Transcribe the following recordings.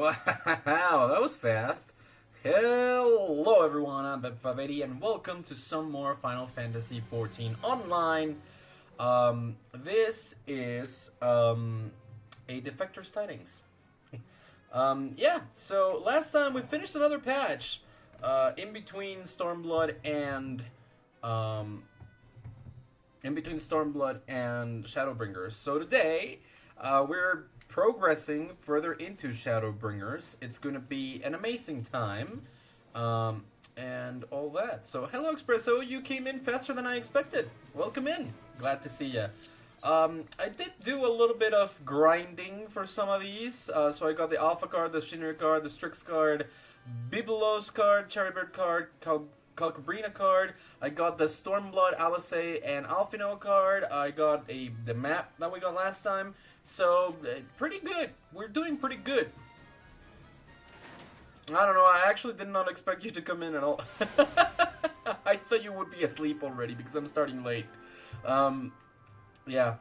Wow, that was fast. Hello everyone, I'm FFXIV and welcome to some more Final Fantasy XIV Online. This is a Defector's Tidings. Yeah, so last time we finished another patch in between Stormblood and Shadowbringers. So today we're progressing further into Shadowbringers. It's going to be an amazing time, and all that. So, hello, Espresso. You came in faster than I expected. Welcome in. Glad to see you. I did do a little bit of grinding for some of these. So I got the Alpha card, the Shinra card, the Strix card, Bibelos card, Cherrybird card, Calcabrina card. I got the Stormblood, Alice, and Alphino card. I got the map that we got last time. So, pretty good. We're doing pretty good. I don't know, I actually did not expect you to come in at all. I thought you would be asleep already because I'm starting late. Yeah.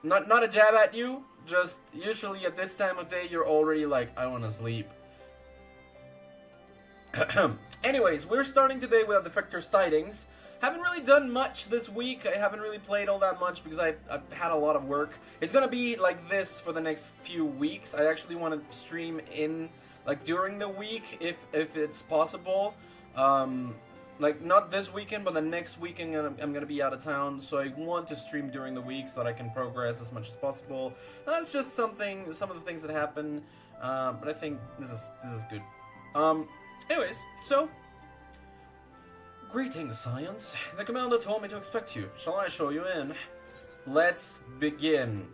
Not a jab at you, just usually at this time of day you're already like, I want to sleep. Anyways, we're starting today with the Defector's Tidings. Haven't really done much this week. I haven't really played all that much because I've had a lot of work. It's gonna be like this for the next few weeks. I actually want to stream in like during the week if it's possible. Like not this weekend, but the next weekend I'm gonna be out of town, so I want to stream during the week so that I can progress as much as possible. And that's just some of the things that happen. But I think this is good. Anyways, so. Greetings, Science. The commander told me to expect you. Shall I show you in? Let's begin.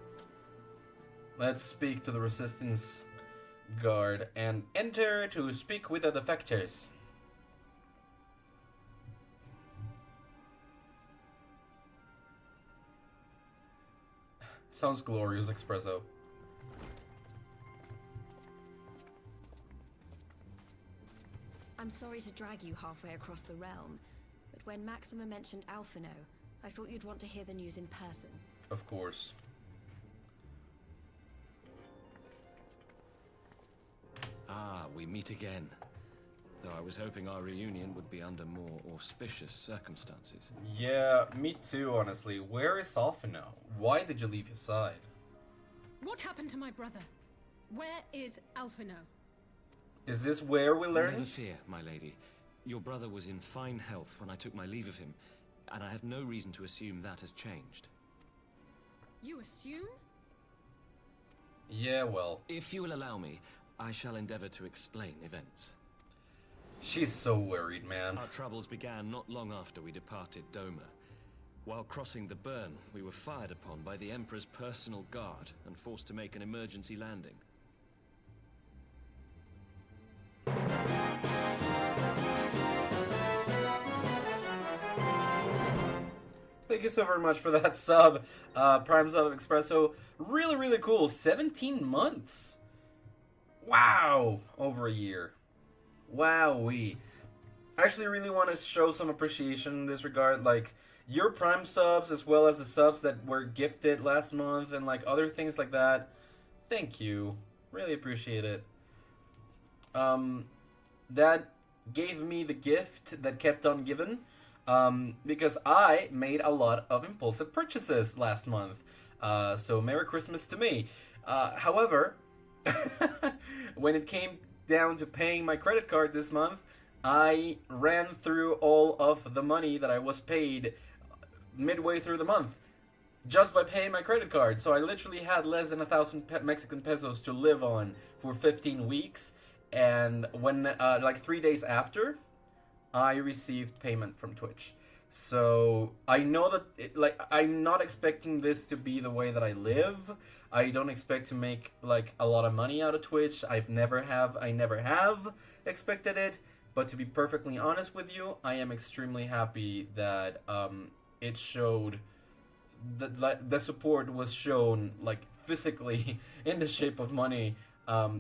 Let's speak to the Resistance Guard and enter to speak with the Defectors. Sounds glorious, Espresso. I'm sorry to drag you halfway across the realm, but when Maxima mentioned Alphino, I thought you'd want to hear the news in person. Of course. Ah, we meet again. Though I was hoping our reunion would be under more auspicious circumstances. Yeah, me too, honestly. Where is Alphino? Why did you leave his side? What happened to my brother? Where is Alphino? Is this where we learn? Never fear, my lady. Your brother was in fine health when I took my leave of him, and I have no reason to assume that has changed. You assume? Yeah, well. If you will allow me, I shall endeavor to explain events. She's so worried, man. Our troubles began not long after we departed Doma. While crossing the burn, we were fired upon by the Emperor's personal guard and forced to make an emergency landing. Thank you so very much for that sub, Prime Sub Espresso. Really, really cool. 17 months. Wow. Over a year. Wowee. I actually really want to show some appreciation in this regard. Like, your Prime subs as well as the subs that were gifted last month and like other things like that. Thank you. Really appreciate it. That gave me the gift that kept on giving. Because I made a lot of impulsive purchases last month. So Merry Christmas to me. However, when it came down to paying my credit card this month, I ran through all of the money that I was paid midway through the month. Just by paying my credit card. So I literally had less than 1,000 Mexican pesos to live on for 15 weeks. And when, like 3 days after, I received payment from Twitch. So I know that I'm not expecting this to be the way that I live. I don't expect to make like a lot of money out of Twitch. I never have expected it. But to be perfectly honest with you, I am extremely happy that it showed that the support was shown like physically in the shape of money.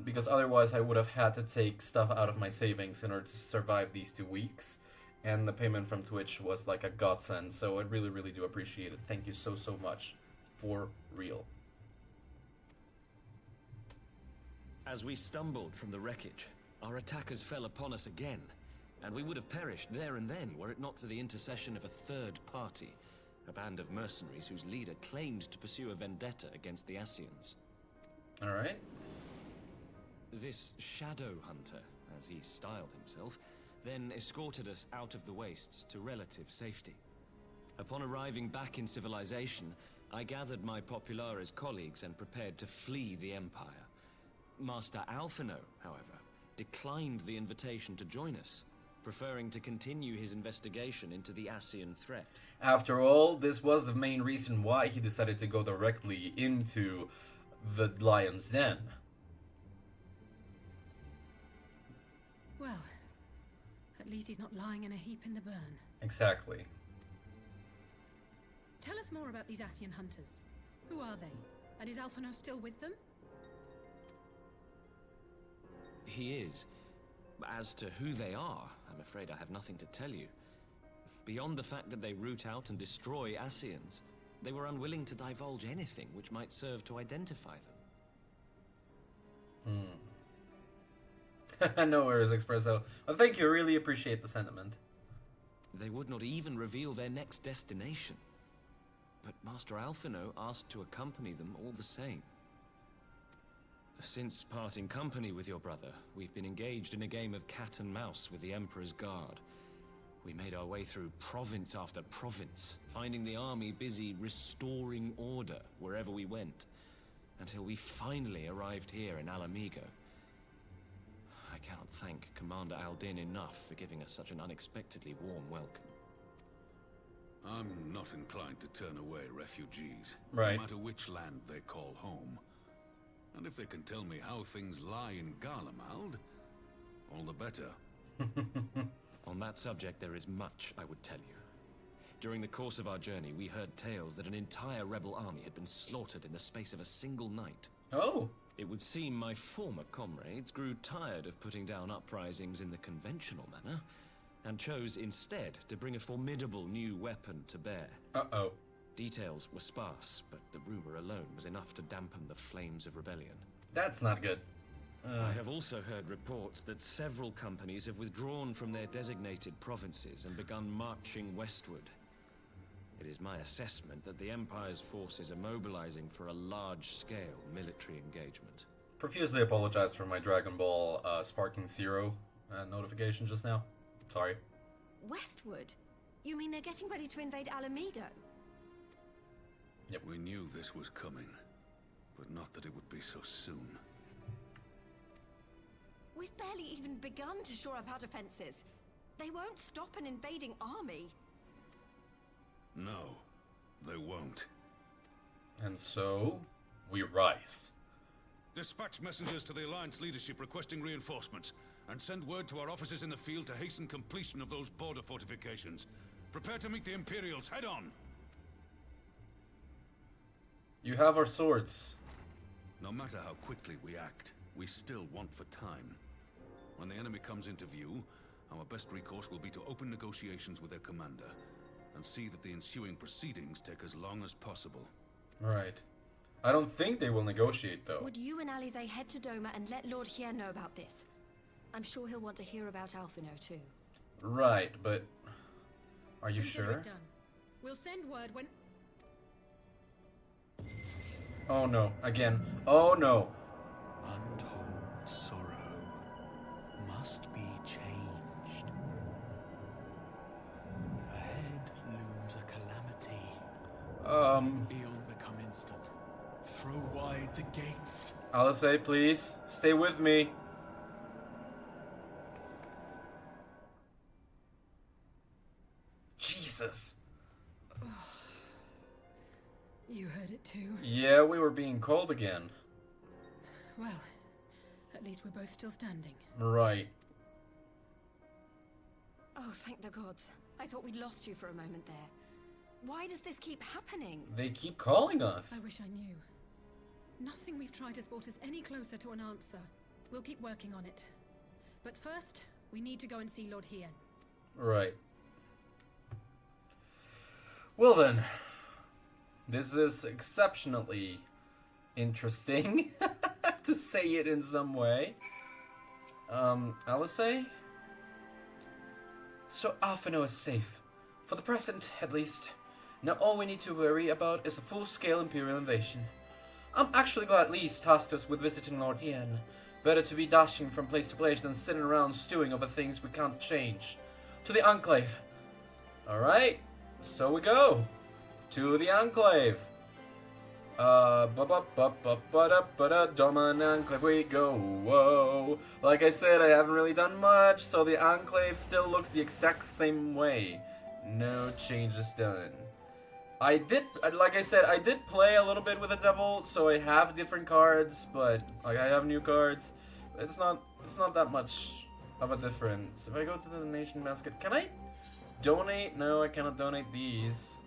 Because otherwise I would have had to take stuff out of my savings in order to survive these 2 weeks. And the payment from Twitch was like a godsend, so I really, really do appreciate it. Thank you so, so much. For real. As we stumbled from the wreckage, our attackers fell upon us again, and we would have perished there and then were it not for the intercession of a third party, a band of mercenaries whose leader claimed to pursue a vendetta against the Ascians. Alright. This Shadow Hunter, as he styled himself, then escorted us out of the wastes to relative safety. Upon arriving back in civilization, I gathered my Popularis colleagues and prepared to flee the Empire. Master Alphino, however, declined the invitation to join us, preferring to continue his investigation into the Ascian threat. After all, this was the main reason why he decided to go directly into the Lion's Den. Well, at least he's not lying in a heap in the burn. Exactly. Tell us more about these Ascian hunters. Who are they? And is Alphino still with them? He is. As to who they are, I'm afraid I have nothing to tell you. Beyond the fact that they root out and destroy Ascians, they were unwilling to divulge anything which might serve to identify them. No worries, Espresso. Well, thank you, I really appreciate the sentiment. They would not even reveal their next destination. But Master Alphino asked to accompany them all the same. Since parting company with your brother, we've been engaged in a game of cat and mouse with the Emperor's Guard. We made our way through province after province, finding the army busy restoring order wherever we went, until we finally arrived here in Alamigo. I cannot thank Commander Aldin enough for giving us such an unexpectedly warm welcome. I'm not inclined to turn away refugees, Right. no matter which land they call home. And if they can tell me how things lie in Garlemald, all the better. On that subject, there is much I would tell you. During the course of our journey, we heard tales that an entire rebel army had been slaughtered in the space of a single night. Oh. It would seem my former comrades grew tired of putting down uprisings in the conventional manner, and chose instead to bring a formidable new weapon to bear. Uh-oh. Details were sparse, but the rumor alone was enough to dampen the flames of rebellion. That's not good. I have also heard reports that several companies have withdrawn from their designated provinces and begun marching westward. It is my assessment that the Empire's forces are mobilizing for a large-scale military engagement. Profusely apologize for my Dragon Ball Sparking Zero notification just now. Sorry. Westward? You mean they're getting ready to invade Alamigo? We knew this was coming, but not that it would be so soon. We've barely even begun to shore up our defenses. They won't stop an invading army. No, they won't. And so, we rise. Dispatch messengers to the Alliance leadership requesting reinforcements, and send word to our officers in the field to hasten completion of those border fortifications. Prepare to meet the Imperials head on! You have our swords. No matter how quickly we act, we still want for time. When the enemy comes into view, our best recourse will be to open negotiations with their commander, and see that the ensuing proceedings take as long as possible. Right. I don't think they will negotiate, though. Would you and Alize head to Doma and let Lord Hien know about this? I'm sure he'll want to hear about Alphino too. Right, but... Are you Consider sure? it done. We'll send word when... Oh no, again. Oh no. Untold sorrow must be changed. Ahead looms a calamity. Eon become instant. Throw wide the gates. Alice, please, stay with me. Jesus. You heard it too. Yeah, we were being called again. Well, at least we're both still standing. Right. Oh, thank the gods. I thought we'd lost you for a moment there. Why does this keep happening? They keep calling us. I wish I knew. Nothing we've tried has brought us any closer to an answer. We'll keep working on it. But first, we need to go and see Lord Hien. Right. Well then. This is exceptionally interesting. have to say it in some way. Alice? So Alphino is safe. For the present, at least. Now all we need to worry about is a full-scale Imperial invasion. I'm actually glad Lee tasked us with visiting Lord Ian. Better to be dashing from place to place than sitting around stewing over things we can't change. To the Enclave. Alright, so we go. To the Enclave. Domin Enclave we go. Whoa. Like I said, I haven't really done much, so the Enclave still looks the exact same way. No changes done. Like I said, I did play a little bit with a double, so I have different cards, but like I have new cards. It's not that much of a difference. If I go to the donation basket, can I donate? No, I cannot donate these.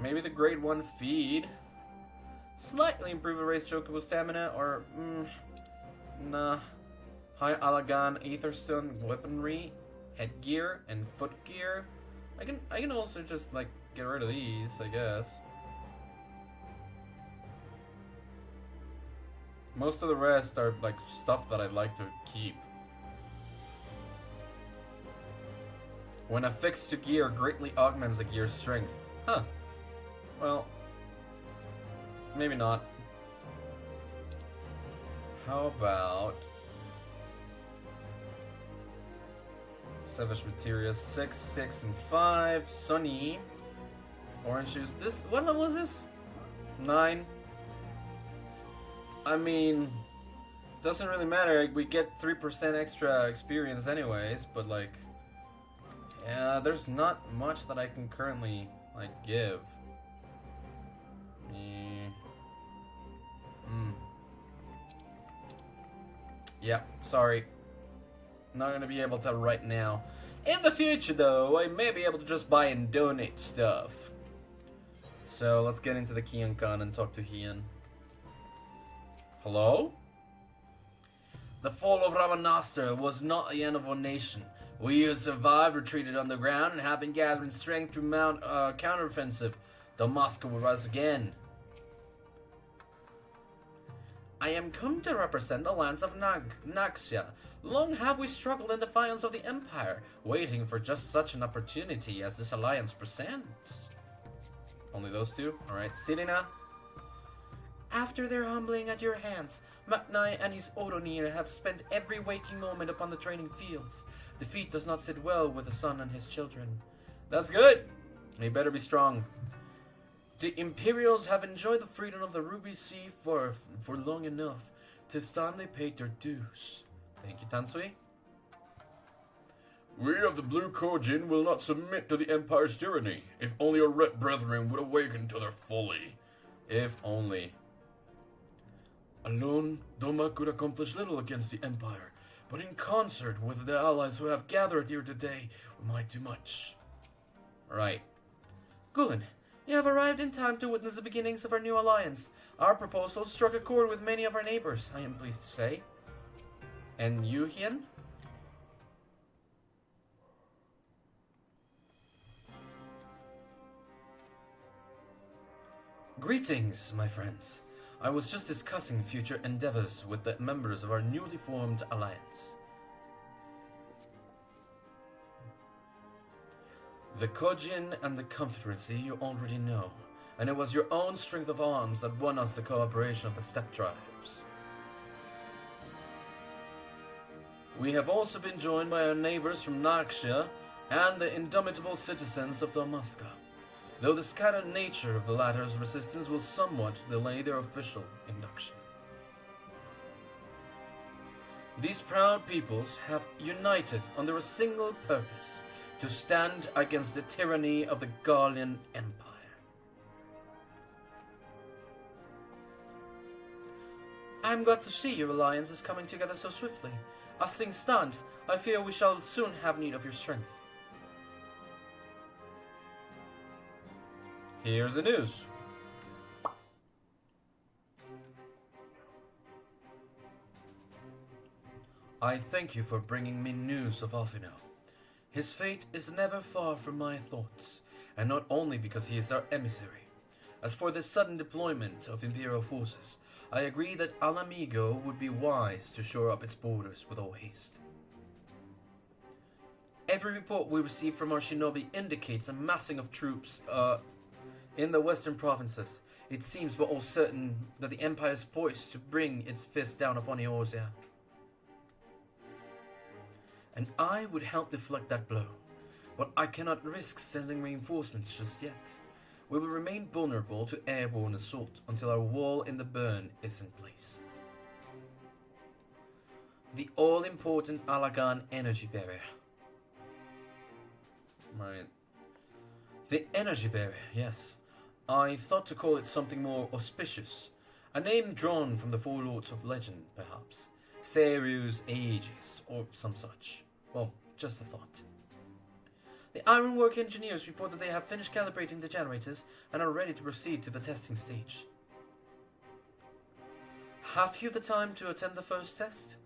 Maybe the grade 1 feed. Slightly improve a race chocobo stamina, or nah. High Alagan Aetherstone weaponry, headgear, and footgear. I can also just like get rid of these, I guess. Most of the rest are like stuff that I'd like to keep. When affixed to gear, greatly augments the gear's strength. Huh. Well, maybe not. How about Savage Materials 6, 6, and 5. Sunny. Orange shoes. This, what level is this? 9. I mean, doesn't really matter. We get 3% extra experience anyways, but like, yeah, there's not much that I can currently like give. Yeah, sorry. Not gonna be able to right now. In the future, though, I may be able to just buy and donate stuff. So let's get into the Kian-Con and talk to Hian. Hello? The fall of Ravanastra was not the end of our nation. We who survived retreated underground and have been gathering strength to mount a counteroffensive. Moscow will rise again. I am come to represent the lands of Naxia. Long have we struggled in defiance of the Empire, waiting for just such an opportunity as this alliance presents. Only those two? Alright, Sirina. After their humbling at your hands, Maknai and his Oronir have spent every waking moment upon the training fields. Defeat does not sit well with the son and his children. That's good! He better be strong. The Imperials have enjoyed the freedom of the Ruby Sea for long enough. 'Tis time they paid their dues. Thank you, Tansui. We of the Blue Kojin will not submit to the Empire's tyranny. If only our red brethren would awaken to their folly. If only. Alone, Doma could accomplish little against the Empire, but in concert with the allies who have gathered here today, we might do much. Right. Gulen, you have arrived in time to witness the beginnings of our new alliance. Our proposal struck a chord with many of our neighbors, I am pleased to say. And you, Hien? Greetings, my friends. I was just discussing future endeavors with the members of our newly formed alliance. The Kojin and the Confederacy you already know, and it was your own strength of arms that won us the cooperation of the Steppe tribes. We have also been joined by our neighbors from Naxia and the indomitable citizens of Damaska, though the scattered nature of the latter's resistance will somewhat delay their official induction. These proud peoples have united under a single purpose, to stand against the tyranny of the Gallian Empire. I am glad to see your alliance is coming together so swiftly. As things stand, I fear we shall soon have need of your strength. Here's the news. I thank you for bringing me news of Alphino. His fate is never far from my thoughts, and not only because he is our emissary. As for the sudden deployment of Imperial forces, I agree that Al Amigo would be wise to shore up its borders with all haste. Every report we receive from our shinobi indicates a massing of troops in the western provinces. It seems but all certain that the Empire is poised to bring its fist down upon Eorzea. And I would help deflect that blow, but I cannot risk sending reinforcements just yet. We will remain vulnerable to airborne assault until our wall in the burn is in place. The all-important Alagan energy barrier. Right. The energy barrier, yes. I thought to call it something more auspicious. A name drawn from the four lords of legend, perhaps. Seru's Aegis, or some such. Well, just a thought. The ironwork engineers report that they have finished calibrating the generators and are ready to proceed to the testing stage. Have you the time to attend the first test?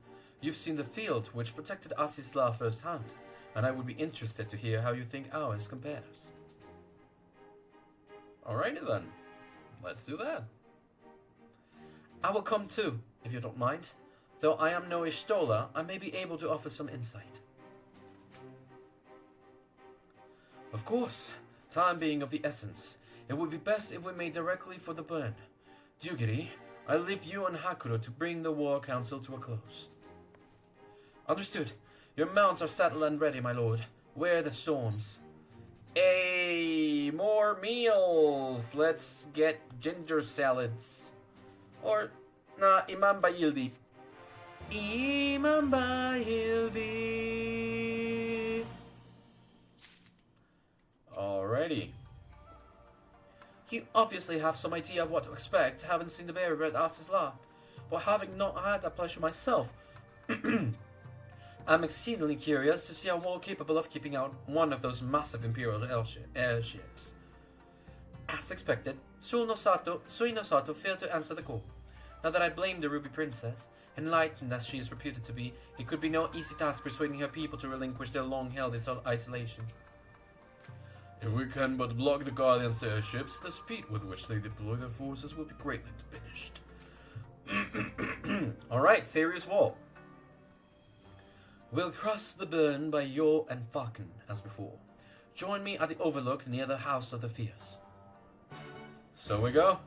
You've seen the field which protected Asisla firsthand, and I would be interested to hear how you think ours compares. Alrighty then, let's do that. I will come too, if you don't mind. Though I am no Ishtola, I may be able to offer some insight. Of course, time being of the essence, it would be best if we made directly for the burn. Dugiri, I leave you and Hakuro to bring the war council to a close. Understood. Your mounts are saddled and ready, my lord. Wear the storms. Hey, more meals! Let's get ginger salads. Or, nah, Imam Bayildi. Imam Bayildi. Alrighty. You obviously have some idea of what to expect, having seen the bear at Asisla. But having not had that pleasure myself, I'm exceedingly curious to see a wall capable of keeping out one of those massive Imperial airships. As expected, Sui no Sato failed to answer the call. Now that I blame the Ruby Princess, enlightened as she is reputed to be, it could be no easy task persuading her people to relinquish their long-held isolation. If we can but block the Guardians' airships, the speed with which they deploy their forces will be greatly diminished. Alright, serious wall. We'll cross the burn by Yor and Falcon, as before. Join me at the overlook near the House of the Fierce. So we go.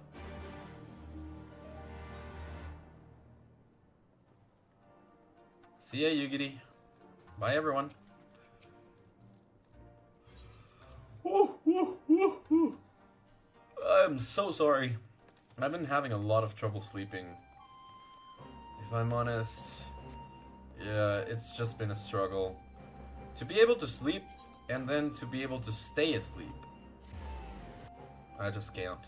See ya, Yugiri. Bye, everyone. I'm so sorry. I've been having a lot of trouble sleeping. If I'm honest, yeah, it's just been a struggle. To be able to sleep and then to be able to stay asleep. I just can't.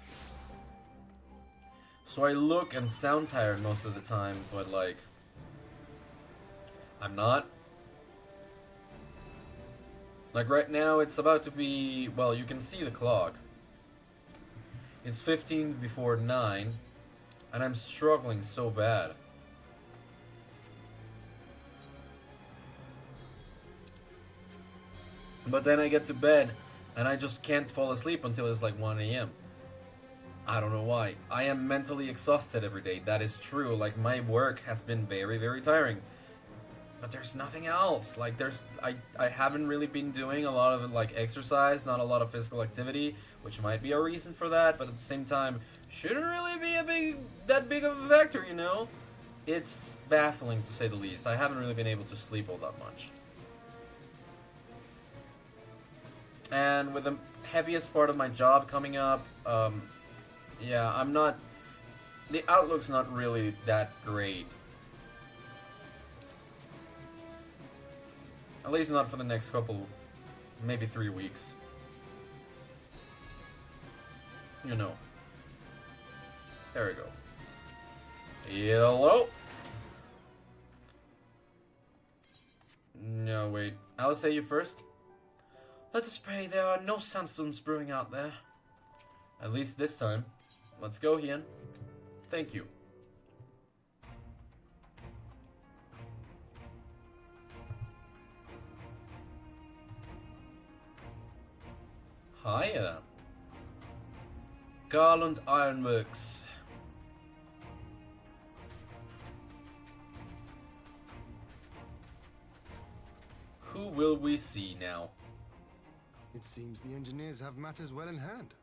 So I look and sound tired most of the time, but like, I'm not. Like right now, it's about to be, well, you can see the clock. It's 15 before 9, and I'm struggling so bad. But then I get to bed, and I just can't fall asleep until it's like 1 a.m. I don't know why. I am mentally exhausted every day. That is true. Like, my work has been very, very tiring. But there's nothing else. Like, I haven't really been doing a lot of, like, exercise, not a lot of physical activity, which might be a reason for that, but at the same time, shouldn't really be that big of a factor, you know? It's baffling, to say the least. I haven't really been able to sleep all that much. And with the heaviest part of my job coming up, yeah, I'm not... The outlook's not really that great. At least not for the next couple, maybe 3 weeks. You know. There we go. Hello? No, wait. I'll say you first. Let us pray there are no sandstorms brewing out there. At least this time. Let's go, Hien. Thank you. Hiya. Garland Ironworks. Who will we see now? It seems the engineers have matters well in hand.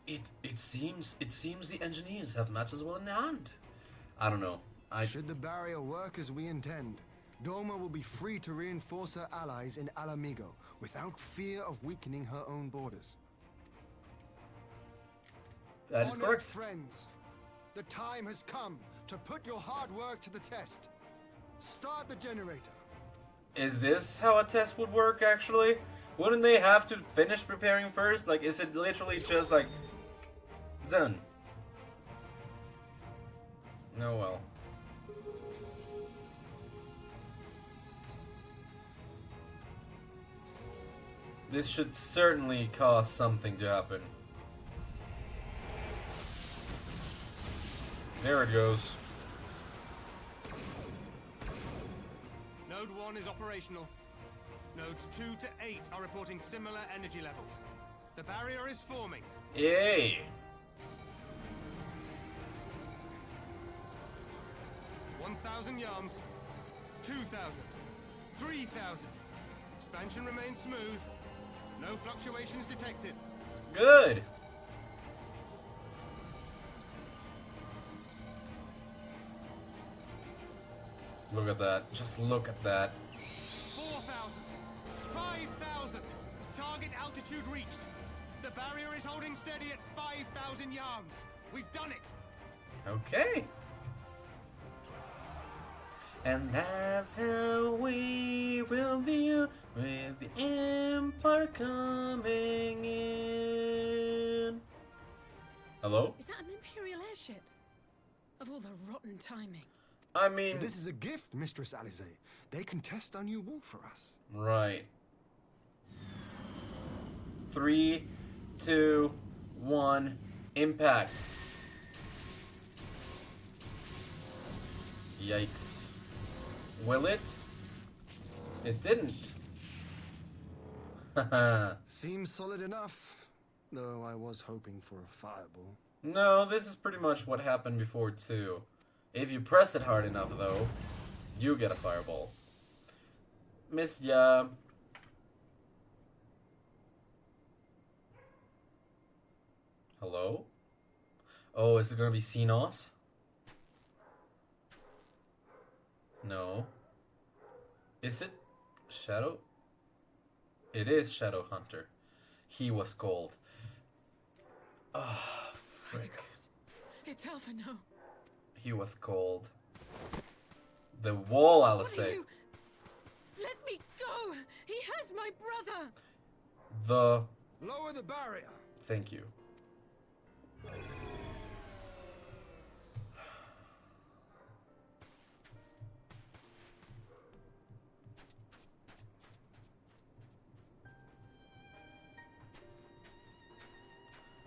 It seems the engineers have matters well in hand. I don't know. Should the barrier work as we intend, Doma will be free to reinforce her allies in Alamigo without fear of weakening her own borders. That is Honored correct. friends, the time has come to put your hard work to the test. Start the generator. Is this how a test would work, actually? Wouldn't they have to finish preparing first? Like, is it literally just like, done? No, well. This should certainly cause something to happen. There it goes. Node 1 is operational. Nodes 2 to 8 are reporting similar energy levels. The barrier is forming. Yay! 1,000 yards. 2,000. 3,000. Expansion remains smooth. No fluctuations detected. Good! Look at that. Just look at that. 4,000. 5,000. Target altitude reached. The barrier is holding steady at 5,000 yards. We've done it. Okay. And that's how we will deal with the Empire coming in. Hello? Is that an Imperial airship? Of all the rotten timing. I mean... This is a gift, Mistress Alize. They can test our new wolf for us. Right. 3, 2, 1, impact. Yikes. Will it? It didn't. Haha. Seems solid enough, though I was hoping for a fireball. No, this is pretty much what happened before too. If you press it hard enough though, you get a fireball. Missed ya. Hello? Oh, is it gonna be Xenos? No. Is it Shadow? It is Shadow Hunter. He was cold. Ah, frick. It's Alpha, no. He was cold. The wall, I'll What are say. you? Let me go! He has my brother! The... Lower the barrier. Thank you.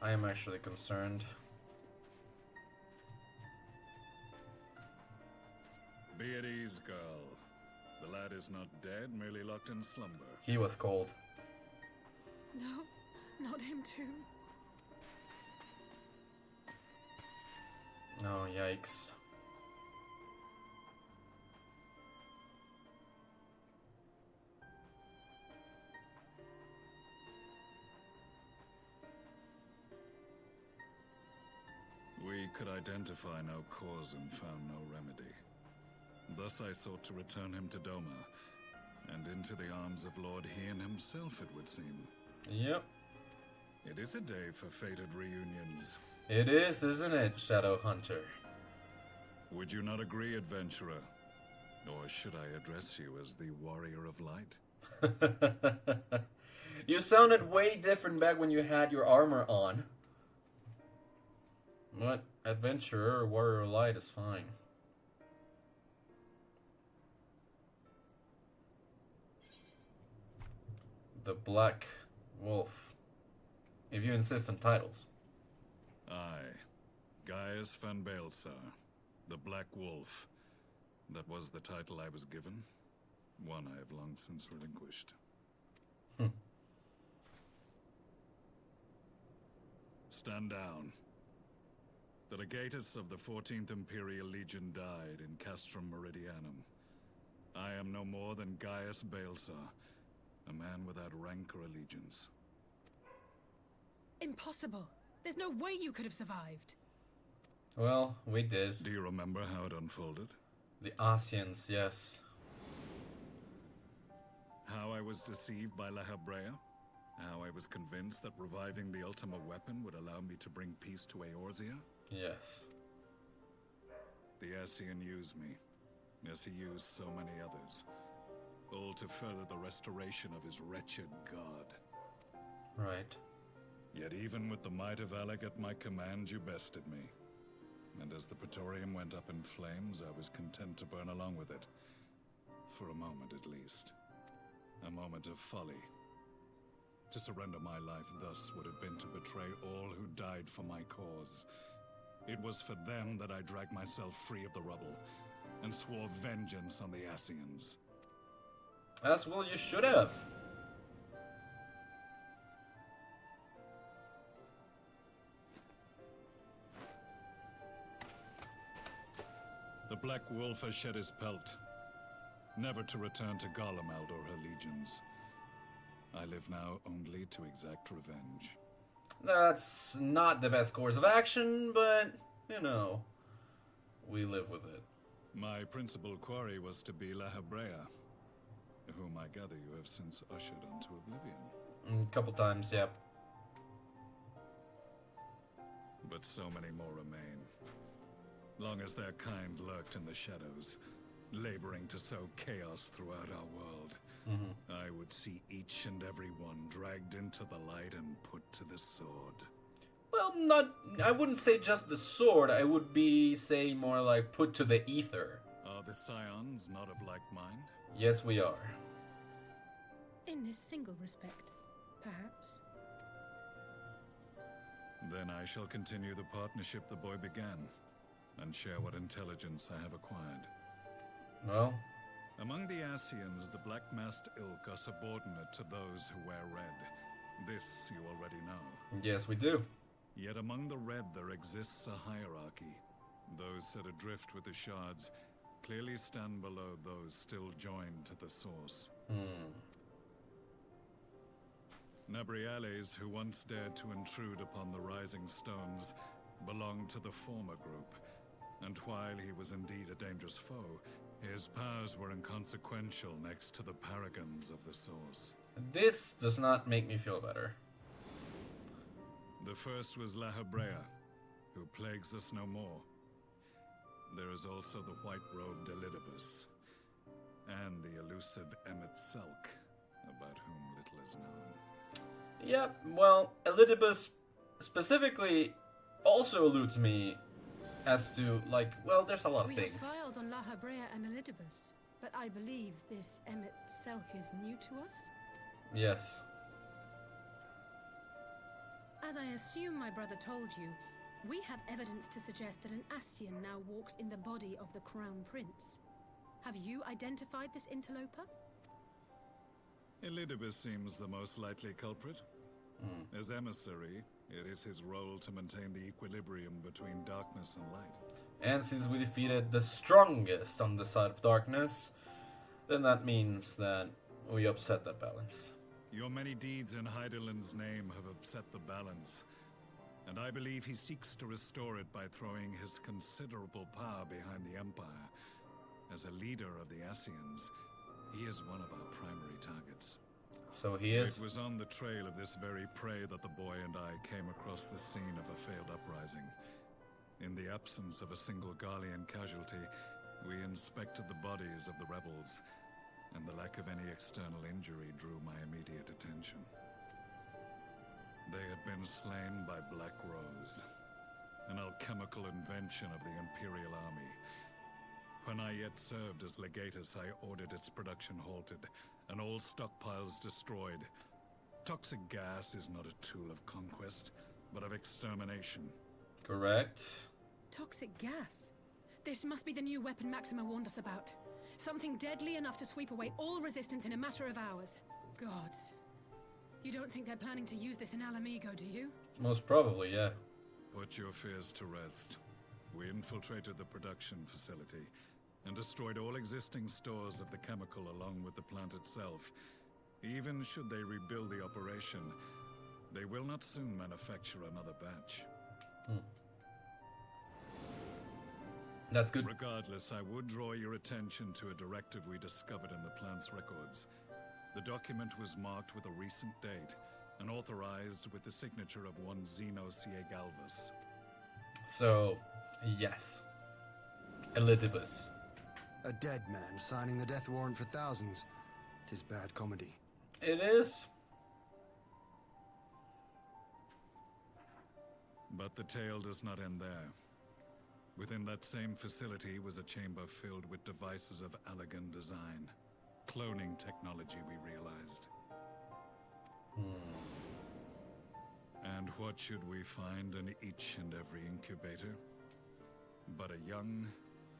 I am actually concerned. Be at ease, girl. The lad is not dead, merely locked in slumber. He was cold. No, not him too. Oh, yikes. We could identify no cause and found no remedy. Thus I sought to return him to Doma, and into the arms of Lord Hien himself, it would seem. Yep. It is a day for fated reunions. It is, isn't it, Shadow Hunter? Would you not agree, adventurer? Or should I address you as the Warrior of Light? You sounded way different back when you had your armor on. What? Adventurer or Warrior of Light is fine. The Black Wolf. If you insist on titles. Aye. Gaius van Baelsar, the Black Wolf. That was the title I was given. One I have long since relinquished. Stand down. The legatus of the 14th Imperial Legion died in Castrum Meridianum. I am no more than Gaius Balsar, a man without rank or allegiance. Impossible. There's no way you could have survived. Well, we did. Do you remember how it unfolded? The Asians, yes. How I was deceived by La Habrea? How I was convinced that reviving the Ultima weapon would allow me to bring peace to Eorzea? Yes. The Asian used me, as he used so many others, all to further the restoration of his wretched god. Right. Yet even with the might of Alec at my command, you bested me. And as the Praetorium went up in flames, I was content to burn along with it. For a moment at least. A moment of folly. To surrender my life thus would have been to betray all who died for my cause. It was for them that I dragged myself free of the rubble, and swore vengeance on the Asians. As well you should have. The Black Wolf has shed his pelt, never to return to Garlemald or her legions. I live now only to exact revenge. That's not the best course of action, but, you know, we live with it. My principal quarry was to be La Habrea, whom I gather you have since ushered onto oblivion. A couple times, yeah. But so many more remain. Long as their kind lurked in the shadows, laboring to sow chaos throughout our world, I would see each and every one dragged into the light and put to the sword. Well, I wouldn't say just the sword, I would say more like put to the ether. Are the Scions not of like mind? Yes, we are. In this single respect, perhaps. Then I shall continue the partnership the boy began, and share what intelligence I have acquired. Well, among the Asians, the Black-Masked Ilk are subordinate to those who wear red. This you already know. yes, we do. Yet among the Red there exists a hierarchy. Those set adrift with the shards clearly stand below those still joined to the source. Nabriales, who once dared to intrude upon the Rising Stones, belonged to the former group, and while he was indeed a dangerous foe, his powers were inconsequential next to the paragons of the source. This does not make me feel better. The first was La Habrea, who plagues us no more. There is also the white-robed Elidibus, and the elusive Emmet Selk, about whom little is known. Yep, well, Elidibus specifically also eludes me as to, like, well, there's a lot of We things. have files on La Habrea and Elidibus, but I believe this Emmet Selk is new to us? Yes. As I assume my brother told you, we have evidence to suggest that an Asian now walks in the body of the Crown Prince. Have you identified this interloper? Elidibus seems the most likely culprit. As emissary, it is his role to maintain the equilibrium between darkness and light. And since we defeated the strongest on the side of darkness, then that means that we upset that balance. Your many deeds in Heidelin's name have upset the balance, and I believe he seeks to restore it by throwing his considerable power behind the Empire. As a leader of the Asians, he is one of our primary targets. So he is. It was on the trail of this very prey that the boy and I came across the scene of a failed uprising. In the absence of a single Garlean casualty, we inspected the bodies of the rebels, and the lack of any external injury drew my immediate attention. They had been slain by Black Rose, an alchemical invention of the Imperial Army. When I yet served as legatus, I ordered its production halted, and all stockpiles destroyed. Toxic gas is not a tool of conquest, but of extermination. Correct. Toxic gas? This must be the new weapon Maxima warned us about. Something deadly enough to sweep away all resistance in a matter of hours. Gods. You don't think they're planning to use this in Alamigo, do you? Most probably, yeah. Put your fears to rest. We infiltrated the production facility and destroyed all existing stores of the chemical along with the plant itself. Even should they rebuild the operation, they will not soon manufacture another batch. That's good. Regardless, I would draw your attention to a directive we discovered in the plant's records. The document was marked with a recent date and authorized with the signature of one Zeno Galvus. So, yes. Elidibus. A dead man signing the death warrant for thousands. 'Tis bad comedy. It is. But the tale does not end there. Within that same facility was a chamber filled with devices of elegant design. Cloning technology, we realized. And what should we find in each and every incubator? But a young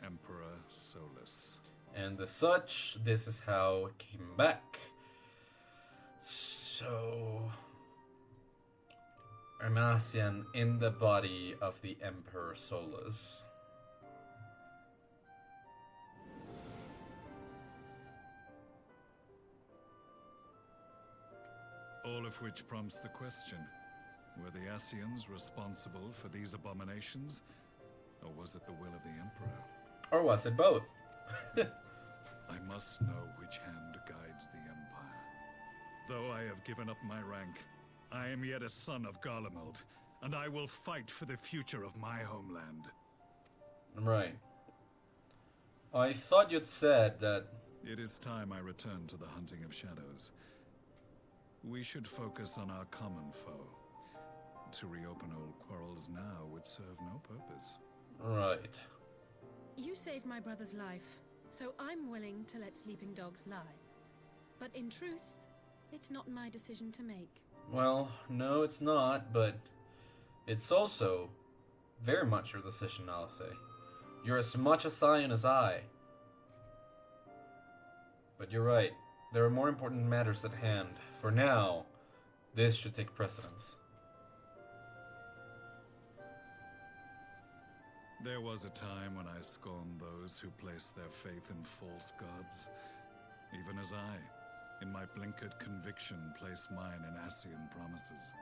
Emperor Solus. And as such, this is how it came back. So... Armasian in the body of the Emperor Solus. All of which prompts the question, were the Asians responsible for these abominations? Or was it the will of the Emperor? Or was it both? I must know which hand guides the Empire. Though I have given up my rank, I am yet a son of Garlemald, and I will fight for the future of my homeland. Right. I thought you'd said that... It is time I return to the hunting of shadows. We should focus on our common foe. To reopen old quarrels now would serve no purpose. Right. You saved my brother's life, so I'm willing to let sleeping dogs lie. But in truth, it's not my decision to make. Well, no, it's not, but it's also very much your decision, I'll say. You're as much a Scion as I. But you're right. There are more important matters at hand. For now, this should take precedence. There was a time when I scorned those who placed their faith in false gods. Even as I, in my blinkered conviction, placed mine in Asian promises.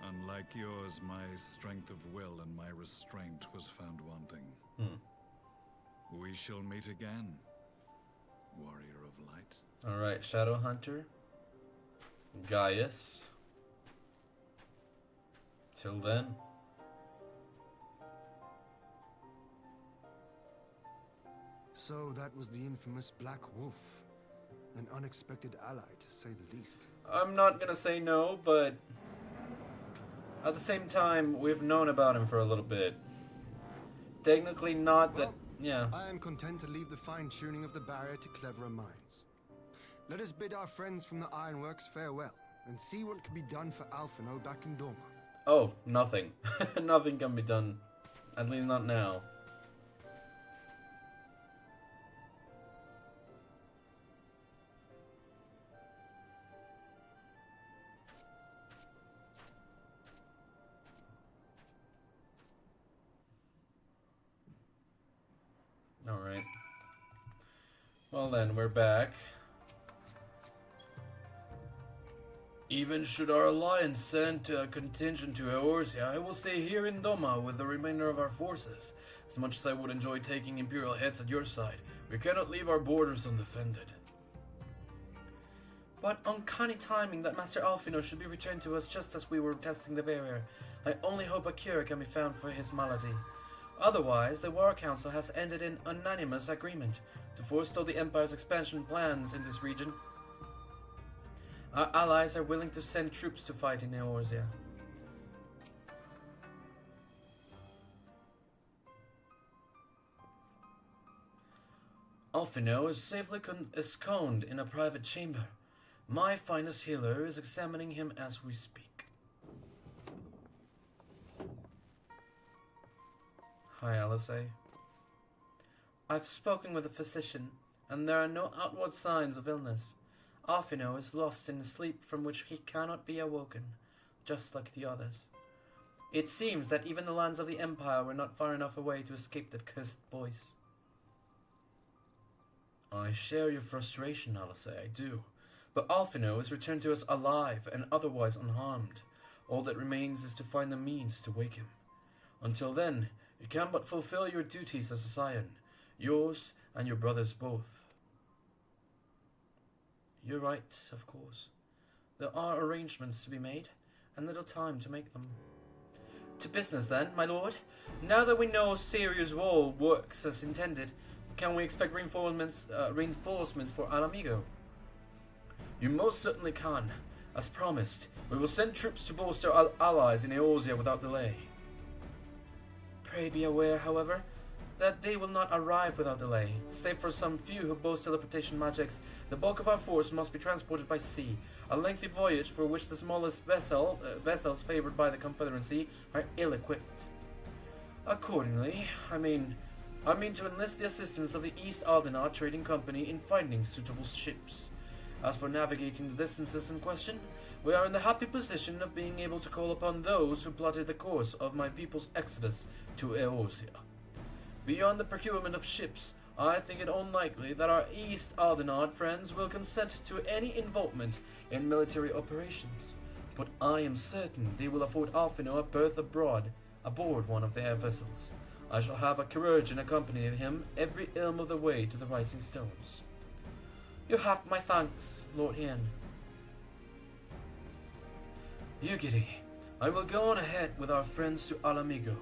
Unlike yours, my strength of will and my restraint was found wanting. We shall meet again, warrior of light. Alright, Shadowhunter. Gaius. Till then. So that was the infamous Black Wolf. An unexpected ally, to say the least. I'm not gonna say no, but at the same time, we've known about him for a little bit. Technically not that, yeah. I am content to leave the fine-tuning of the barrier to cleverer minds. Let us bid our friends from the Ironworks farewell, and see what can be done for Alphino back in Dorma. Oh, nothing. Nothing can be done. At least not now. Alright. Well then, we're back. Even should our alliance send a contingent to Eorzea, I will stay here in Doma with the remainder of our forces. As much as I would enjoy taking Imperial heads at your side, we cannot leave our borders undefended. What uncanny timing that Master Alphino should be returned to us just as we were testing the barrier. I only hope a cure can be found for his malady. Otherwise, the War Council has ended in unanimous agreement to forestall the Empire's expansion plans in this region. Our allies are willing to send troops to fight in Eorzea. Alphino is safely ensconced in a private chamber. My finest healer is examining him as we speak. Hi, Alizé. I've spoken with a physician, and there are no outward signs of illness. Alphino is lost in a sleep from which he cannot be awoken, just like the others. It seems that even the lands of the Empire were not far enough away to escape that cursed voice. I share your frustration, Alisaie, I do. But Alphino is returned to us alive and otherwise unharmed. All that remains is to find the means to wake him. Until then, you can but fulfill your duties as a scion, yours and your brother's both. You're right, of course. There are arrangements to be made, and little time to make them. To business then, my lord. Now that we know Sirius Wall works as intended, can we expect reinforcements for Alamigo? You most certainly can. As promised, we will send troops to bolster our allies in Eorzea without delay. Pray be aware, however, that they will not arrive without delay. Save for some few who boast teleportation magics, the bulk of our force must be transported by sea, a lengthy voyage for which the smallest vessels favored by the Confederacy are ill-equipped. Accordingly, I mean to enlist the assistance of the East Aldenard Trading Company in finding suitable ships. As for navigating the distances in question, we are in the happy position of being able to call upon those who plotted the course of my people's exodus to Eorzea. Beyond the procurement of ships, I think it unlikely that our East Aldenard friends will consent to any involvement in military operations, but I am certain they will afford Alphino a berth aboard one of their vessels. I shall have a chirurgeon accompany him every ilm of the way to the Rising Stones. You have my thanks, Lord Ian. Yugiri, I will go on ahead with our friends to Alamigo,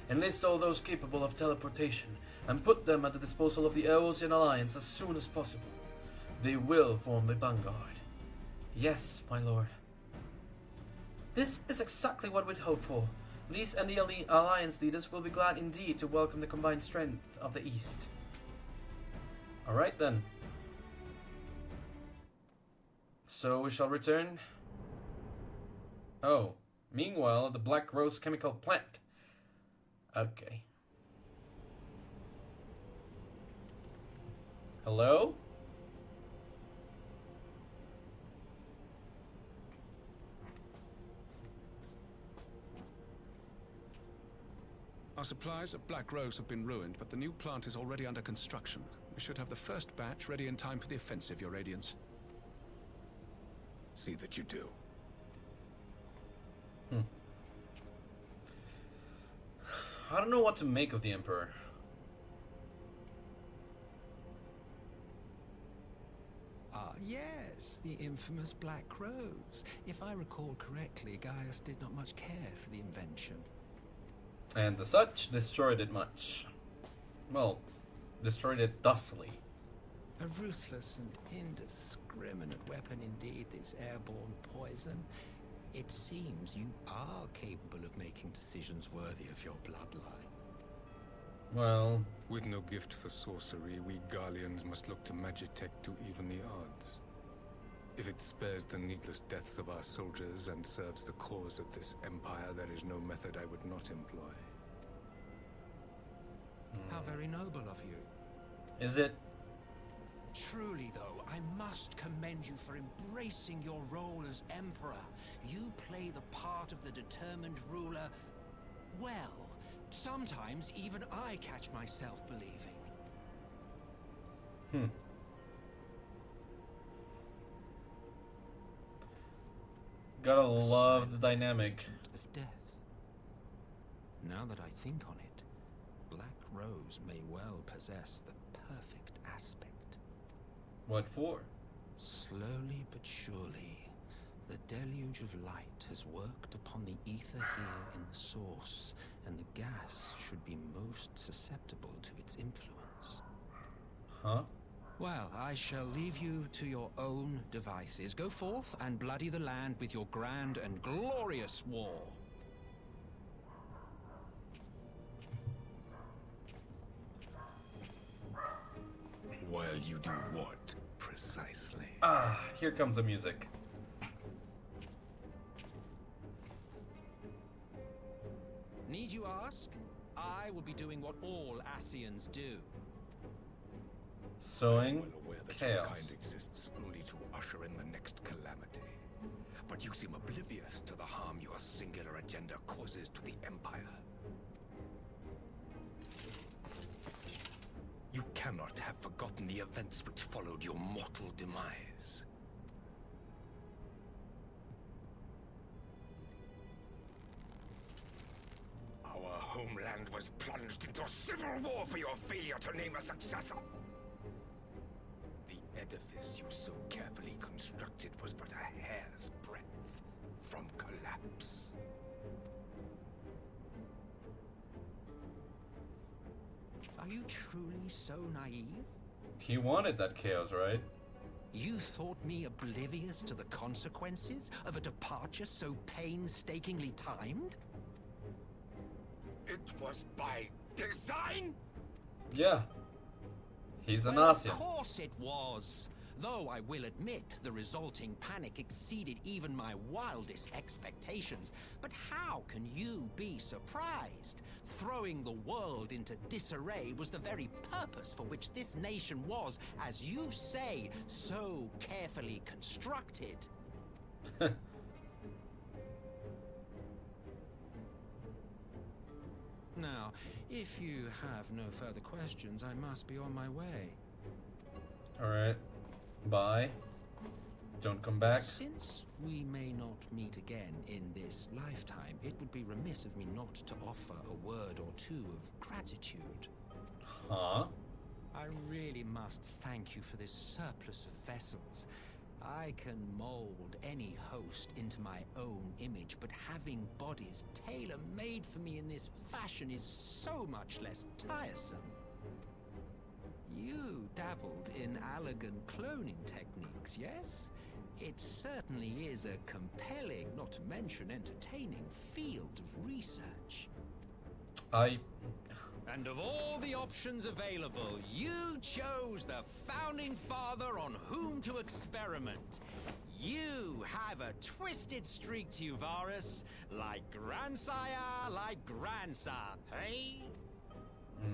enlist all those capable of teleportation, and put them at the disposal of the Eorzean Alliance as soon as possible. They will form the vanguard. Yes, my lord. This is exactly what we'd hoped for. Lys and the Alliance leaders will be glad indeed to welcome the combined strength of the East. Alright then. So we shall return. Oh, meanwhile at the Black Rose chemical plant. Okay. Hello? Our supplies at Black Rose have been ruined, but the new plant is already under construction. We should have the first batch ready in time for the offensive, Your Radiance. See that you do. I don't know what to make of the Emperor. Ah, yes, the infamous Black Rose. If I recall correctly, Gaius did not much care for the invention. And as such, destroyed it much. Well, destroyed it thusly. A ruthless and indiscriminate weapon indeed, this airborne poison. It seems you are capable of making decisions worthy of your bloodline. Well, with no gift for sorcery, we Garleans must look to Magitech to even the odds. If it spares the needless deaths of our soldiers and serves the cause of this empire, there is no method I would not employ. How very noble of you. Is it? Truly, though, I must commend you for embracing your role as Emperor. You play the part of the determined ruler well. Sometimes even I catch myself believing. Gotta love the dynamic. Of death. Now that I think on it, Black Rose may well possess the perfect aspect. What for? Slowly but surely, the deluge of light has worked upon the ether here in the source, and the gas should be most susceptible to its influence. Huh? Well, I shall leave you to your own devices. Go forth and bloody the land with your grand and glorious war. While you do what, precisely? Ah, here comes the music. Need you ask? I will be doing what all Ascians do. Sowing Well aware that chaos. your kind exists only to usher in the next calamity. but you seem oblivious to the harm your singular agenda causes to the Empire. You cannot have forgotten the events which followed your mortal demise. Our homeland was plunged into civil war for your failure to name a successor. The edifice you so carefully constructed was but a hair's breadth from collapse. Are you truly so naive? He wanted that chaos, right? You thought me oblivious to the consequences of a departure so painstakingly timed? It was by design? Yeah. He's an Well, Asian. of course it was. Though I will admit, the resulting panic exceeded even my wildest expectations. But how can you be surprised? Throwing the world into disarray was the very purpose for which this nation was, as you say, so carefully constructed. Now, if you have no further questions, I must be on my way. Alright. Bye. Don't come back. Since we may not meet again in this lifetime, it would be remiss of me not to offer a word or two of gratitude. Huh? I really must thank you for this surplus of vessels. I can mold any host into my own image, but having bodies tailor-made for me in this fashion is so much less tiresome. You dabbled in elegant cloning techniques, yes? It certainly is a compelling, not to mention entertaining, field of research. And of all the options available, you chose the founding father on whom to experiment. You have a twisted streak to you, Varus, like grandsire, like grandson, hey?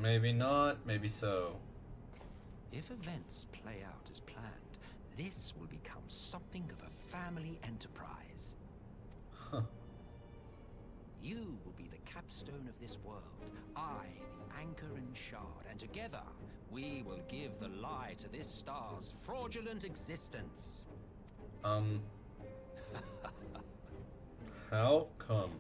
Maybe not, maybe so. If events play out as planned, this will become something of a family enterprise. Huh. You will be the capstone of this world, I the anchor and shard, and together we will give the lie to this star's fraudulent existence. How come?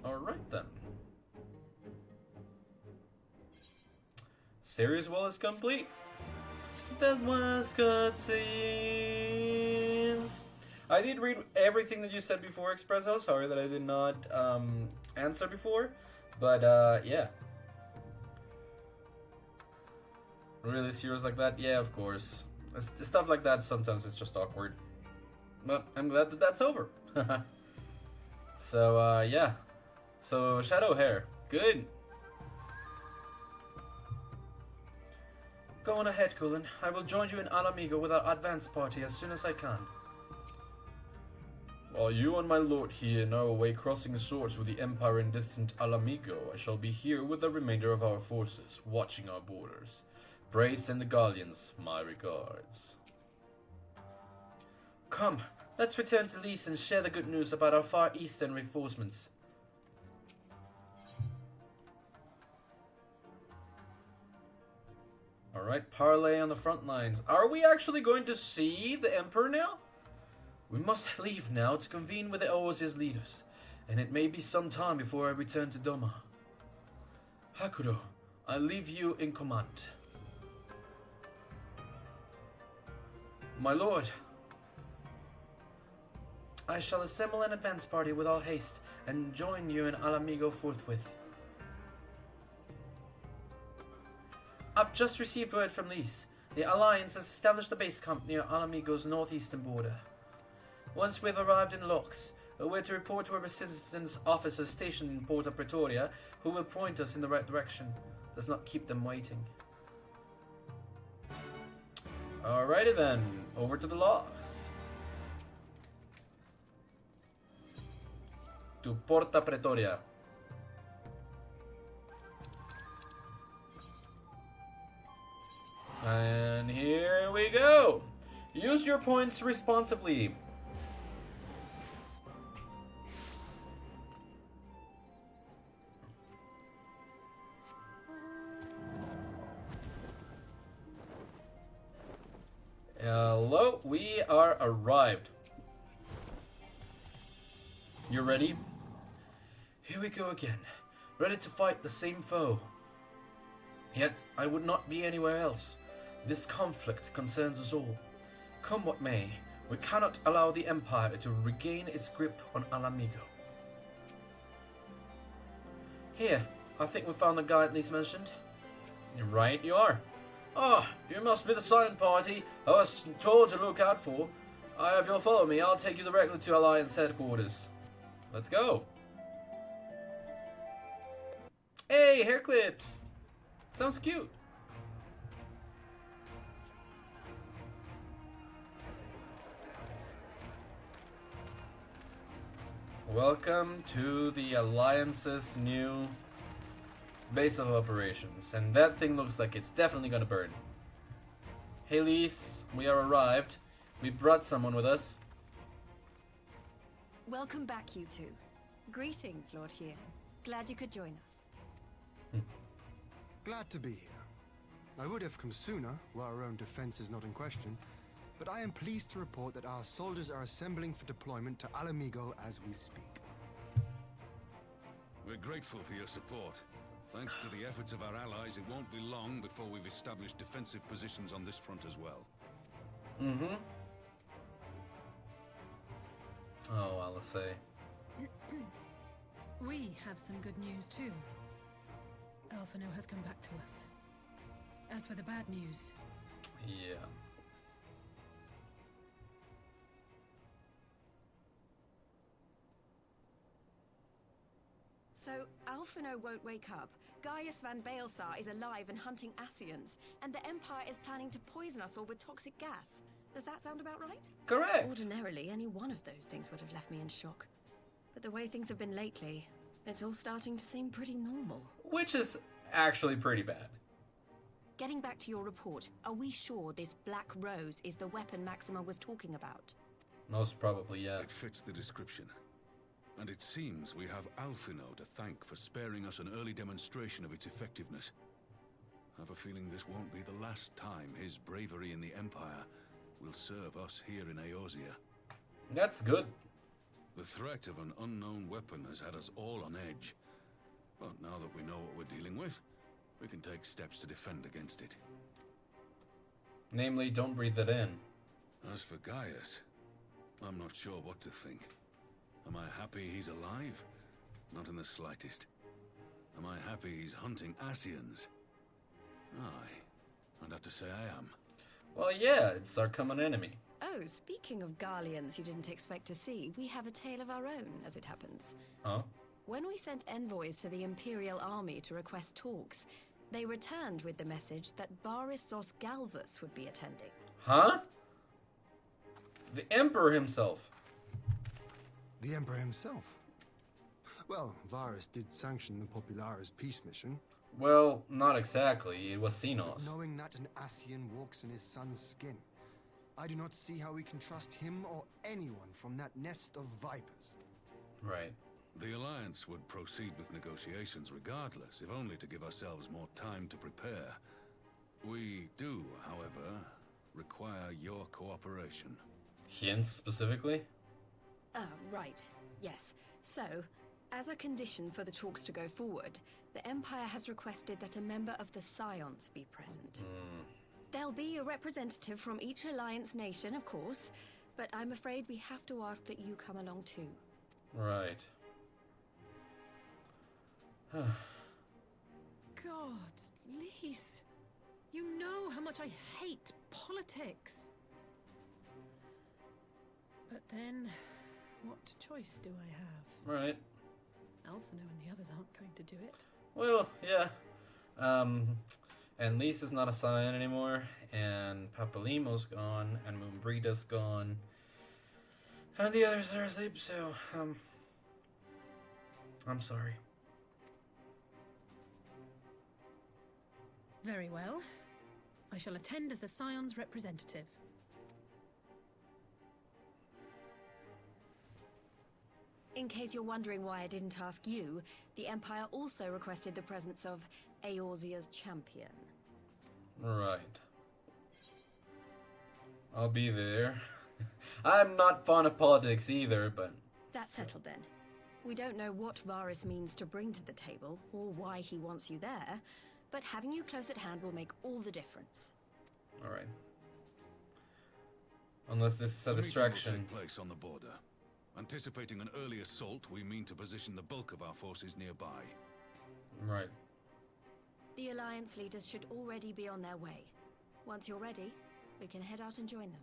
Alright then. Series wall is complete. That was cutscenes. I did read everything that you said before, Expresso. Sorry that I did not answer before. But yeah. Really serious like that? Yeah, of course. Stuff like that sometimes it's just awkward. But I'm glad that that's over. So yeah. So shadow hair. Good. Go on ahead, Cullen. I will join you in Alamigo with our advance party as soon as I can. While you and my lord here are away crossing swords with the Empire in distant Alamigo, I shall be here with the remainder of our forces, watching our borders. Brace and the Galleons, my regards. Come, let's return to Lys and share the good news about our Far Eastern reinforcements. Alright, parley on the front lines. Are we actually going to see the Emperor now? We must leave now to convene with the Oasia's leaders, and it may be some time before I return to Doma. Hakuro, I leave you in command. My lord, I shall assemble an advance party with all haste and join you in Alamigo forthwith. I've just received word from Lys. The Alliance has established a base camp near Alamigo's northeastern border. Once we've arrived in Locks, we're to report to a resistance officer stationed in Porta Pretoria, who will point us in the right direction. Let's not keep them waiting. Alrighty then, over to the Locks. To Porta Pretoria. And here we go. Use your points responsibly. Hello, we are arrived. You ready? Here we go again, ready to fight the same foe. Yet, I would not be anywhere else. This conflict concerns us all. Come what may, we cannot allow the Empire to regain its grip on Alamigo. Here, I think we found the guy Lise mentioned. You're right, you are. Ah, you must be the Silent Party I was told to look out for. If you'll follow me, I'll take you directly to Alliance headquarters. Let's go. Hey, hair clips. Sounds cute. Welcome to the Alliance's new base of operations, and that thing looks like it's definitely gonna burn. Hey Lise, we are arrived. We brought someone with us. Welcome back, you two. Greetings, Lord Hien. Glad you could join us. Glad to be here. I would have come sooner, while our own defense is not in question, but I am pleased to report that our soldiers are assembling for deployment to Alamigo as we speak. We're grateful for your support. Thanks to the efforts of our allies, it won't be long before we've established defensive positions on this front as well. Mm-hmm. Oh, I'll say. We have some good news too. Alphino has come back to us. As for the bad news... Yeah. So, Alphino won't wake up. Gaius van Baelsar is alive and hunting Ascians, and the Empire is planning to poison us all with toxic gas. Does that sound about right? Correct. Ordinarily, any one of those things would have left me in shock. But the way things have been lately, it's all starting to seem pretty normal. Which is actually pretty bad. Getting back to your report, are we sure this Black Rose is the weapon Maxima was talking about? Most probably, yeah. It fits the description. And it seems we have Alphino to thank for sparing us an early demonstration of its effectiveness. I have a feeling this won't be the last time his bravery in the Empire will serve us here in Eorzea. That's good. The threat of an unknown weapon has had us all on edge. But now that we know what we're dealing with, we can take steps to defend against it. Namely, don't breathe it in. As for Gaius, I'm not sure what to think. Am I happy he's alive? Not in the slightest. Am I happy he's hunting Ascians? Aye, I'd have to say I am. Well, yeah, it's our common enemy. Oh, speaking of Garleans you didn't expect to see, we have a tale of our own, as it happens. Huh? When we sent envoys to the Imperial Army to request talks, they returned with the message that Varissos Galvus would be attending. Huh? The Emperor himself. The Emperor himself? Well, Varus did sanction the Popularis peace mission. Well, not exactly. It was But Xenos. knowing that an Ascian walks in his son's skin, I do not see how we can trust him or anyone from that nest of vipers. Right. The Alliance would proceed with negotiations regardless, if only to give ourselves more time to prepare. We do, however, require your cooperation. Hints specifically? Right. Yes. So, as a condition for the talks to go forward, the Empire has requested that a member of the Scions be present. There'll be a representative from each Alliance nation, of course, but I'm afraid we have to ask that you come along too. Right. God, Lise, you know how much I hate politics. But then, what choice do I have? Right. Alphino and the others aren't going to do it. Well, yeah. And Lisa's not a Scion anymore, and Papalimo's gone, and Moonbreeda's gone. And the others are asleep, so, I'm sorry. Very well. I shall attend as the Scion's representative. In case you're wondering why I didn't ask you, the Empire also requested the presence of Eorzea's champion. Right. I'll be there. I'm not fond of politics either, but... That's settled then. We don't know what Varys means to bring to the table, or why he wants you there, but having you close at hand will make all the difference. Alright. Unless this is a The meeting distraction. will take place on the border. Anticipating an early assault, we mean to position the bulk of our forces nearby. Right. The Alliance leaders should already be on their way. Once you're ready, we can head out and join them.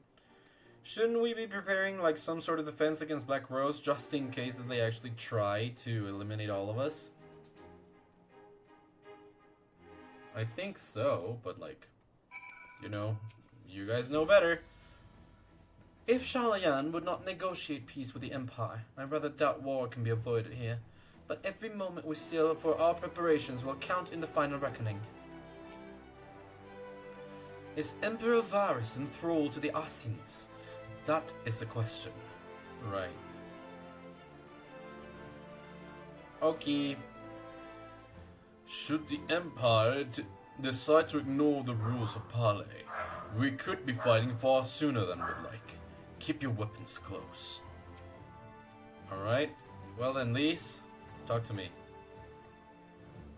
Shouldn't we be preparing like some sort of defense against Black Rose just in case that they actually try to eliminate all of us? I think so, but like, you know, you guys know better. If Shalayan would not negotiate peace with the Empire, I rather doubt war can be avoided here. But every moment we seal for our preparations will count in the final reckoning. Is Emperor Varys enthralled to the Asins? That is the question. Right. Okay. Should the Empire decide to ignore the rules of parley, we could be fighting far sooner than we'd like. Keep your weapons close. Alright. Well then, Lise, talk to me.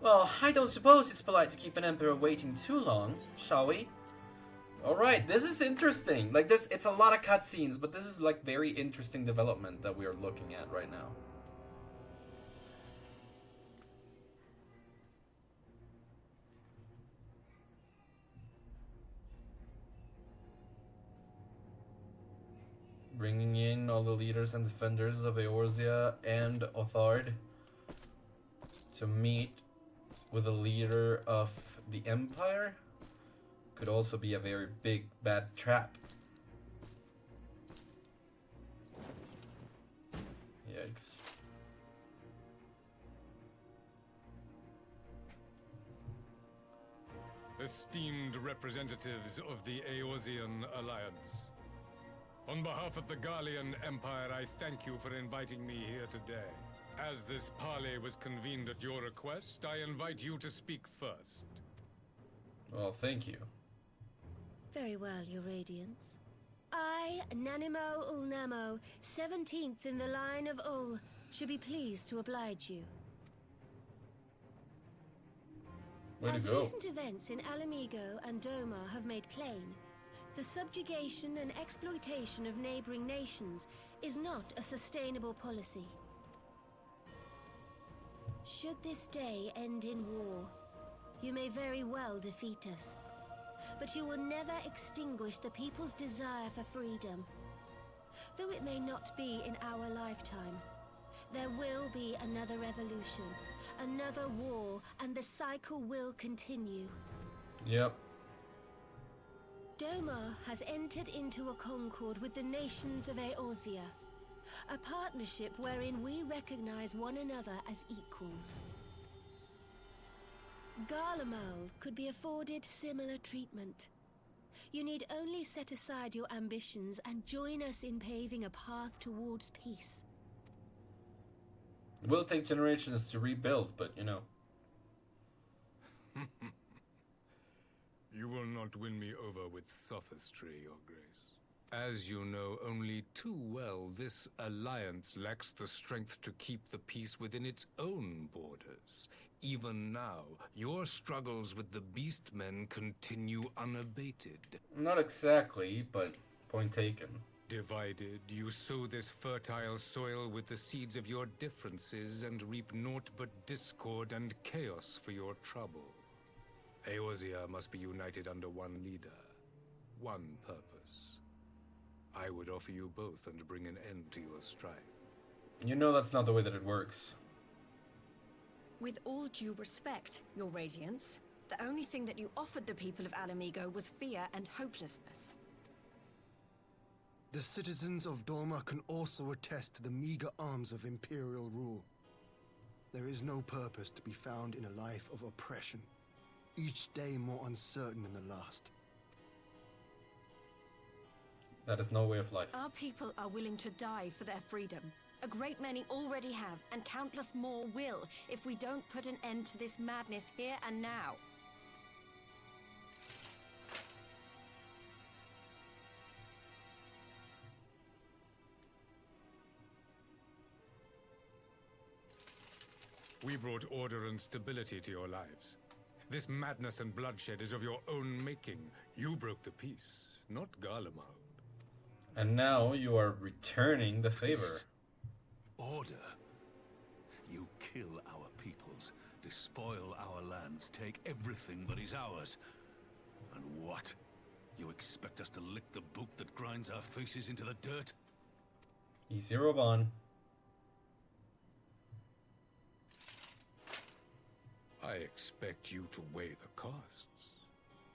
Well, I don't suppose it's polite to keep an emperor waiting too long, shall we? Alright, this is interesting. Like, it's a lot of cutscenes, but this is like very interesting development that we are looking at right now. Bringing in all the leaders and defenders of Eorzea and Othard to meet with the leader of the Empire could also be a very big bad trap. Yikes. Esteemed representatives of the Eorzean Alliance, on behalf of the Garlean Empire, I thank you for inviting me here today. As this parley was convened at your request, I invite you to speak first. Well, thank you. Very well, Your Radiance. I, Nanimo Ulnamo, 17th in the line of Ul, should be pleased to oblige you. As recent events in Alamigo and Doma have made plain, the subjugation and exploitation of neighboring nations is not a sustainable policy. Should this day end in war, you may very well defeat us, but you will never extinguish the people's desire for freedom. Though it may not be in our lifetime, there will be another revolution, another war, and the cycle will continue. Yep. Doma has entered into a concord with the nations of Eorzea, a partnership wherein we recognize one another as equals. Garlemald could be afforded similar treatment. You need only set aside your ambitions and join us in paving a path towards peace. It will take generations to rebuild, but you know. You will not win me over with sophistry, Your Grace. As you know only too well, this alliance lacks the strength to keep the peace within its own borders. Even now, your struggles with the Beastmen continue unabated. Not exactly, but point taken. Divided, you sow this fertile soil with the seeds of your differences and reap naught but discord and chaos for your trouble. Eorzea must be united under one leader, one purpose. I would offer you both and bring an end to your strife. You know that's not the way that it works. With all due respect, Your Radiance, the only thing that you offered the people of Alamigo was fear and hopelessness. The citizens of Doma can also attest to the meager arms of Imperial rule. There is no purpose to be found in a life of oppression, each day more uncertain than the last. That is no way of life. Our people are willing to die for their freedom. A great many already have, and countless more will, if we don't put an end to this madness here and now. We brought order and stability to your lives. This madness and bloodshed is of your own making. You broke the peace, not Garlemald. And now you are returning the favor. Peace. Order. You kill our peoples, despoil our lands, take everything that is ours. And what? You expect us to lick the boot that grinds our faces into the dirt? Easy, Roban. I expect you to weigh the costs.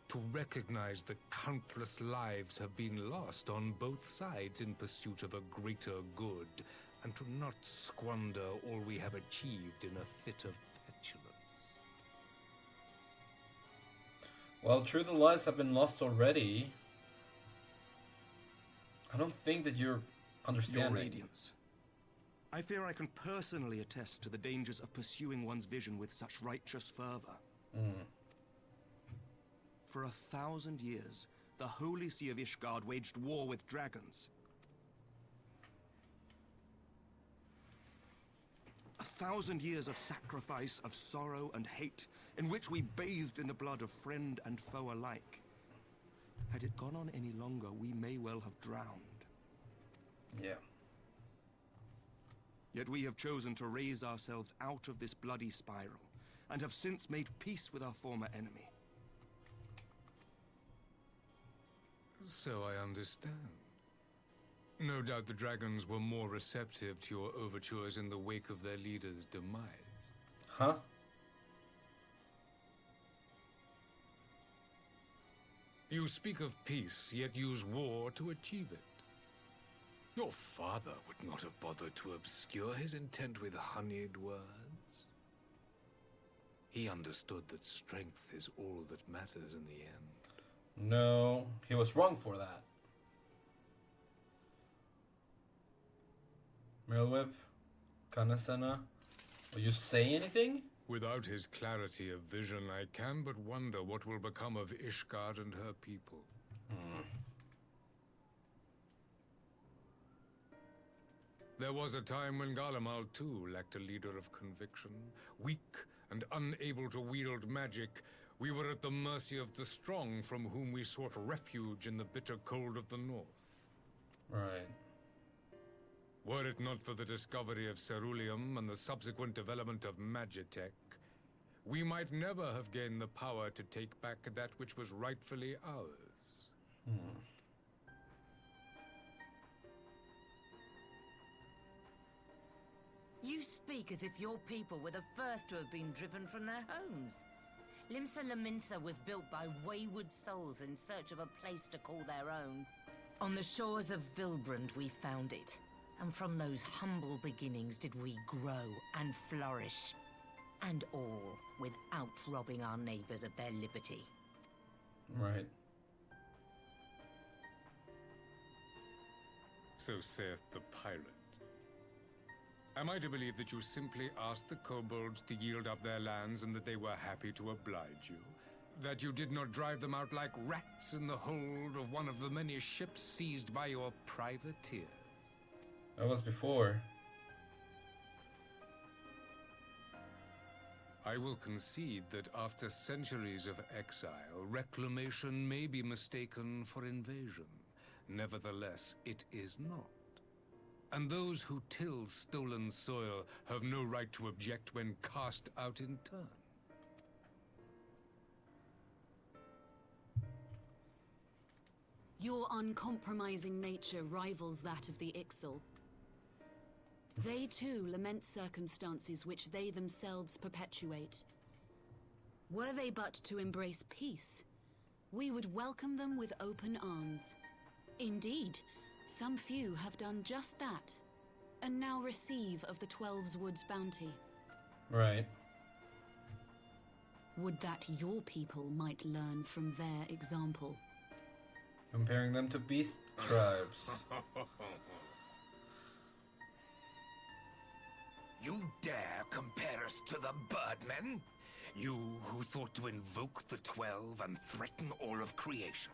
To recognize that countless lives have been lost on both sides in pursuit of a greater good, and to not squander all we have achieved in a fit of petulance. Well, true, the lives have been lost already. I don't think that you're understanding. Your Radiance. I fear I can personally attest to the dangers of pursuing one's vision with such righteous fervor. For 1,000 years, the Holy See of Ishgard waged war with dragons. 1,000 years of sacrifice, of sorrow and hate, in which we bathed in the blood of friend and foe alike. Had it gone on any longer, we may well have drowned. Yeah. Yet we have chosen to raise ourselves out of this bloody spiral, and have since made peace with our former enemy. So I understand. No doubt the dragons were more receptive to your overtures in the wake of their leader's demise. Huh? You speak of peace, yet use war to achieve it. Your father would not have bothered to obscure his intent with honeyed words. He understood that strength is all that matters in the end. No, he was wrong for that. Milweb, Kanasena, will you say anything? Without his clarity of vision, I can but wonder what will become of Ishgard and her people. There was a time when Garlemald too lacked a leader of conviction. Weak and unable to wield magic, we were at the mercy of the strong, from whom we sought refuge in the bitter cold of the north. Right. Were it not for the discovery of Ceruleum and the subsequent development of Magitech, we might never have gained the power to take back that which was rightfully ours. You speak as if your people were the first to have been driven from their homes. Limsa Lominsa was built by wayward souls in search of a place to call their own. On the shores of Vilbrand we found it, and from those humble beginnings did we grow and flourish. And all without robbing our neighbors of their liberty. Right. So saith the pirate. Am I to believe that you simply asked the kobolds to yield up their lands and that they were happy to oblige you? That you did not drive them out like rats in the hold of one of the many ships seized by your privateers? That was before. I will concede that after centuries of exile, reclamation may be mistaken for invasion. Nevertheless, it is not. And those who till stolen soil have no right to object when cast out in turn. Your uncompromising nature rivals that of the Ixal. They too lament circumstances which they themselves perpetuate. Were they but to embrace peace, we would welcome them with open arms. Indeed, some few have done just that, and now receive of the 12's Woods bounty. Right. Would that your people might learn from their example. Comparing them to beast tribes. You dare compare us to the Birdmen? You who thought to invoke the 12 and threaten all of creation?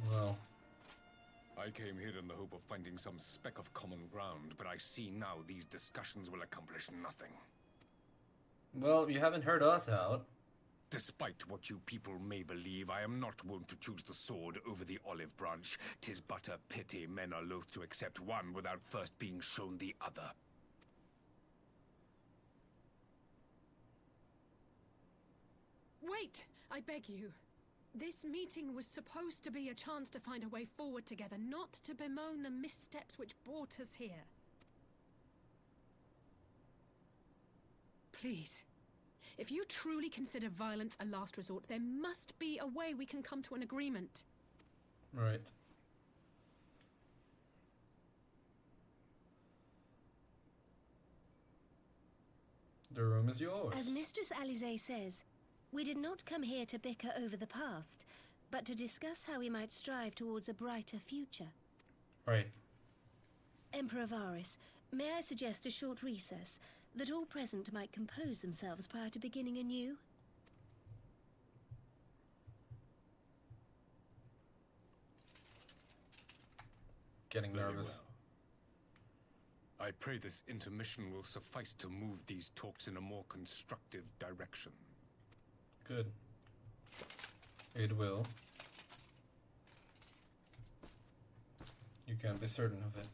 Well, I came here in the hope of finding some speck of common ground, but I see now these discussions will accomplish nothing. well, you haven't heard us out. Despite what you people may believe, I am not wont to choose the sword over the olive branch. 'Tis but a pity men are loath to accept one without first being shown the other. Wait! I beg you. This meeting was supposed to be a chance to find a way forward together, not to bemoan the missteps which brought us here. Please. If you truly consider violence a last resort, there must be a way we can come to an agreement. Right. The room is yours. As Mistress Alize says, we did not come here to bicker over the past, but to discuss how we might strive towards a brighter future. Right. Emperor Varys, may I suggest a short recess, that all present might compose themselves prior to beginning anew? Getting Very nervous. well. I pray this intermission will suffice to move these talks in a more constructive direction. Good. It will. You can be certain of it.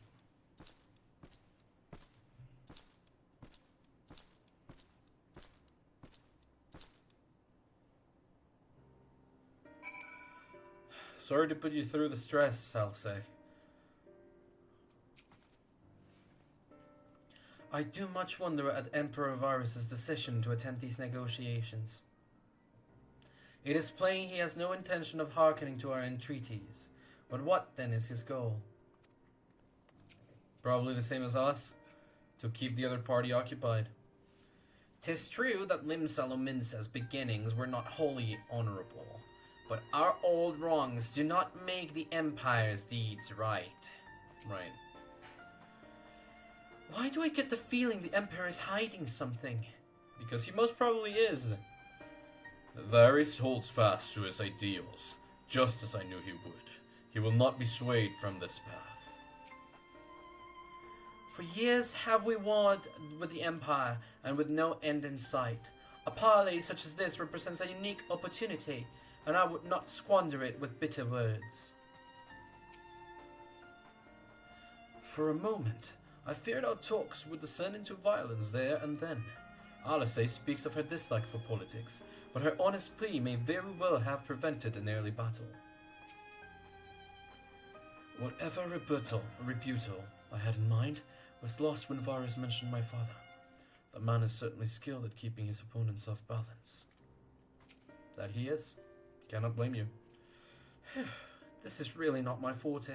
Sorry to put you through the stress, I'll say. I do much wonder at Emperor Varys' decision to attend these negotiations. It is plain he has no intention of hearkening to our entreaties. But what, then, is his goal? Probably the same as us, to keep the other party occupied. 'Tis true that Limsa Lominsa's beginnings were not wholly honorable, but our old wrongs do not make the Empire's deeds right. Right. Why do I get the feeling the Emperor is hiding something? Because he most probably is. Varys holds fast to his ideals, just as I knew he would. He will not be swayed from this path. For years have we warred with the Empire, and with no end in sight. A parley such as this represents a unique opportunity, and I would not squander it with bitter words. For a moment, I feared our talks would descend into violence there and then. Alice speaks of her dislike for politics, but her honest plea may very well have prevented an early battle. Whatever rebuttal I had in mind was lost when Varys mentioned my father. The man is certainly skilled at keeping his opponents off balance. That he is. Cannot blame you. This is really not my forte.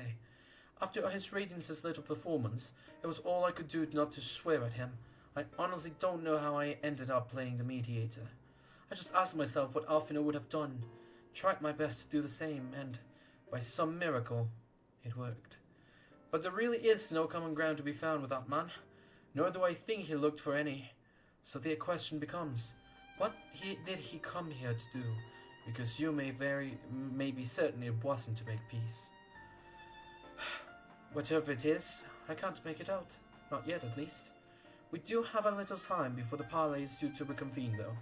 After His Radiance's little performance, it was all I could do not to swear at him. I honestly don't know how I ended up playing the mediator. I just asked myself what Alfina would have done, tried my best to do the same, and, by some miracle, it worked. But there really is no common ground to be found with that man, nor do I think he looked for any. So the question becomes, what did he come here to do? Because you may be certain it wasn't to make peace. Whatever it is, I can't make it out. Not yet, at least. We do have a little time before the parley is due to reconvene, though.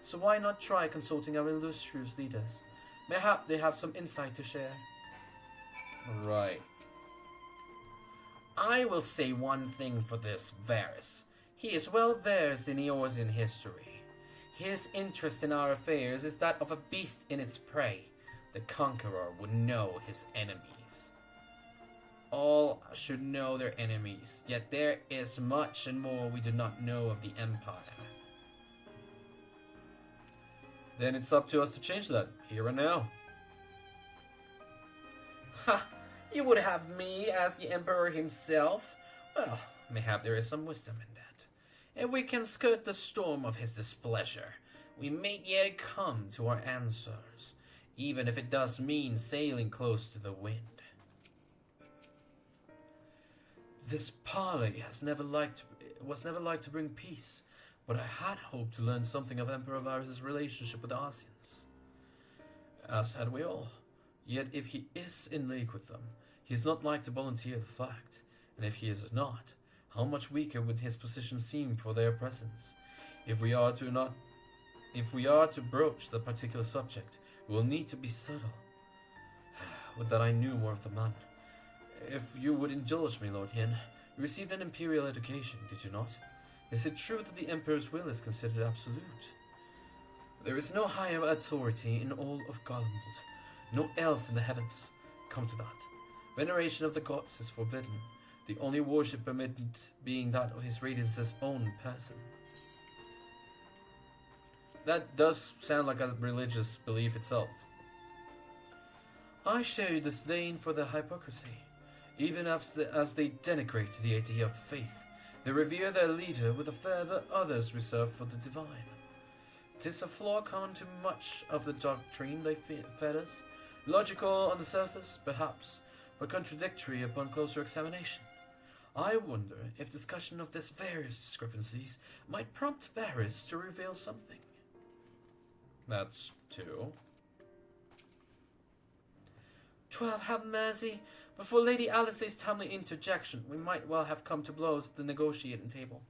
So why not try consulting our illustrious leaders? Mayhap they have some insight to share. Right. I will say one thing for this Varys. He is well versed in Eorzean history. His interest in our affairs is that of a beast in its prey. The conqueror would know his enemies. All should know their enemies, yet there is much and more we do not know of the Empire. Then it's up to us to change that, here and now. Ha! You would have me as the Emperor himself? Well, mayhap there is some wisdom in that. If we can skirt the storm of his displeasure, we may yet come to our answers, even if it does mean sailing close to the wind. This parley was never like to bring peace, but I had hoped to learn something of Emperor Varys' relationship with the Asians. As had we all. Yet if he is in league with them, he is not like to volunteer the fact, and if he is not, how much weaker would his position seem for their presence? If we are to broach the particular subject, we will need to be subtle. Would that I knew more of the man. If you would indulge me, Lord Yen, you received an imperial education, did you not? Is it true that the Emperor's will is considered absolute? There is no higher authority in all of Garlemald, no else in the heavens. Come to that. Veneration of the gods is forbidden, the only worship permitted being that of His Radiance's own person. That does sound like a religious belief itself. I share your disdain for their hypocrisy. Even as they denigrate the idea of faith, they revere their leader with a fervor others reserve for the divine. 'Tis a flaw common to much of the doctrine they fed us, logical on the surface, perhaps, but contradictory upon closer examination. I wonder if discussion of these various discrepancies might prompt Varys to reveal something. That's 2. 12, have mercy. Before Lady Alice's timely interjection, we might well have come to blows at the negotiating table.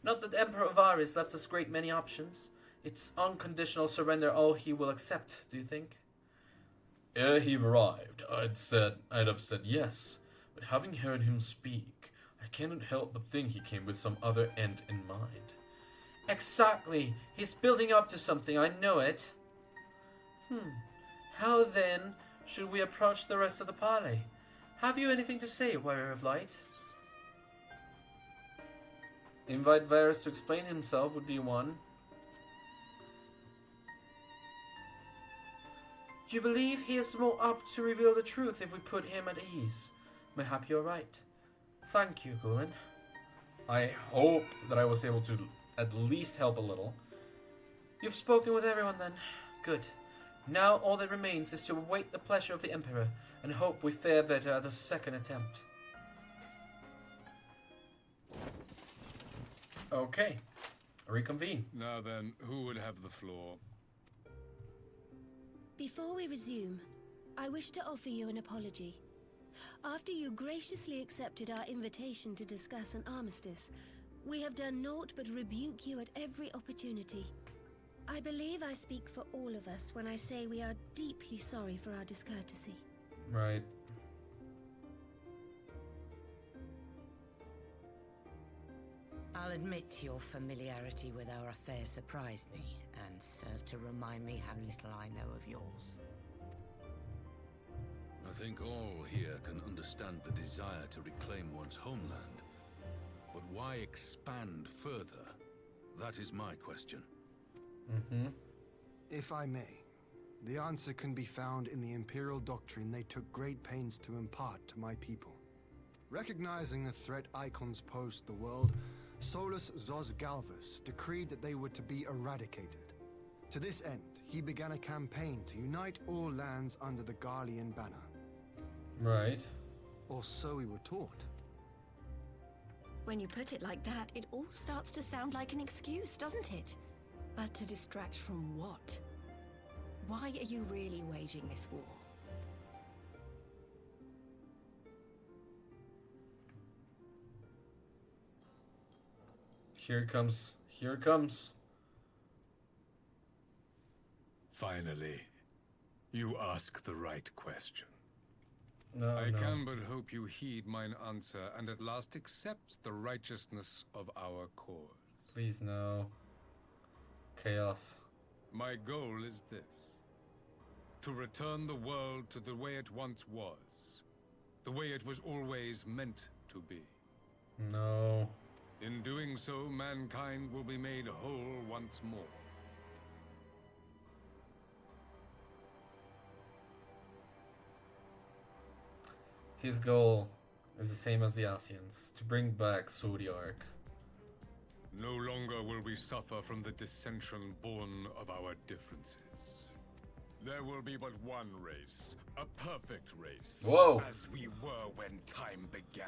Not that Emperor Varys left us great many options. It's unconditional surrender all he will accept, do you think? Ere he arrived, I'd have said yes, but having heard him speak, I cannot help but think he came with some other end in mind. Exactly. He's building up to something, I know it. How then should we approach the rest of the parley? Have you anything to say, Warrior of Light? Invite Varys to explain himself would be one. Do you believe he is more apt to reveal the truth if we put him at ease? Mayhap you're right. Thank you, Gulin. I hope that I was able to at least help a little. You've spoken with everyone then. Good. Now all that remains is to await the pleasure of the Emperor and hope we fare better at a second attempt. Okay. Reconvene. Now then, who would have the floor? Before we resume, I wish to offer you an apology. After you graciously accepted our invitation to discuss an armistice, we have done naught but rebuke you at every opportunity. I believe I speak for all of us when I say we are deeply sorry for our discourtesy. Right. I'll admit your familiarity with our affairs surprised me, and served to remind me how little I know of yours. I think all here can understand the desire to reclaim one's homeland. But why expand further? That is my question. If I may, the answer can be found in the Imperial doctrine they took great pains to impart to my people. Recognizing the threat icons pose to the world, Solus Zos Galvus decreed that they were to be eradicated. To this end, he began a campaign to unite all lands under the Garlean banner. Right. Or so we were taught. When you put it like that, it all starts to sound like an excuse, doesn't it? But to distract from what? Why are you really waging this war? Here it comes. Here it comes. Finally, you ask the right question. No, I no. can but hope you heed mine answer and at last accept the righteousness of our cause. Please no. Chaos. My goal is this: to return the world to the way it once was, the way it was always meant to be. No. In doing so, mankind will be made whole once more. His goal is the same as the Asians, to bring back Zodiark. No longer will we suffer from the dissension born of our differences. There will be but one race, a perfect race. Whoa. As we were when time began.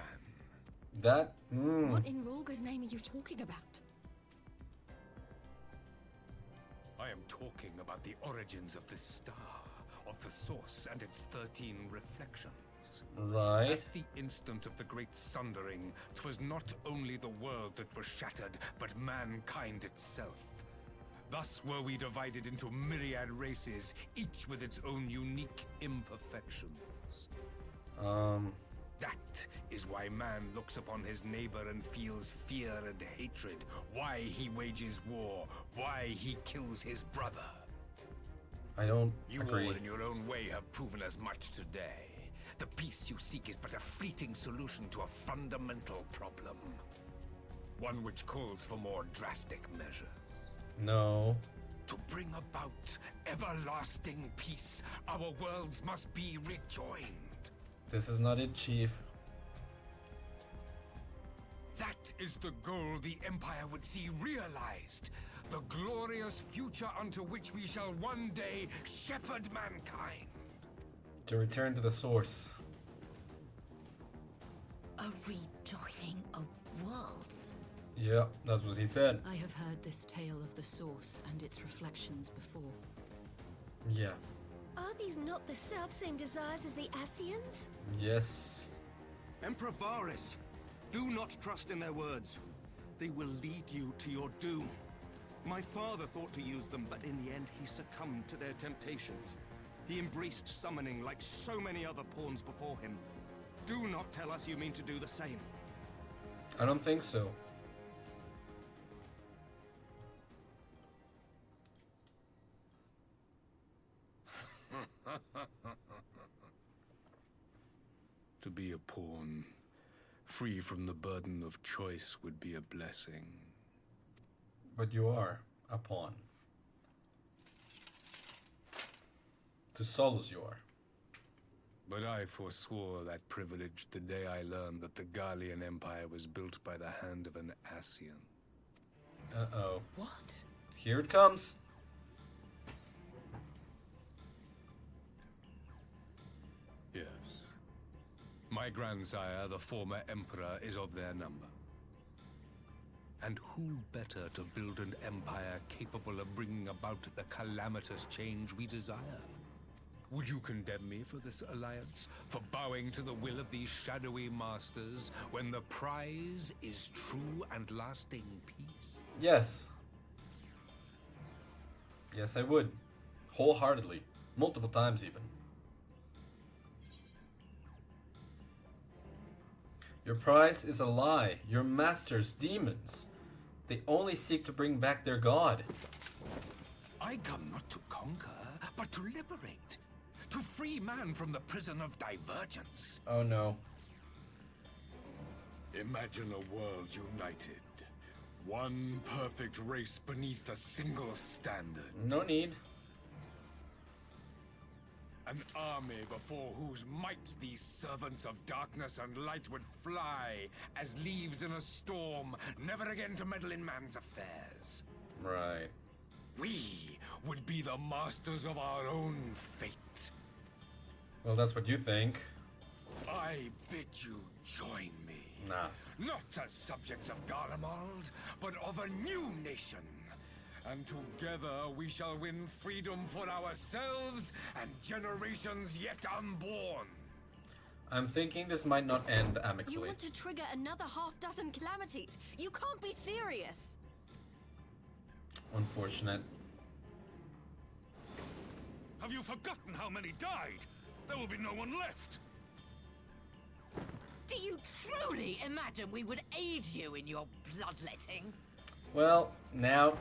That. What in Rorga's name are you talking about? I am talking about the origins of this star, of the source and its 13 reflections. Right. At the instant of the great sundering, 'twas not only the world that was shattered, but mankind itself. Thus were we divided into myriad races, each with its own unique imperfections. That is why man looks upon his neighbor and feels fear and hatred, why he wages war, why he kills his brother. I don't You agree. all in your own way have proven as much today. The peace you seek is but a fleeting solution to a fundamental problem. One which calls for more drastic measures. No. To bring about everlasting peace, our worlds must be rejoined. This is not it, Chief. That is the goal the Empire would see realized. The glorious future unto which we shall one day shepherd mankind. To return to the source. A rejoining of worlds. Yeah, that's what he said. I have heard this tale of the source and its reflections before. Yeah. Are these not the self-same desires as the Ascians? Yes. Emperor Varys, do not trust in their words. They will lead you to your doom. My father thought to use them, but in the end he succumbed to their temptations. He embraced summoning like so many other pawns before him. Do not tell us you mean to do the same. I don't think so. To be a pawn, free from the burden of choice, would be a blessing. But you are a pawn. To Solus you are. But I forswore that privilege the day I learned that the Garlean Empire was built by the hand of an Ascian. Uh-oh. What? Here it comes. Yes. My grandsire, the former emperor, is of their number. And who better to build an empire capable of bringing about the calamitous change we desire? Would you condemn me for this alliance? For bowing to the will of these shadowy masters, when the prize is true and lasting peace? Yes. Yes, I would. Wholeheartedly. Multiple times even. Your prize is a lie. Your masters, demons. They only seek to bring back their god. I come not to conquer, but to liberate. To free man from the prison of divergence. Oh no. Imagine a world united. One perfect race beneath a single standard. No need. An army before whose might these servants of darkness and light would fly as leaves in a storm, never again to meddle in man's affairs. Right. We would be the masters of our own fate. Well, that's what you think. I bid you join me. Nah. Not as subjects of Garlemald, but of a new nation. And together we shall win freedom for ourselves and generations yet unborn. I'm thinking this might not end You amicably. want to trigger another half-dozen calamities? You can't be serious! Unfortunate. Have you forgotten how many died? There will be no one left. Do you truly imagine we would aid you in your bloodletting? Well, now...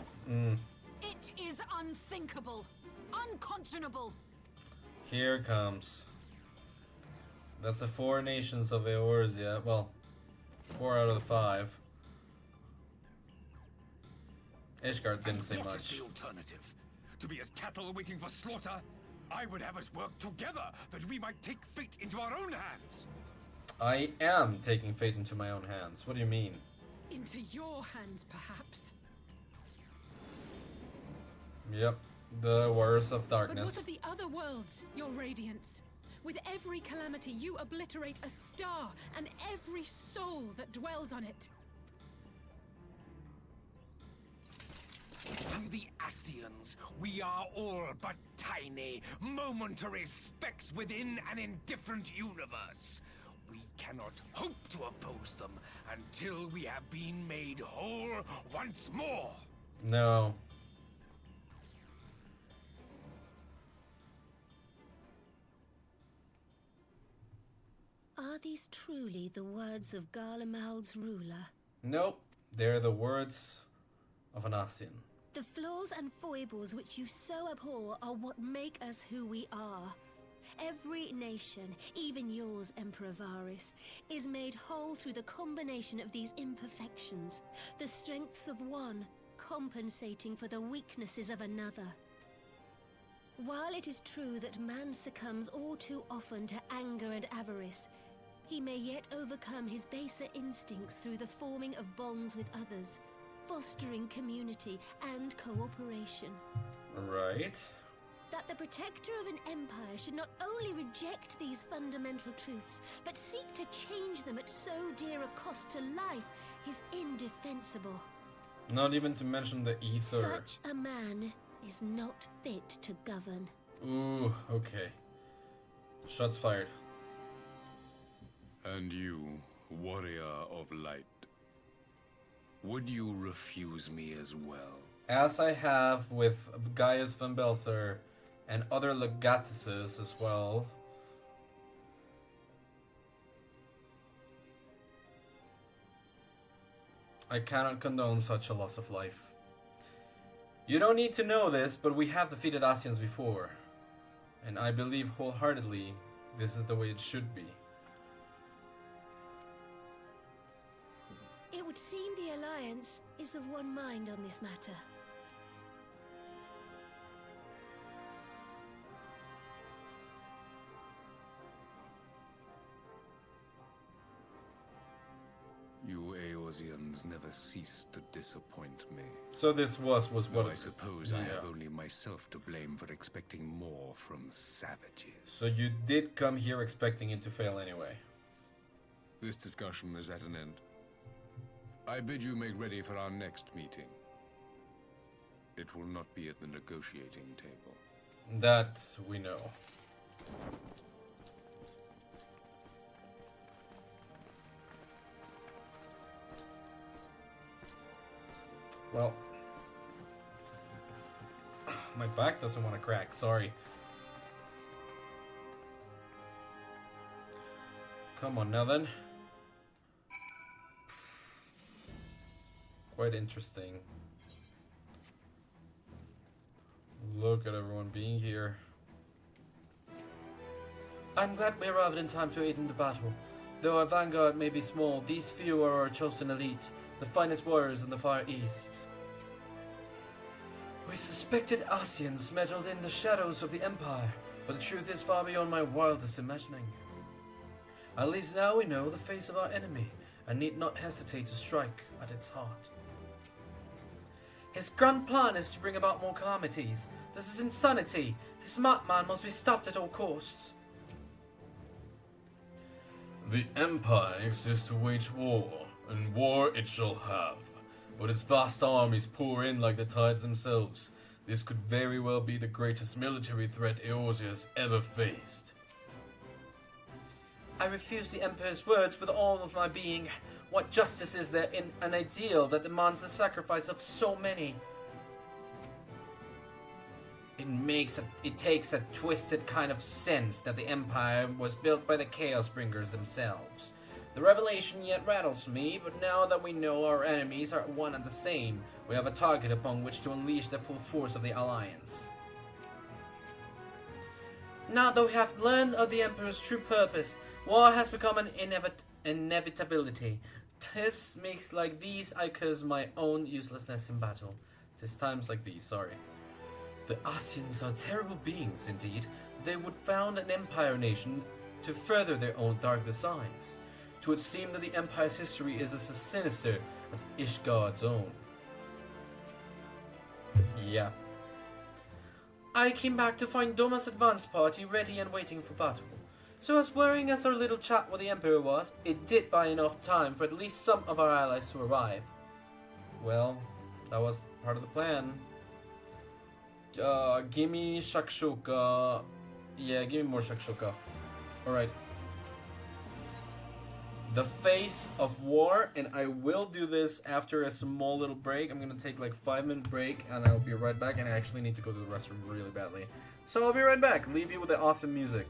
It is unthinkable. Unconscionable. Here it comes. That's the 4 nations of Eorzea. Well, 4 out of the 5. Ishgard didn't say What is much. the alternative? To be as cattle waiting for slaughter? I would have us work together that we might take fate into our own hands. I am taking fate into my own hands. What do you mean? Into your hands, perhaps. Yep, the Warriors of But Darkness. what of the other worlds, your radiance? With every calamity, you obliterate a star and every soul that dwells on it. To the Ascians, we are all but tiny, momentary specks within an indifferent universe. We cannot hope to oppose them until we have been made whole once more. No. Are these truly the words of Garlemald's ruler? Nope, they're the words of an Ascian. The flaws and foibles which you so abhor are what make us who we are. Every nation, even yours, Emperor Varys, is made whole through the combination of these imperfections, the strengths of one compensating for the weaknesses of another. While it is true that man succumbs all too often to anger and avarice, he may yet overcome his baser instincts through the forming of bonds with others, fostering community and cooperation. Right. That the protector of an empire should not only reject these fundamental truths, but seek to change them at so dear a cost to life is indefensible. Not even to mention the ether. Such a man is not fit to govern. Ooh, okay. Shots fired. And you, warrior of light, would you refuse me as well? As I have with Gaius van Belser and other legatuses as well. I cannot condone such a loss of life. You don't need to know this, but we have defeated Ascians before. And I believe wholeheartedly this is the way it should be. It would seem the Alliance is of one mind on this matter. You Eorzeans never cease to disappoint me. So this was what I suppose I have only myself to blame for expecting more from savages. So you did come here expecting it to fail anyway. This discussion is at an end. I bid you make ready for our next meeting. It will not be at the negotiating table. That we know. Well, my back doesn't want to crack, sorry. Come on now then. Quite interesting. Look at everyone being here. I'm glad we arrived in time to aid in the battle. Though our vanguard may be small, these few are our chosen elite, the finest warriors in the Far East. We suspected Ascians meddled in the shadows of the Empire, but the truth is far beyond my wildest imagining. At least now we know the face of our enemy, and need not hesitate to strike at its heart. His grand plan is to bring about more calamities. This is insanity. This madman must be stopped at all costs. The Empire exists to wage war, and war it shall have. But its vast armies pour in like the tides themselves. This could very well be the greatest military threat Eorzea has ever faced. I refuse the Emperor's words with all of my being. What justice is there in an ideal that demands the sacrifice of so many? It takes a twisted kind of sense that the Empire was built by the Chaosbringers themselves. The revelation yet rattles me, but now that we know our enemies are one and the same, we have a target upon which to unleash the full force of the Alliance. Now that we have learned of the Emperor's true purpose, war has become an inevitability. This makes like these I curse my own uselessness in battle. 'Tis times like these, sorry. The Ascians are terrible beings indeed. They would found an empire nation to further their own dark designs. 'Twould seem that the Empire's history is as sinister as Ishgard's own. Yeah. I came back to find Doma's advance party ready and waiting for battle. So as worrying as our little chat with the Emperor was, it did buy enough time for at least some of our allies to arrive. Well, that was part of the plan. Gimme Shakshoka. Yeah, give me more Shakshoka. Alright. The Face of War, and I will do this after a small little break. I'm gonna take like 5-minute break and I'll be right back, and I actually need to go to the restroom really badly. So I'll be right back. Leave you with the awesome music.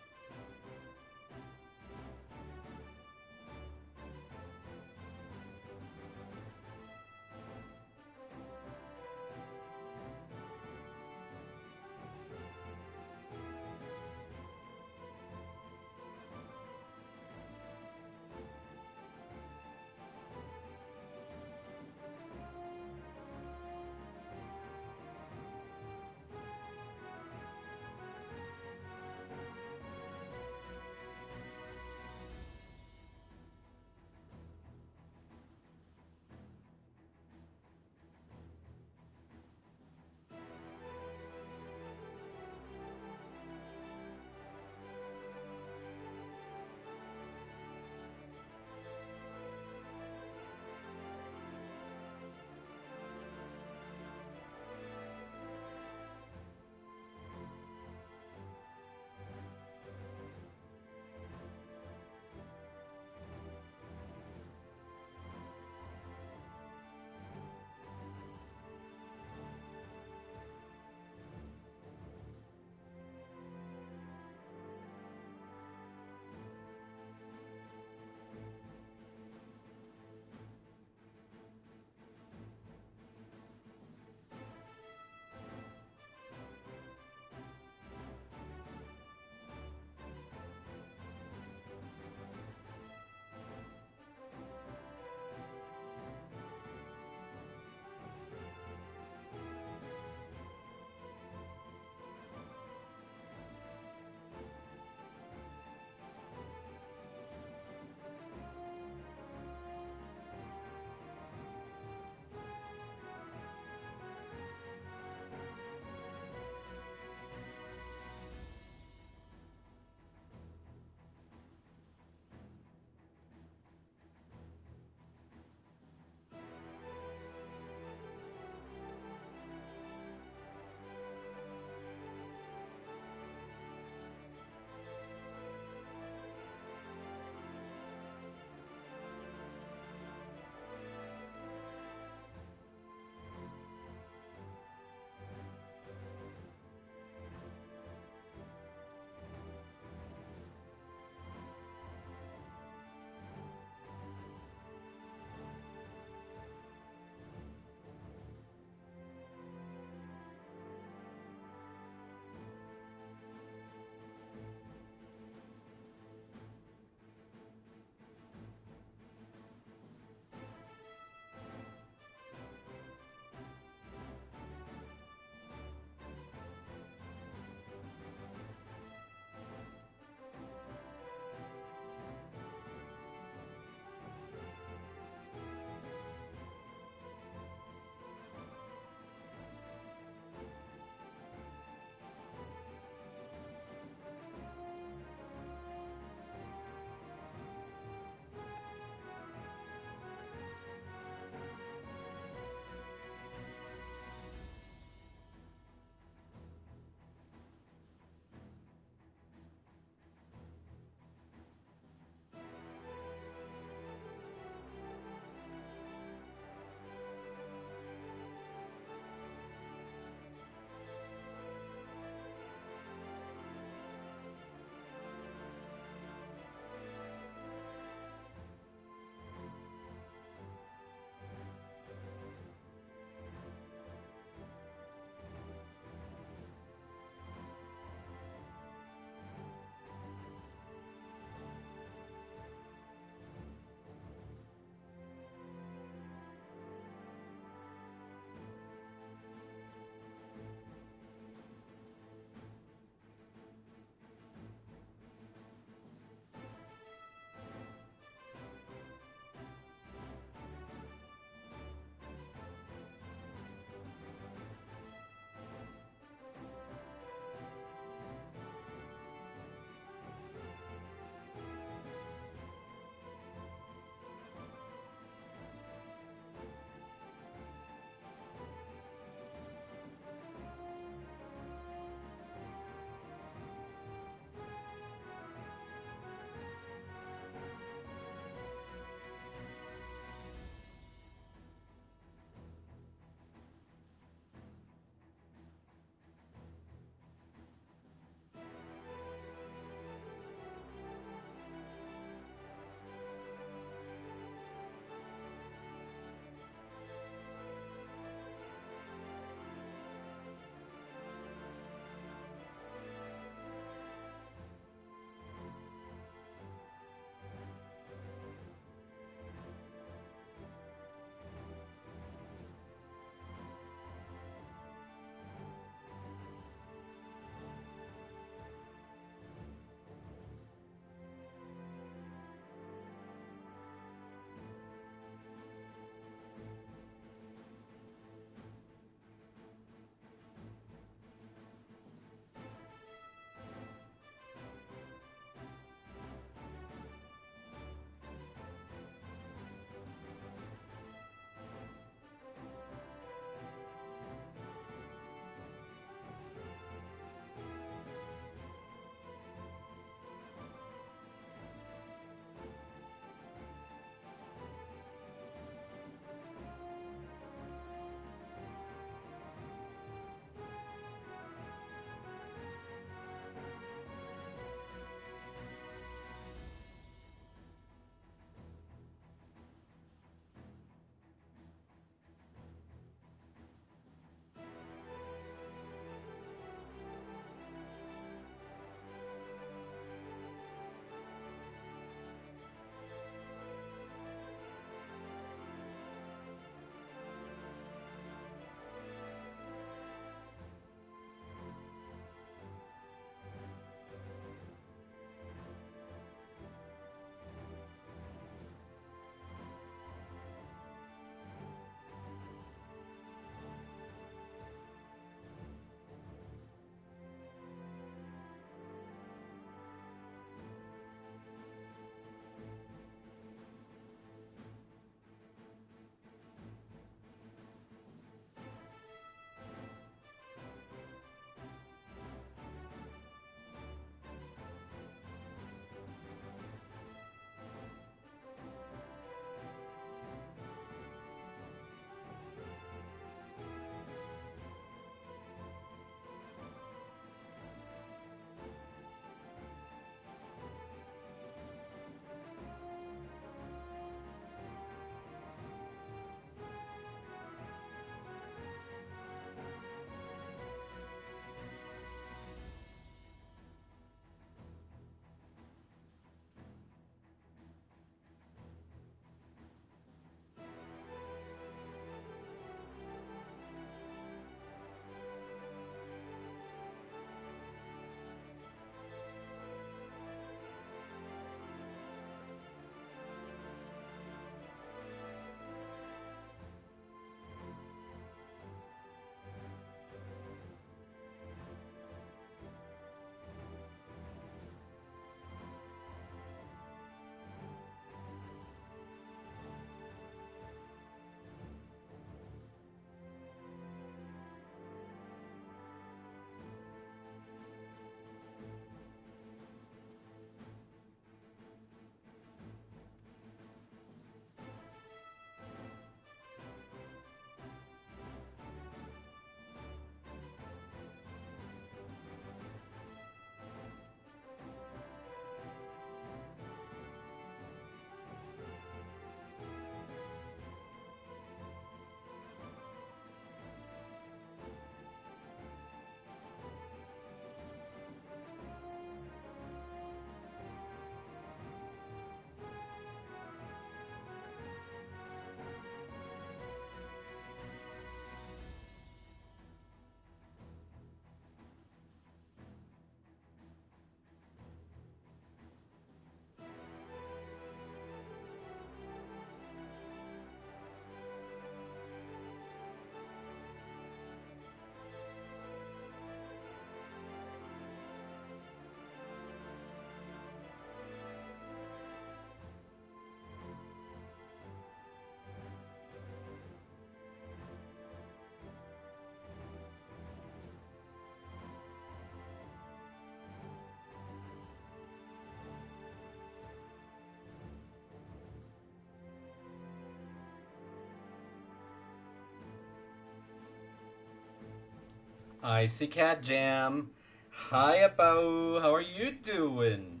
Icy Cat Jam. Hi, Apau. How are you doing?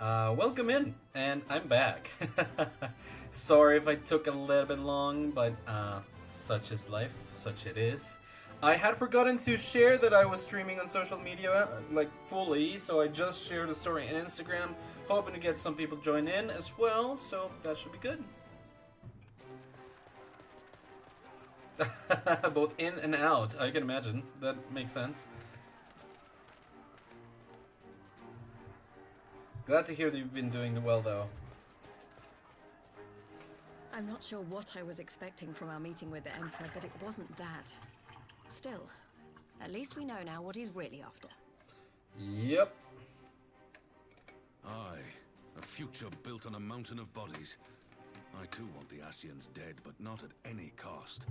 Welcome in, and I'm back. Sorry if I took a little bit long, but such is life, such it is. I had forgotten to share that I was streaming on social media, like fully, so I just shared a story on Instagram, hoping to get some people join in as well, so that should be good. Both in and out, I can imagine. That makes sense. Glad to hear that you've been doing well, though. I'm not sure what I was expecting from our meeting with the Emperor, but it wasn't that. Still, at least we know now what he's really after. Yep. Aye, a future built on a mountain of bodies. I too want the Ascians dead, but not at any cost.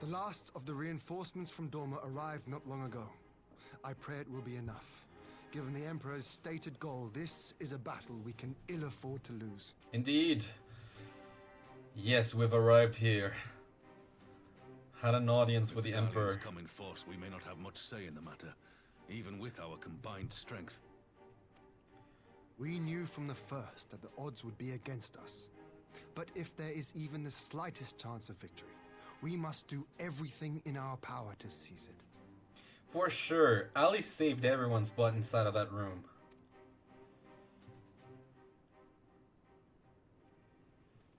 The last of the reinforcements from Dorma arrived not long ago. I pray it will be enough. Given the Emperor's stated goal, this is a battle we can ill afford to lose. Indeed. Yes, we've arrived here. Had an audience with the Emperor. If the come in force, we may not have much say in the matter, even with our combined strength. We knew from the first that the odds would be against us. But if there is even the slightest chance of victory, we must do everything in our power to seize it. For sure, Ali saved everyone's butt inside of that room.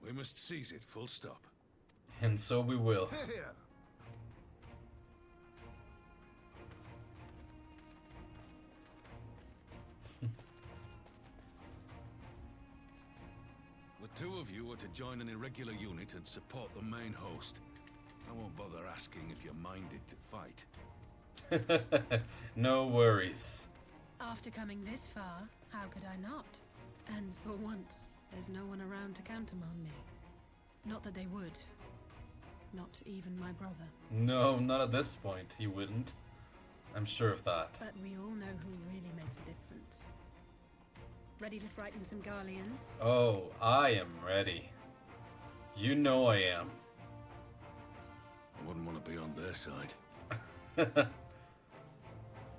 We must seize it, full stop. And so we will. Here. The two of you are to join an irregular unit and support the main host. I won't bother asking if you're minded to fight. No worries. After coming this far, how could I not? And for once, there's no one around to countermand me. Not that they would. Not even my brother. No, not at this point. He wouldn't. I'm sure of that. But we all know who really made the difference. Ready to frighten some Garleans? Oh, I am ready. You know I am. I wouldn't want to be on their side.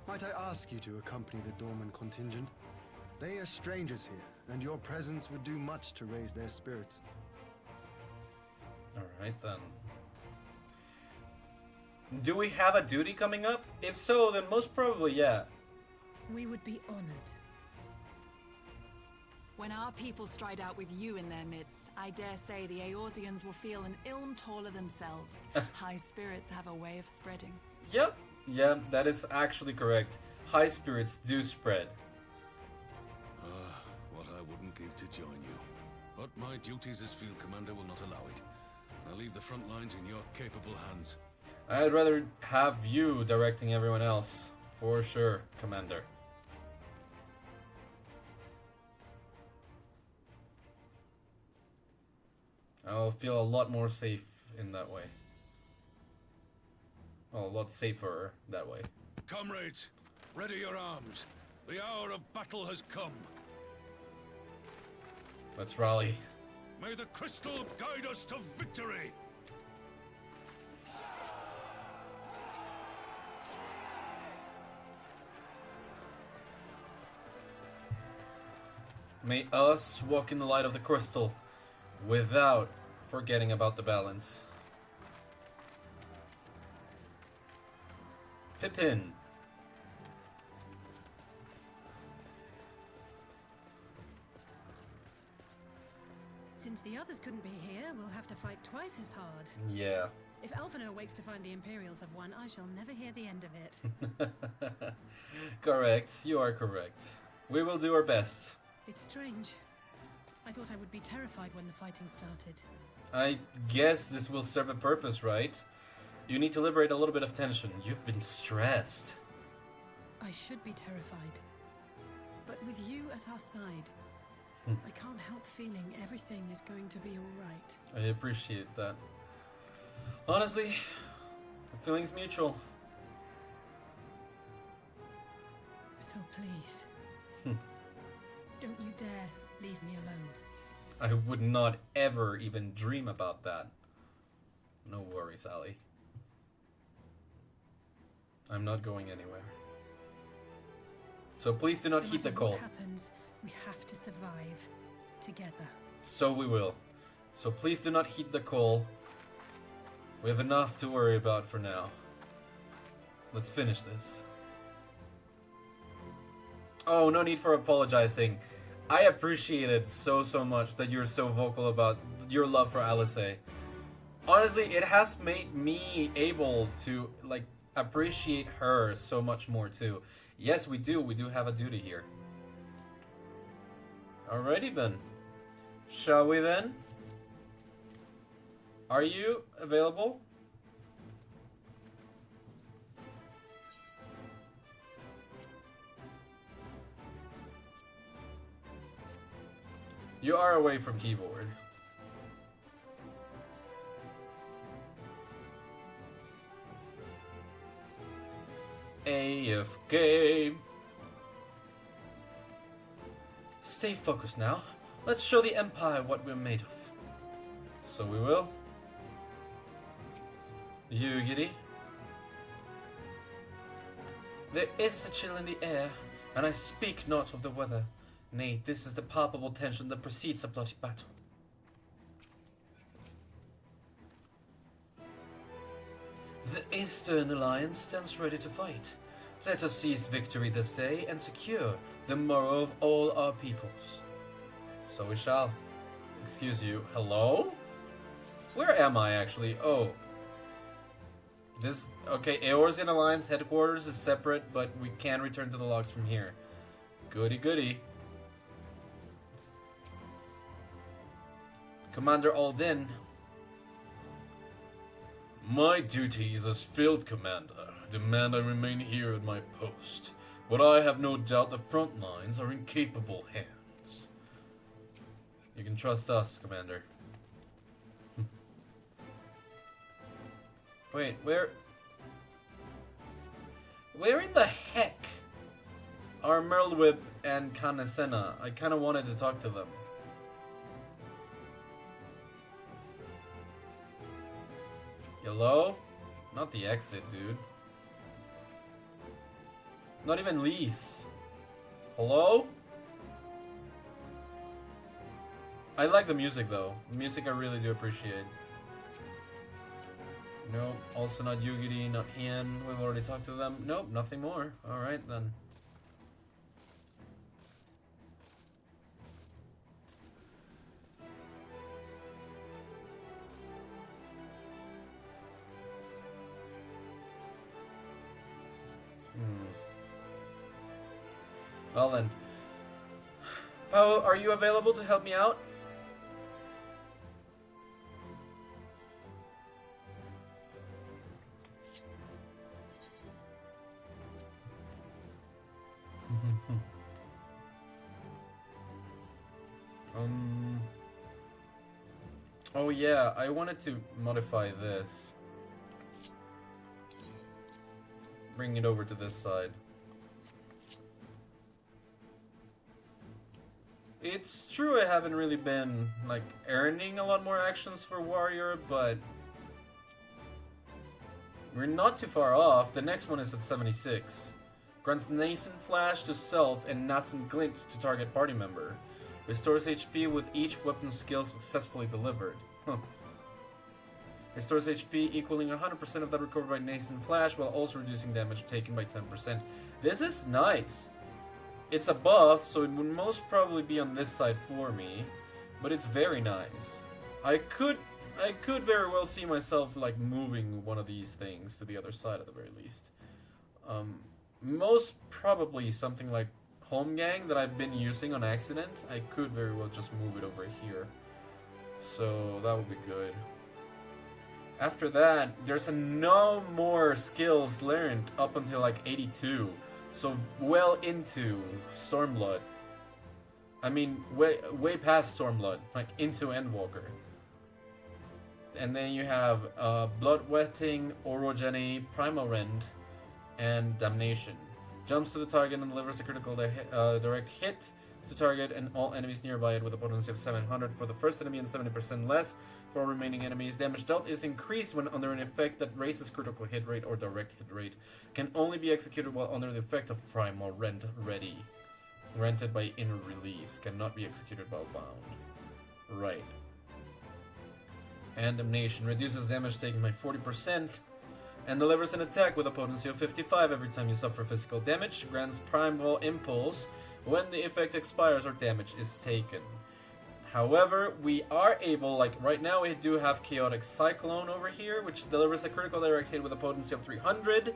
Might I ask you to accompany the Dorman contingent? They are strangers here, and your presence would do much to raise their spirits. Alright then. Do we have a duty coming up? If so, then most probably, yeah. We would be honored. When our people stride out with you in their midst, I dare say the Eorzeans will feel an ilm taller themselves. High spirits have a way of spreading. Yep. Yeah, that is actually correct. High spirits do spread. What I wouldn't give to join you. But my duties as field commander will not allow it. I'll leave the front lines in your capable hands. I'd rather have you directing everyone else. For sure, Commander. I'll feel a lot more safe in that way. Well, a lot safer that way. Comrades, ready your arms. The hour of battle has come. Let's rally. May the crystal guide us to victory! May us walk in the light of the crystal without forgetting about the balance. Pippin. Since the others couldn't be here, we'll have to fight twice as hard. Yeah. If Alphinaud wakes to find the Imperials have won, I shall never hear the end of it. Correct. You are correct. We will do our best. It's strange. I thought I would be terrified when the fighting started. I guess this will serve a purpose, right? You need to liberate a little bit of tension. You've been stressed. I should be terrified. But with you at our side, I can't help feeling everything is going to be alright. I appreciate that. Honestly, the feeling's mutual. So please, don't you dare leave me alone. I would not ever even dream about that. No worries, Ali. I'm not going anywhere. So please do not No heed the matter call. what happens, we have to survive together. So we will. So please do not heed the call. We have enough to worry about for now. Let's finish this. Oh, no need for apologizing. I appreciate it so much that you're so vocal about your love for Alice. Honestly, it has made me able to, like, appreciate her so much more too. Yes, we do have a duty here. Alrighty then. Shall we then? Are you available? You are away from keyboard. AFK. Stay focused now. Let's show the Empire what we're made of. So we will. You, Giddy. There is a chill in the air, and I speak not of the weather. Nay, this is the palpable tension that precedes a bloody battle. The Eastern Alliance stands ready to fight. Let us seize victory this day and secure the morrow of all our peoples. So we shall. Excuse you. Hello? Where am I actually? Oh. This... Okay, Eorzean Alliance headquarters is separate, but we can return to the logs from here. Goody goody. Commander Aldin. My duties as field commander demand I remain here at my post, but I have no doubt the front lines are in capable hands. You can trust us, Commander. Wait, where in the heck are Merlwib and Canesena? I kind of wanted to talk to them. Hello? Not the exit, dude. Not even Lise. Hello? I like the music though. The music I really do appreciate. Nope, also not Yugiri, not Hien. We've already talked to them. Nope, nothing more. Alright then. Well then. Poe, are you available to help me out? Oh yeah, I wanted to modify this. Bring it over to this side. It's true I haven't really been, like, earning a lot more actions for Warrior, but we're not too far off. The next one is at 76. Grants Nascent Flash to self and Nascent Glint to target party member. Restores HP with each weapon skill successfully delivered. Huh. Restores HP equaling 100% of that recovered by Nascent Flash while also reducing damage taken by 10%. This is nice. It's a buff, so it would most probably be on this side for me, but it's very nice. I could very well see myself like moving one of these things to the other side at the very least. Most probably something like Home Gang that I've been using on accident. I could very well just move it over here. So that would be good. After that, there's no more skills learned up until like 82. So well into Stormblood. I mean, way past Stormblood, like into Endwalker. And then you have Bloodwetting, Orogeny, Primal Rend, and Damnation. Jumps to the target and delivers a critical direct hit. to target and all enemies nearby it with a potency of 700 for the first enemy and 70% less for all remaining enemies. Damage dealt is increased when under an effect that raises critical hit rate or direct hit rate. Can only be executed while under the effect of Primal Rent Ready. Rented by inner release. Cannot be executed while bound. Right. And Damnation reduces damage taken by 40% and delivers an attack with a potency of 55 every time you suffer physical damage. Grants Primal Impulse when the effect expires or damage is taken. However, we are able, like right now we do have Chaotic Cyclone over here, which delivers a critical direct hit with a potency of 300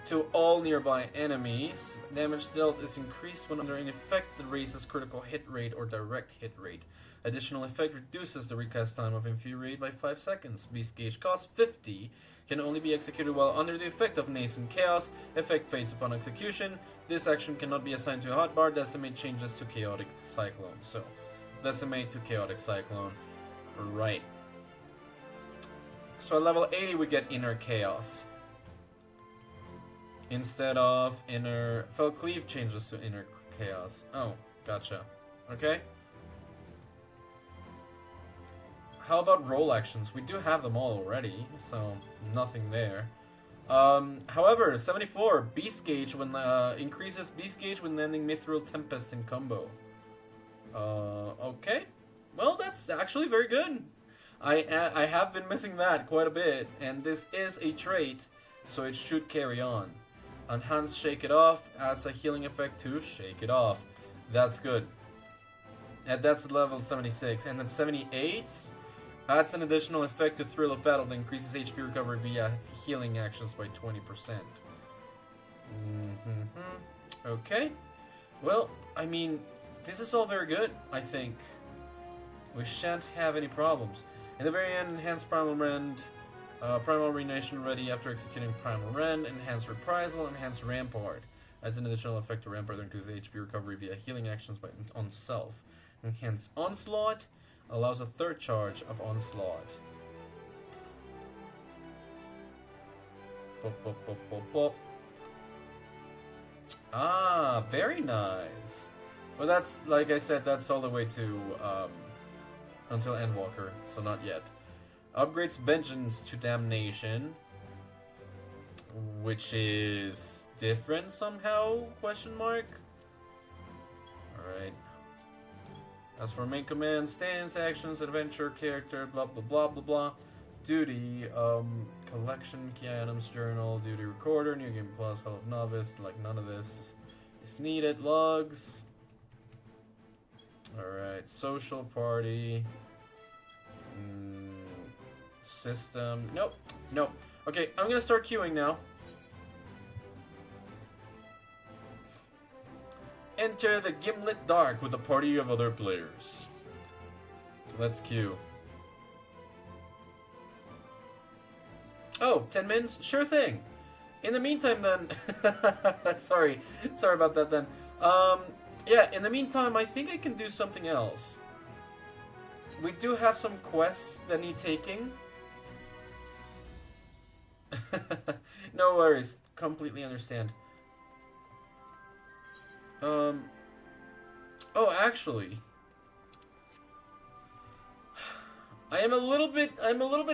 to all nearby enemies. Damage dealt is increased when under an effect that raises critical hit rate or direct hit rate. Additional effect reduces the recast time of Infuriate by 5 seconds. Beast Gauge costs 50. Can only be executed while under the effect of Nascent Chaos. Effect fades upon execution. This action cannot be assigned to a hotbar. Decimate changes to Chaotic Cyclone. So, Decimate to Chaotic Cyclone. Right. So at level 80 we get Inner Chaos. Instead of Inner... Fell Cleave changes to Inner Chaos. Oh, gotcha. Okay. How about roll actions? We do have them all already, so nothing there. However, 74 Beast Gauge when increases Beast Gauge when landing Mithril Tempest in combo. Okay. Well, that's actually very good. I have been missing that quite a bit, and this is a trait, so it should carry on. Enhance Shake It Off adds a healing effect to Shake It Off. That's good. And that's level 76, and at 78. Adds an additional effect to Thrill of Battle that increases HP recovery via healing actions by 20%. Okay. Well, I mean, this is all very good, I think. We shan't have any problems. In the very end, Enhanced Primal Rend, Primal Renation ready after executing Primal Rend, Enhanced Reprisal, Enhanced Rampart. Adds an additional effect to Rampart that increases HP recovery via healing actions on self. Enhanced Onslaught. Allows a third charge of Onslaught. Bop, bop, bop, bop, bop. Ah, very nice. Well, that's, like I said, that's all the way to, until Endwalker, so not yet. Upgrades Vengeance to Damnation, which is different somehow, question mark? Alright. As for main command, stance, actions, adventure, character, blah blah blah blah blah. Duty, collection, key items, journal, duty recorder, new game plus, Hall of Novice, like none of this is needed. Logs. Alright, social party. System. Nope. Nope. Okay, I'm gonna start queuing now. Enter the Gimlet Dark with a party of other players. Let's queue. Oh, 10 mins? Sure thing. In the meantime then... Sorry about that then. Yeah, in the meantime, I think I can do something else. We do have some quests that need taking. No worries. Completely understand. Oh, actually, I'm a little bit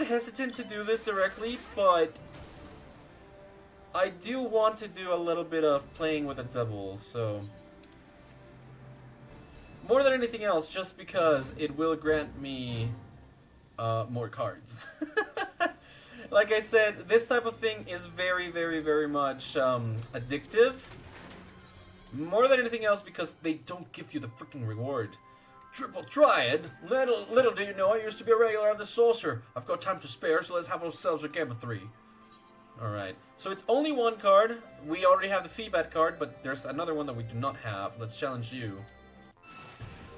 hesitant to do this directly, but I do want to do a little bit of playing with the doubles, so more than anything else, just because it will grant me more cards. Like I said, this type of thing is very, very, very much addictive. More than anything else because they don't give you the freaking reward. Triple Triad? Little do you know, I used to be a regular on the saucer. I've got time to spare, so let's have ourselves a game of 3. Alright, so it's only one card. We already have the feedback card, but there's another one that we do not have. Let's challenge you.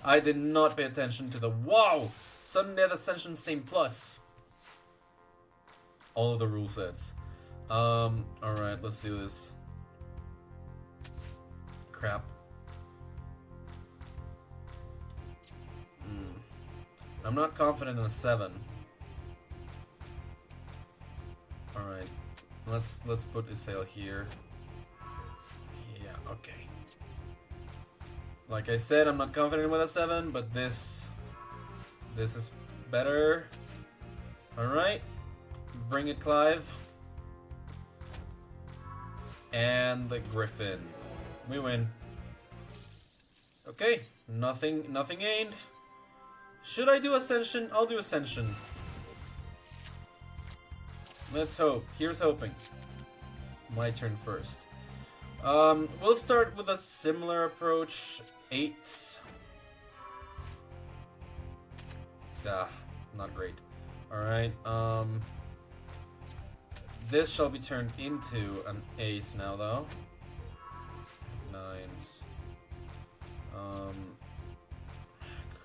I did not pay attention to the... Wow! Sudden Death Ascension same plus. All of the rule sets. Alright, let's do this. Crap. I'm not confident in a 7. Alright. Let's put a sail here. Yeah, okay. Like I said, I'm not confident with a 7, but this is better. Alright. Bring it, Clive. And the Griffin. We win. Okay, nothing gained. Should I do Ascension? I'll do Ascension. Let's hope. Here's hoping. My turn first. We'll start with a similar approach. 8. Ah, not great. Alright, this shall be turned into an ace now, though. 9s.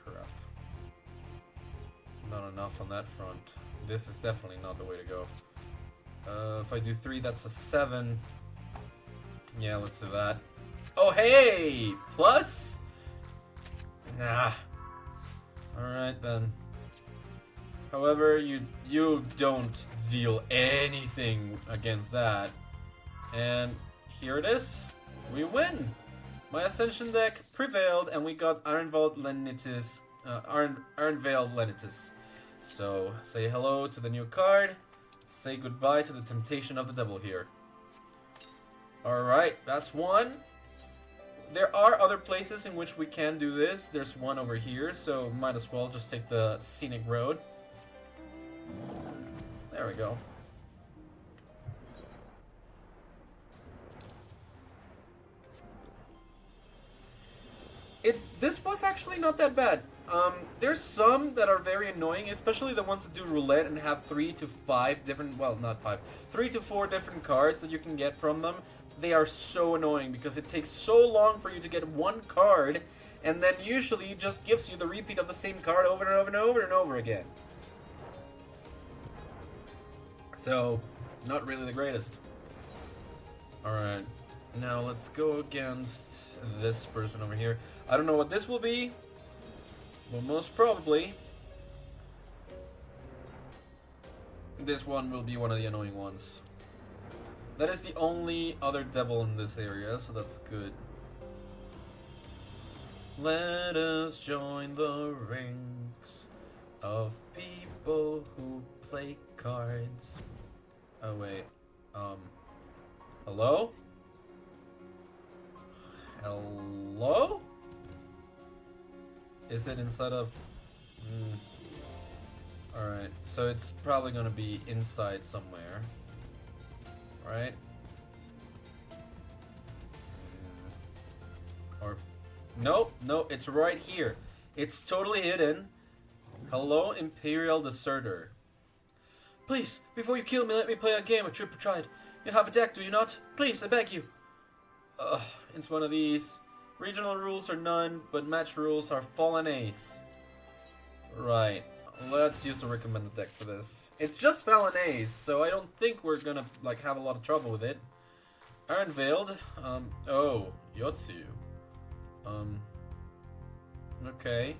Crap. Not enough on that front. This is definitely not the way to go. If I do 3, that's a 7. Yeah, let's do that. Oh, hey! Plus? Nah. Alright, then. However, you don't deal anything against that. And here it is. We win! My Ascension deck prevailed, and we got Ironveiled Lenitus. Ironveiled Lenitus. So, say hello to the new card. Say goodbye to the temptation of the devil here. Alright, that's one. There are other places in which we can do this. There's one over here, so might as well just take the scenic road. There we go. This was actually not that bad. There's some that are very annoying, especially the ones that do roulette and have 3 to 5 different, well, not 5, 3 to 4 different cards that you can get from them. They are so annoying because it takes so long for you to get one card, and then usually it just gives you the repeat of the same card over and over and over and over again. So, not really the greatest. Alright, now let's go against this person over here. I don't know what this will be, but most probably this one will be one of the annoying ones. That is the only other devil in this area, so that's good. Let us join the ranks of people who play cards. Oh wait, hello? Hello? Is it inside of... Alright, so it's probably gonna be inside somewhere. Right? Or... Nope, no, it's right here. It's totally hidden. Hello, Imperial Deserter. Please, before you kill me, let me play a game of Triple Tried. You have a deck, do you not? Please, I beg you. It's one of these. Regional rules are none, but match rules are Fallen Ace. Right. Let's use the recommended deck for this. It's just Fallen Ace, so I don't think we're gonna like have a lot of trouble with it. Ironveiled. Oh, Yotsu. Okay.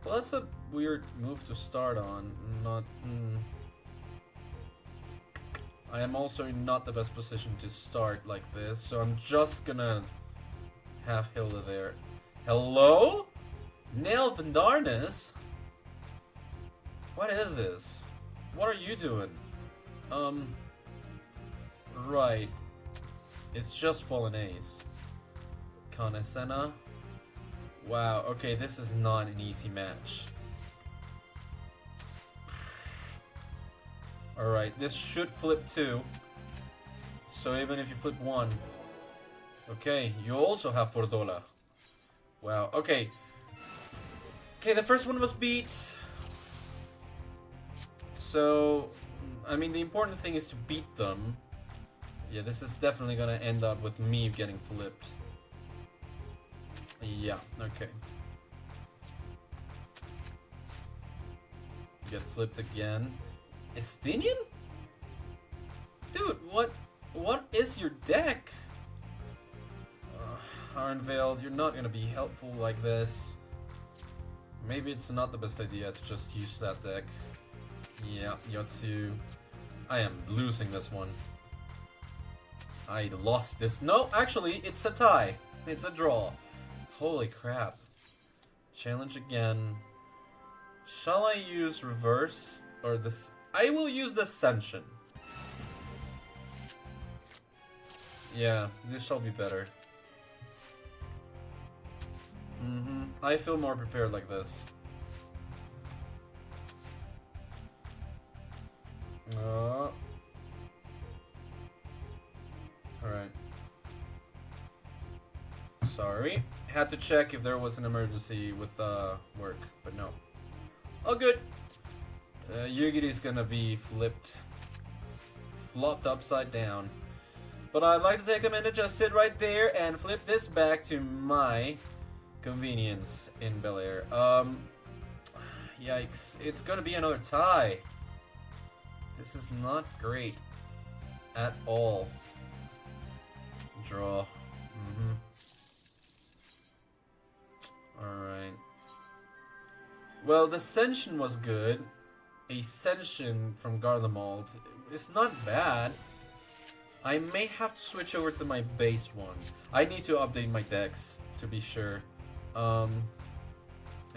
Well, that's a weird move to start on. Not. I am also in not the best position to start like this, so I'm just gonna have Hilda there. Hello? Nail Vendarnus? What is this? What are you doing? Right. It's just Fallen Ace. Kanesena? Wow, okay, this is not an easy match. Alright, this should flip 2. So even if you flip 1. Okay, you also have Fordola. Wow, okay. Okay, the first one was beat. So, I mean, the important thing is to beat them. Yeah, this is definitely gonna end up with me getting flipped. Yeah, okay. Get flipped again. Estinian? Dude, what is your deck? Ironveiled, you're not gonna be helpful like this. Maybe it's not the best idea to just use that deck. Yeah, Yotsu. I am losing this one. I lost this. No, actually, it's a tie. It's a draw. Holy crap. Challenge again. Shall I use reverse or this? I will use the Ascension. Yeah, this shall be better. I feel more prepared like this. Alright. Sorry. Had to check if there was an emergency with work, but no. Oh, good. Yugiri's gonna be flopped upside down. But I'd like to take a minute, just sit right there and flip this back to my convenience in Bel Air. Yikes. It's gonna be another tie. This is not great at all. Draw. Alright. Well, the Ascension was good. Ascension from Garlemald is not bad. I may have to switch over to my base one. I need to update my decks to be sure.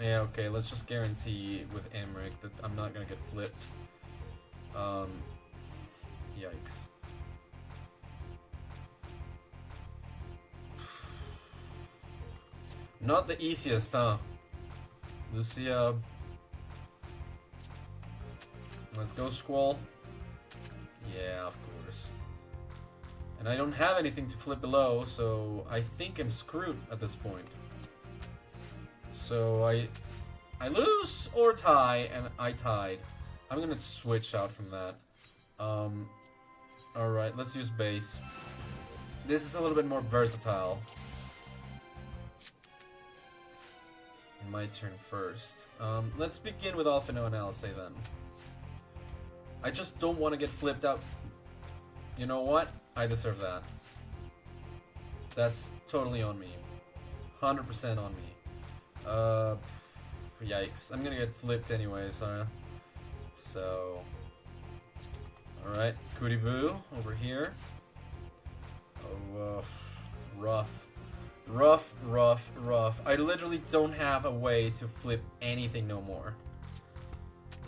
Yeah, okay, let's just guarantee with Emmerich that I'm not gonna get flipped. Yikes. Not the easiest, huh? Lucia. Let's go, Squall. Yeah, of course. And I don't have anything to flip below, so I think I'm screwed at this point. So I lose or tie, and I tied. I'm gonna switch out from that. Alright, let's use base. This is a little bit more versatile. My turn first. Let's begin with Alphino and Alisei then. I just don't want to get flipped out. You know what? I deserve that. That's totally on me. 100% on me. Yikes. I'm gonna get flipped anyways, huh? So... Alright, Kuribu over here. Oh, rough. Rough. I literally don't have a way to flip anything no more.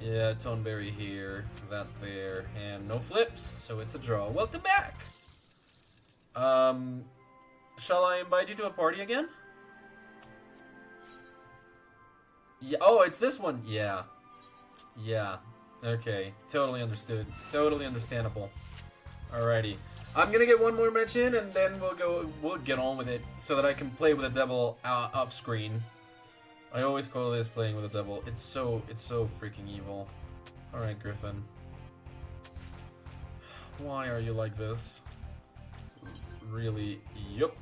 Yeah, Toneberry here, that there, and no flips, so it's a draw. Welcome back! Shall I invite you to a party again? Yeah, oh, it's this one! Yeah. Okay, totally understood. Totally understandable. Alrighty. I'm gonna get one more match in, and then we'll get on with it, so that I can play with the devil off screen. I always call this playing with the devil. It's so freaking evil. Alright, Griffin. Why are you like this? Really? Yup.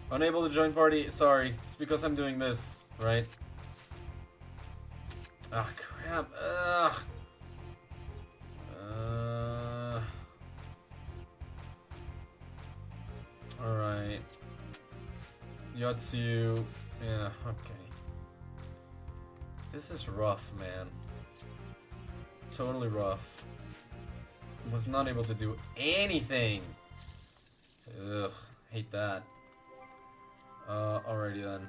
Unable to join party. Sorry. It's because I'm doing this, right? Ah, crap. Ugh. Alright. Yatsu. Yeah, okay. This is rough, man. Totally rough. Was not able to do anything. Ugh, hate that. Alrighty then.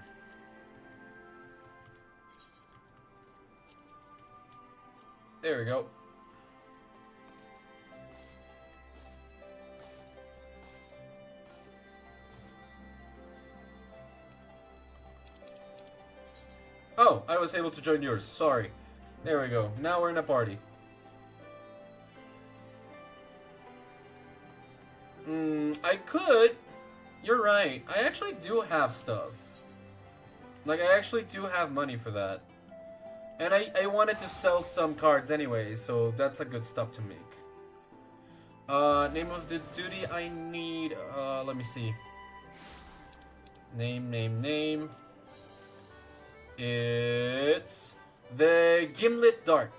There we go. Oh, I was able to join yours. Sorry. There we go. Now we're in a party. I could. You're right. I actually do have stuff. Like, I actually do have money for that. And I wanted to sell some cards anyway, so that's a good stop to make. Name of the duty I need, let me see. Name. It's the Gimlet Dark.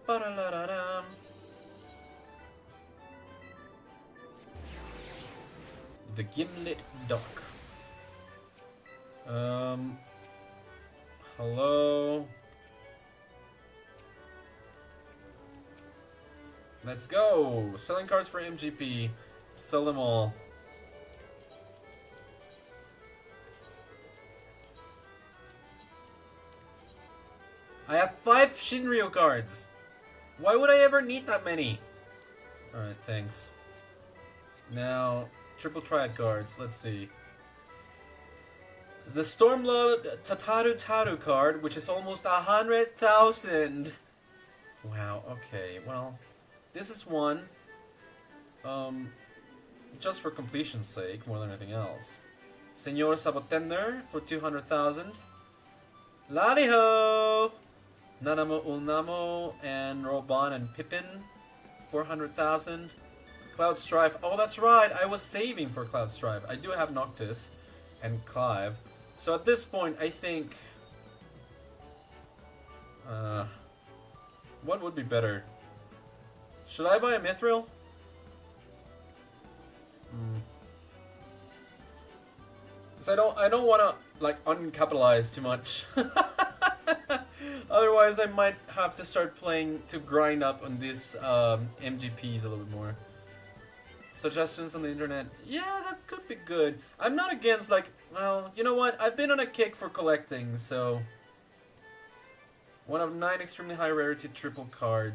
Ba-da-da-da-dam. The Gimlet Dark. Hello. Let's go. Selling cards for MGP. Sell them all. Shinryu cards. Why would I ever need that many? Alright, thanks. Now, triple triad cards. Let's see. The Stormblood Tataru card, which is almost 100,000. Wow, okay, well, this is one. Just for completion's sake, more than anything else. Senor Sabotender for 200,000. Lariho! Nanamo Ulnamo and Roban and Pippin, 400,000. Cloud Strife. Oh, that's right. I was saving for Cloud Strife. I do have Noctis and Clive. So at this point, I think... what would be better? Should I buy a Mithril? Because I don't want to, like, uncapitalize too much. Otherwise, I might have to start playing to grind up on these MGPs a little bit more. Suggestions on the internet? Yeah, that could be good. I'm not against, like, well, you know what? I've been on a kick for collecting, so... One of 9 extremely high rarity triple tri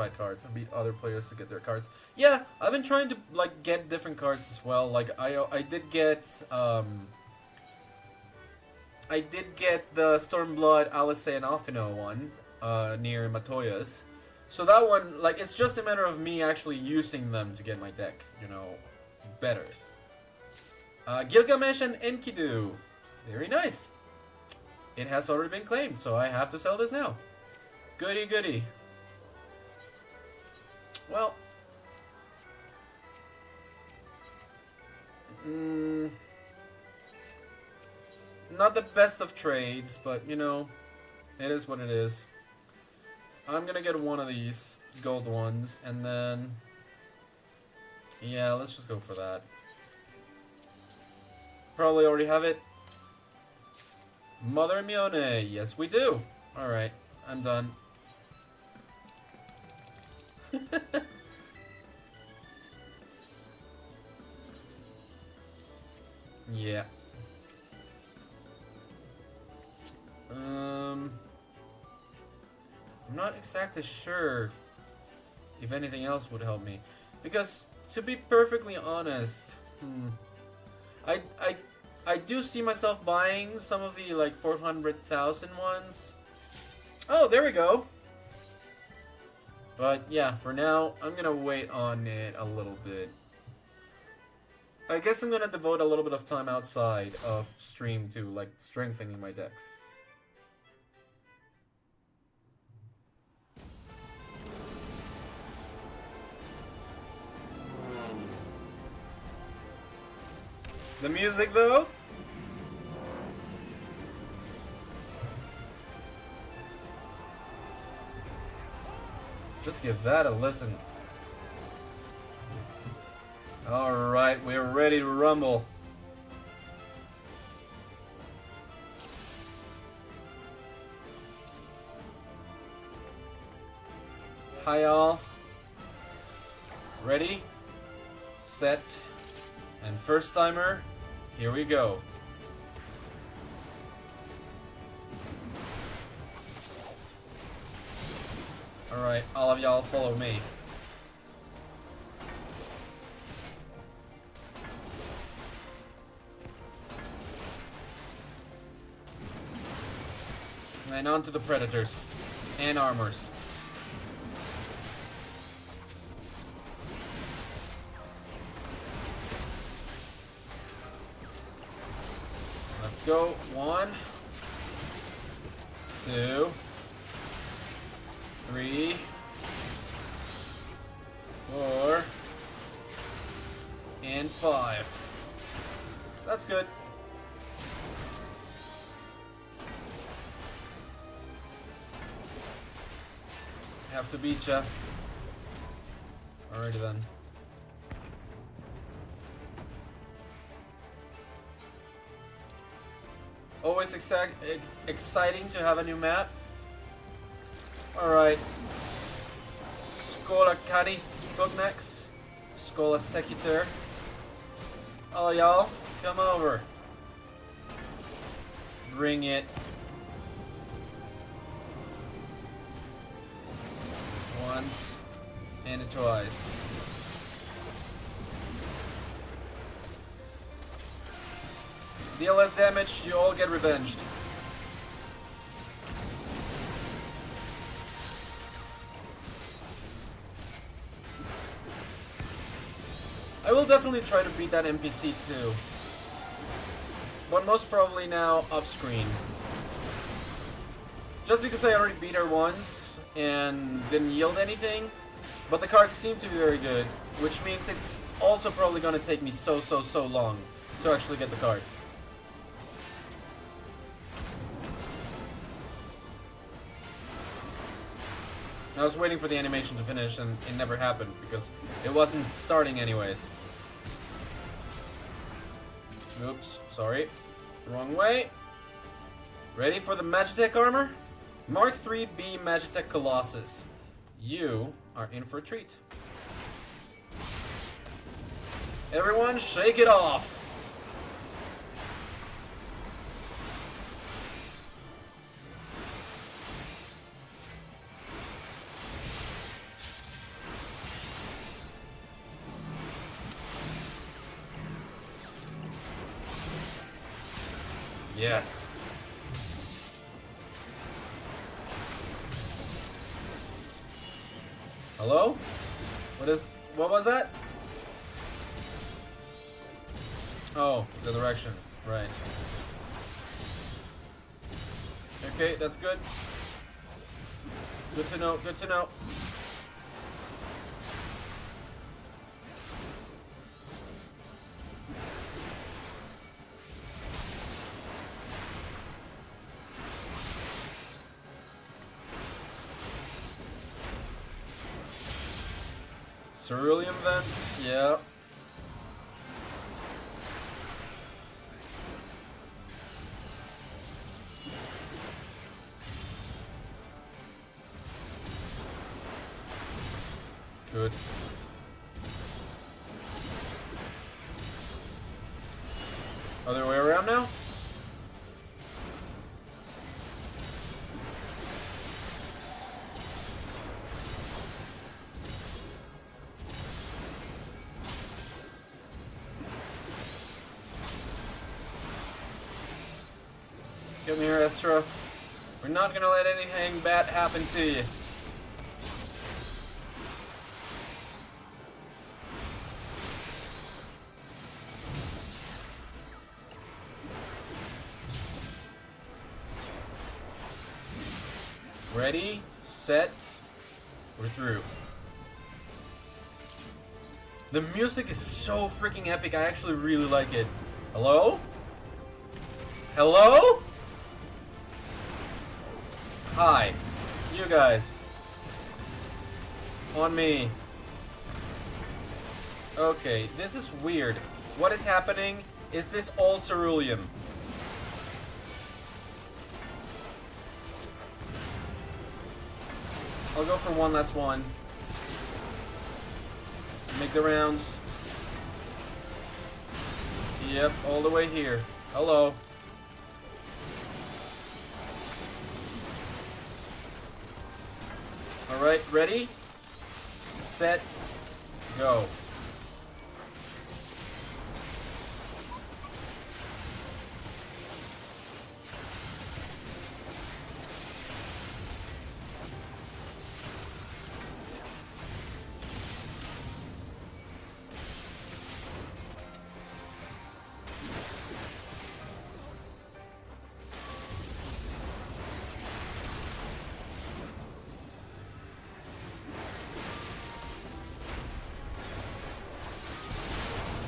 cards and beat other players to get their cards. Yeah, I've been trying to, like, get different cards as well. Like, I did get the Stormblood Alice and Alphino one near Matoya's. So that one, like, it's just a matter of me actually using them to get my deck, you know, better. Gilgamesh and Enkidu. Very nice. It has already been claimed, so I have to sell this now. Goody goody. Well. Not the best of trades, but, you know, it is what it is. I'm gonna get one of these gold ones, and then... Yeah, let's just go for that. Probably already have it. Mother Mione, yes we do. Alright, I'm done. Yeah. I'm not exactly sure if anything else would help me. Because, to be perfectly honest, I do see myself buying some of the, like, 400,000 ones. Oh, there we go. But, yeah, for now, I'm gonna wait on it a little bit. I guess I'm gonna devote a little bit of time outside of stream to, like, strengthening my decks. The music, though? Just give that a listen. Alright, we're ready to rumble. Hi, all. Ready? Set. And first timer. Here we go. Alright, all of y'all follow me. And on to the predators. And armors. Let's go. 1, 2, 3, 4, and 5. That's good. Have to beat ya. Alrighty then. Always exciting to have a new map. Alright. Scola Canis Bugnax. Scola Secutor. All y'all, come over. Bring it. once and twice. Deal less damage, you all get revenged. I will definitely try to beat that NPC too. But most probably now off-screen. Just because I already beat her once and didn't yield anything. But the cards seem to be very good, which means it's also probably gonna take me so long to actually get the cards. I was waiting for the animation to finish and it never happened because it wasn't starting anyways. Oops, sorry. Wrong way. Ready for the Magitech armor? Mark 3B Magitech Colossus. You are in for a treat. Everyone, shake it off! Yes. Hello? What was that? Oh, the direction. Right. Okay, that's good. Good to know, good to know. Cerulean vent? Yeah. Good. Other way around now? Come here, Estra. We're not gonna let anything bad happen to you. Ready, set, we're through. The music is so freaking epic, I actually really like it. Hello? Hello? Hi. You guys. On me. Okay, this is weird. What is happening? Is this all cerulean? I'll go for one last one. Make the rounds. Yep, all the way here. Hello. Alright, ready? Set. Go.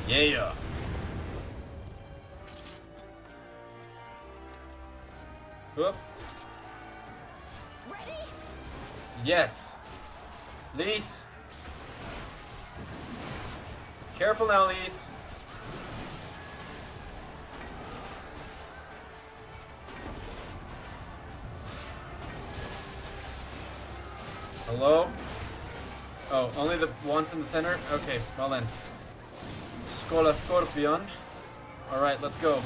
Yeah. Whoop. Ready? Yes. Lise. Careful now, Lise. Hello? Oh, only the ones in the center? Okay, well then. Scola Scorpion. Alright, let's go.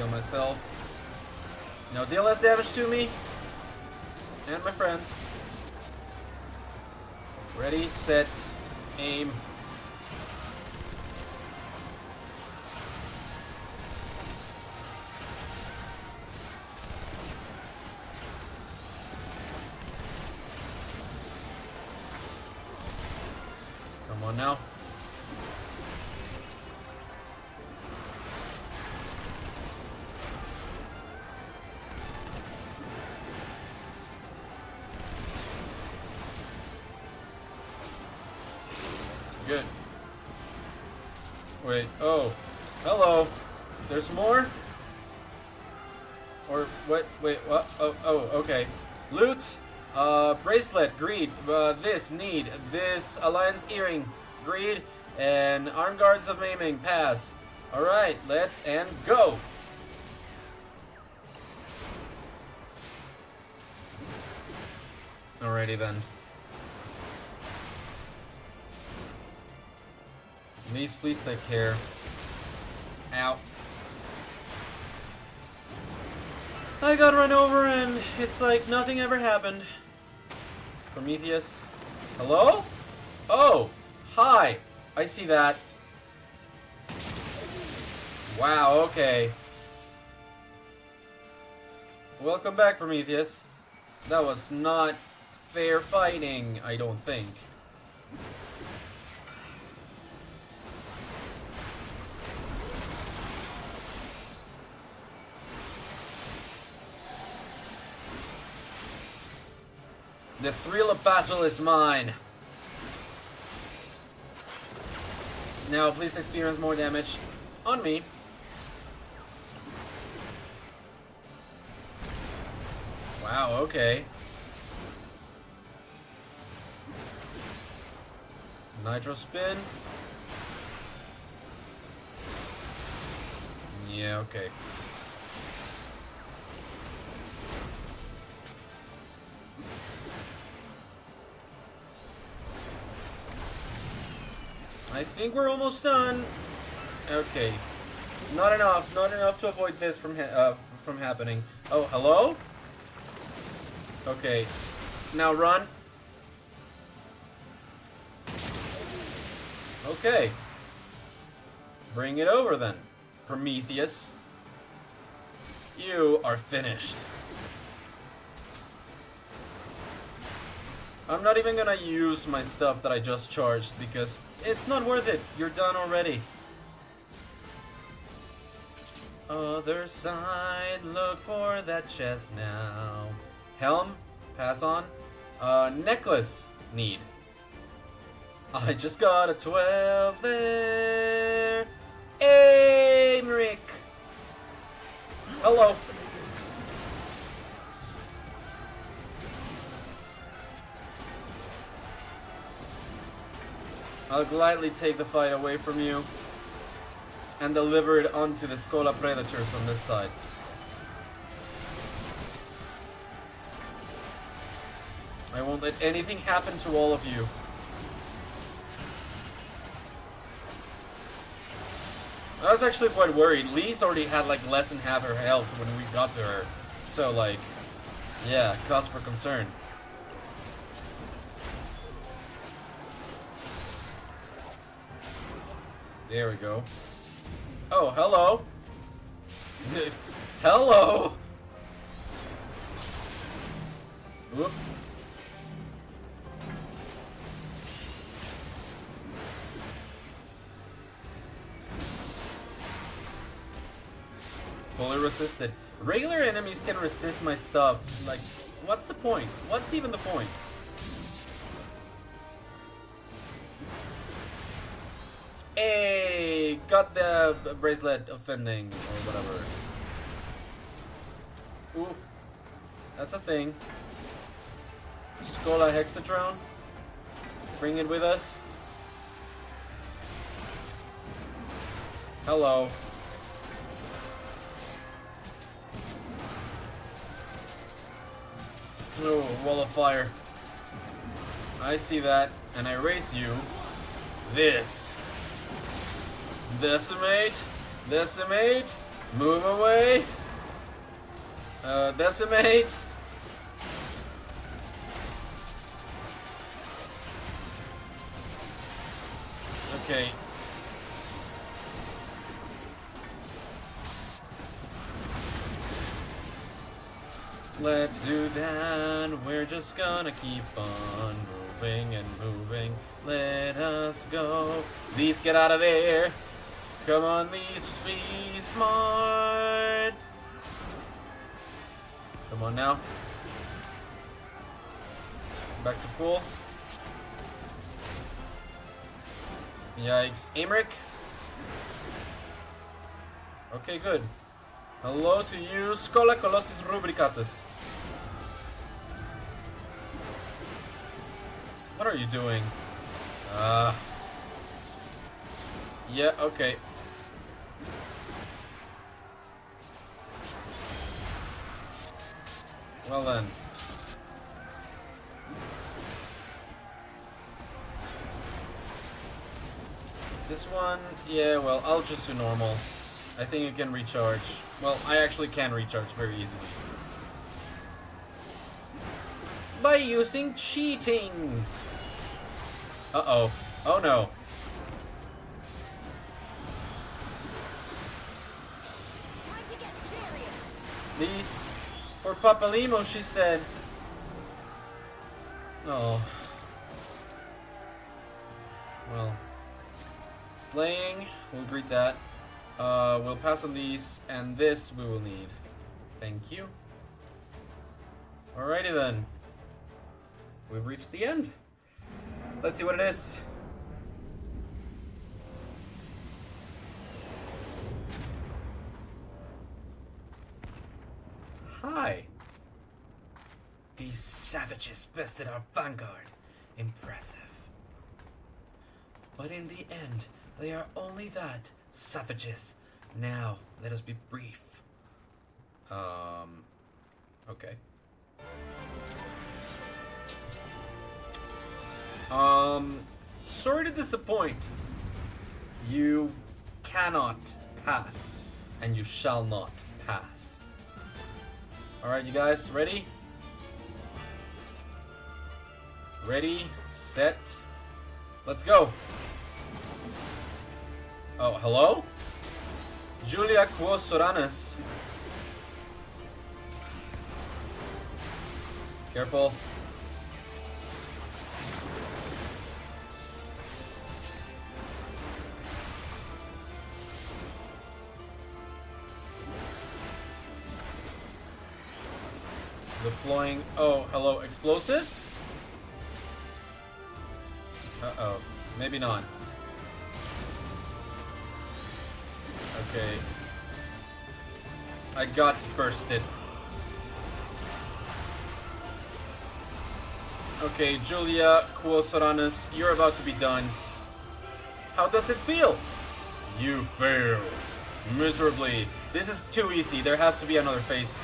Kill myself. Now deal less damage to me. And my friends. Ready, set, aim. Come on now. Good. Wait, oh. Hello. There's more? Or what? Wait, what? Oh, okay. Loot. Bracelet, greed. This, need. This, alliance earring, greed. And armed guards of maiming, pass. Alright, let's and go. Alrighty then. Please take care. Ow. I got run over and it's like nothing ever happened. Prometheus. Hello? Oh! Hi! I see that. Wow, okay. Welcome back, Prometheus. That was not fair fighting, I don't think. The thrill of battle is mine. Now, please experience more damage on me. Wow, okay. Nitro spin. Yeah, okay. I think we're almost done. Okay. Not enough to avoid this from happening. Oh, hello? Okay. Now run. Okay. Bring it over then, Prometheus. You are finished. I'm not even gonna use my stuff that I just charged because it's not worth it. You're done already. Other side, look for that chest now. Helm, pass on. Necklace, need. I just got a 12 there. Aim, Rick. Hello. I'll gladly take the fight away from you and deliver it onto the Skola Predators on this side. I won't let anything happen to all of you. I was actually quite worried. Lise already had like less than half her health when we got to her. So like, yeah, cause for concern. There we go. Oh, hello. Hello. Whoop. Fully resisted. Regular enemies can resist my stuff. Like, what's the point? What's even the point? Hey, got the bracelet offending or whatever. Ooh, that's a thing. Skola Hexadrone. Bring it with us. Hello. Oh, wall of fire. I see that, and I raise you. This. Decimate. Decimate. Move away. Decimate. Okay. Let's do that. We're just gonna keep on moving and moving. Let us go. These get out of there. Come on, these, be smart. Come on now. Back to full. Yikes. Aymeric. Okay, good. Hello to you, Schola Colossus Rubricatus. What are you doing? Yeah, okay. Well then. This one, yeah, well, I'll just do normal. I think it can recharge. Well, I actually can recharge very easily. By using cheating! Uh-oh. Oh no. These for Papalimo, she said. Oh. Well. Slaying, we'll greet that. We'll pass on these, and this we will need. Thank you. Alrighty then. We've reached the end. Let's see what it is. Hi. These savages bested our vanguard. Impressive. But in the end, they are only that, savages. Now, let us be brief. Okay. Sorry to disappoint. You cannot pass, and you shall not pass. Alright, you guys, ready? Ready, set, let's go. Oh, hello? Julia Quos Soranus. Careful. Deploying. Oh, hello. Explosives? Uh-oh. Maybe not. Okay. I got bursted. Okay, Julia Quosoranus, you're about to be done. How does it feel? You failed. Miserably. This is too easy. There has to be another phase.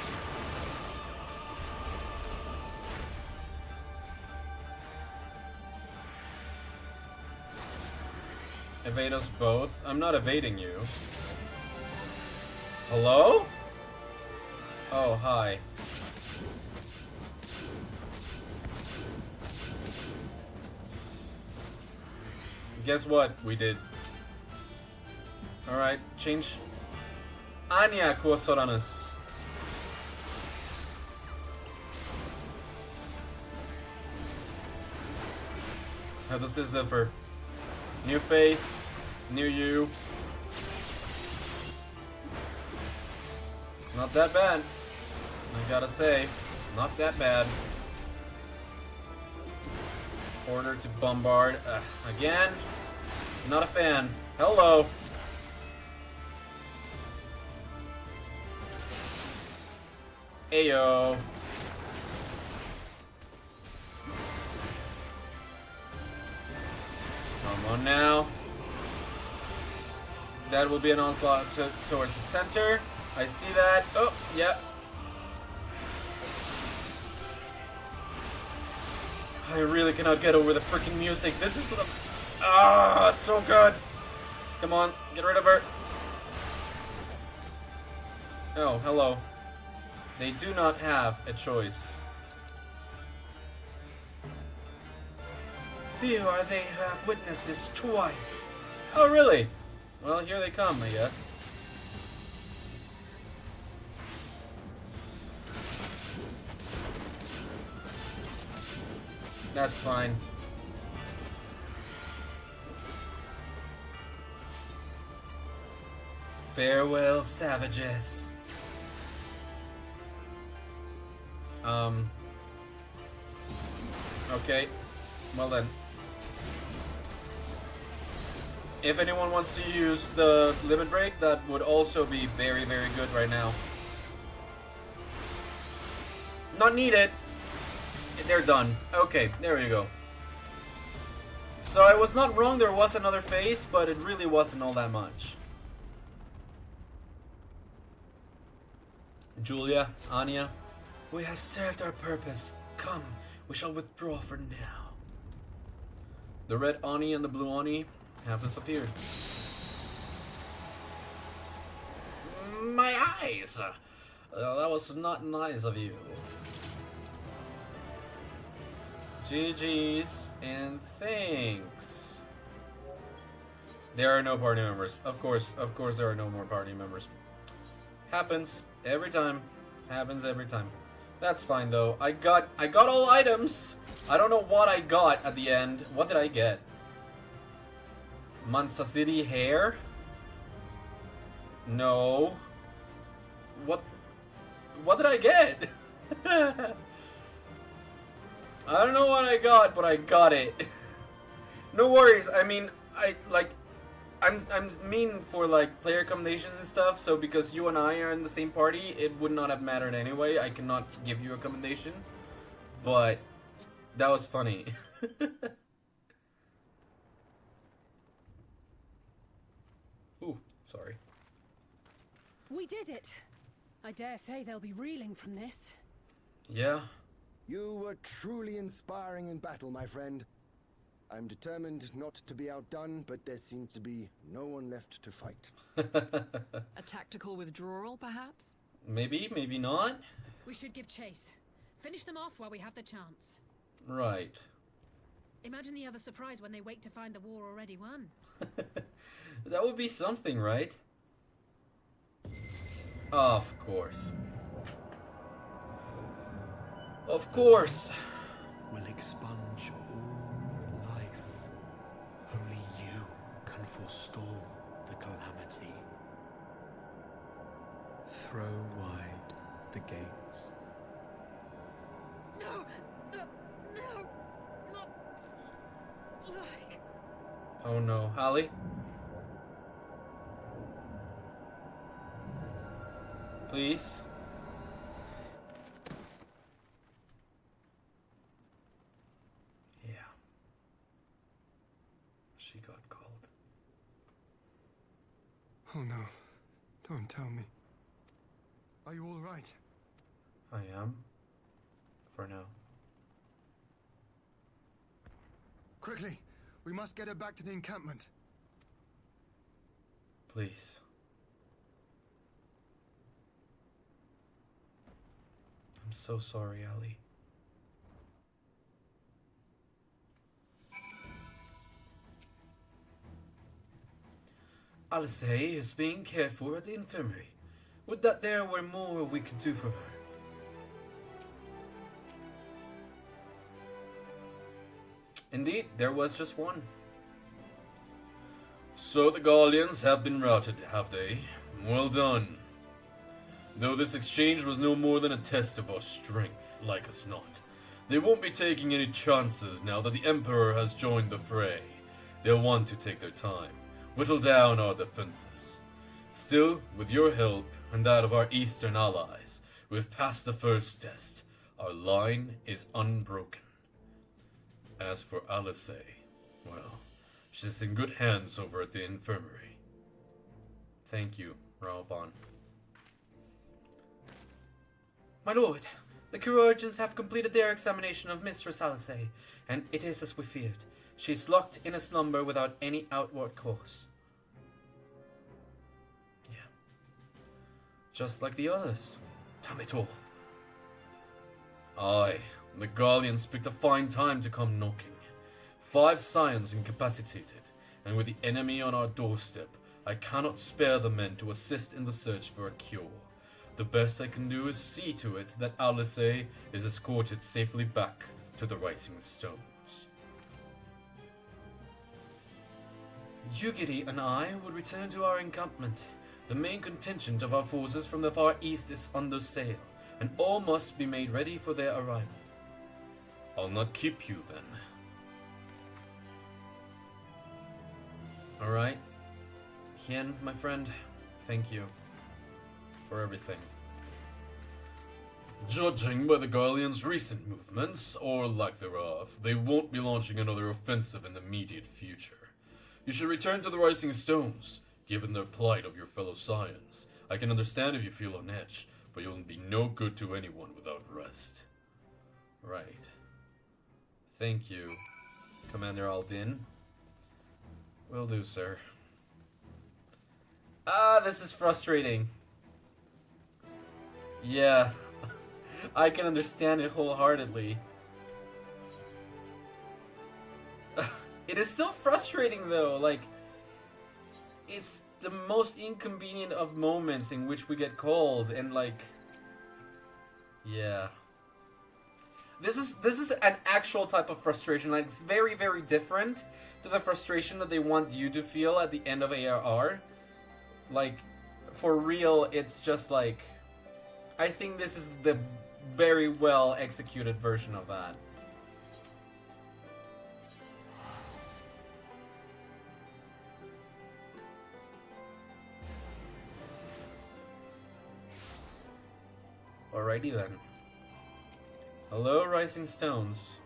Evade us both. I'm not evading you. Hello? Oh, hi. Guess what we did? Alright, change. Anya Quosoranus. How does this differ? New face, new you. Not that bad. I gotta say, not that bad. Order to bombard. Again, not a fan. Hello. Ayo. Come on now. That will be an onslaught towards the center. I see that. Oh, yeah. I really cannot get over the freaking music. This is so good. Come on, get rid of her. Oh, hello. They do not have a choice. Few are they who have witnessed this twice. Oh, really? Well, here they come, I guess. That's fine. Farewell, savages. Okay. Well then. If anyone wants to use the limit break, that would also be very, very good right now. Not needed. They're done. Okay, there you go. So I was not wrong, there was another phase, but it really wasn't all that much. Julia, Anya, we have served our purpose. Come, we shall withdraw for now. The red Ani and the blue Ani have disappeared. My eyes! That was not nice of you. GG's and thanks. There are no party members. Of course there are no more party members. Happens every time. Happens every time. That's fine though. I got all items. I don't know what I got at the end. What did I get? Mansa City hair? No. What did I get? I don't know what I got, but I got it. No worries. I mean, I'm mean for like player commendations and stuff. So because you and I are in the same party, it would not have mattered anyway. I cannot give you a commendation, but that was funny. Ooh, sorry. We did it. I dare say they'll be reeling from this. Yeah. You were truly inspiring in battle, my friend. I'm determined not to be outdone, but there seems to be no one left to fight. A tactical withdrawal, perhaps? Maybe, maybe not. We should give chase. Finish them off while we have the chance. Right. Imagine the other surprise when they wake to find the war already won. That would be something, right? Of course. Of course. Will expunge all life. Only you can forestall the calamity. Throw wide the gates. No! No! Not like... Oh no. Holly? Please? Yeah. She got called. Oh no. Don't tell me. Are you all right? I am. For now. Quickly! We must get her back to the encampment. Please. I'm so sorry, Ali. Alice is being cared for at the infirmary. Would that there were more we could do for her. Indeed, there was just one. So the Gallians have been routed, have they? Well done. Though this exchange was no more than a test of our strength, like us not. They won't be taking any chances now that the Emperor has joined the fray. They'll want to take their time, whittle down our defenses. Still, with your help and that of our eastern allies, we've passed the first test. Our line is unbroken. As for Alice, well, she's in good hands over at the infirmary. Thank you, Raoban. My lord, the chirurgeons have completed their examination of Mistress Alice, and it is as we feared. She's locked in a slumber without any outward cause. Yeah. Just like the others. Damn it all. Aye, the Guardians picked a fine time to come knocking. 5 scions incapacitated, and with the enemy on our doorstep, I cannot spare the men to assist in the search for a cure. The best I can do is see to it that Alice is escorted safely back to the Rising Stones. Yugiri and I will return to our encampment. The main contingent of our forces from the far east is under sail, and all must be made ready for their arrival. I'll not keep you then. Alright. Hien, my friend, thank you for everything. Judging by the Guardians' recent movements, or lack thereof, they won't be launching another offensive in the immediate future. You should return to the Rising Stones, given the plight of your fellow scions. I can understand if you feel on edge, but you'll be no good to anyone without rest. Right. Thank you, Commander Aldin. Will do, sir. Ah, this is frustrating. Yeah. I can understand it wholeheartedly. It is still frustrating though, like, it's the most inconvenient of moments in which we get called, and like, yeah. This is an actual type of frustration, like, it's very, very different to the frustration that they want you to feel at the end of ARR. Like, for real, it's just like, I think this is the very well executed version of that. Alrighty then. Hello, Rising Stones.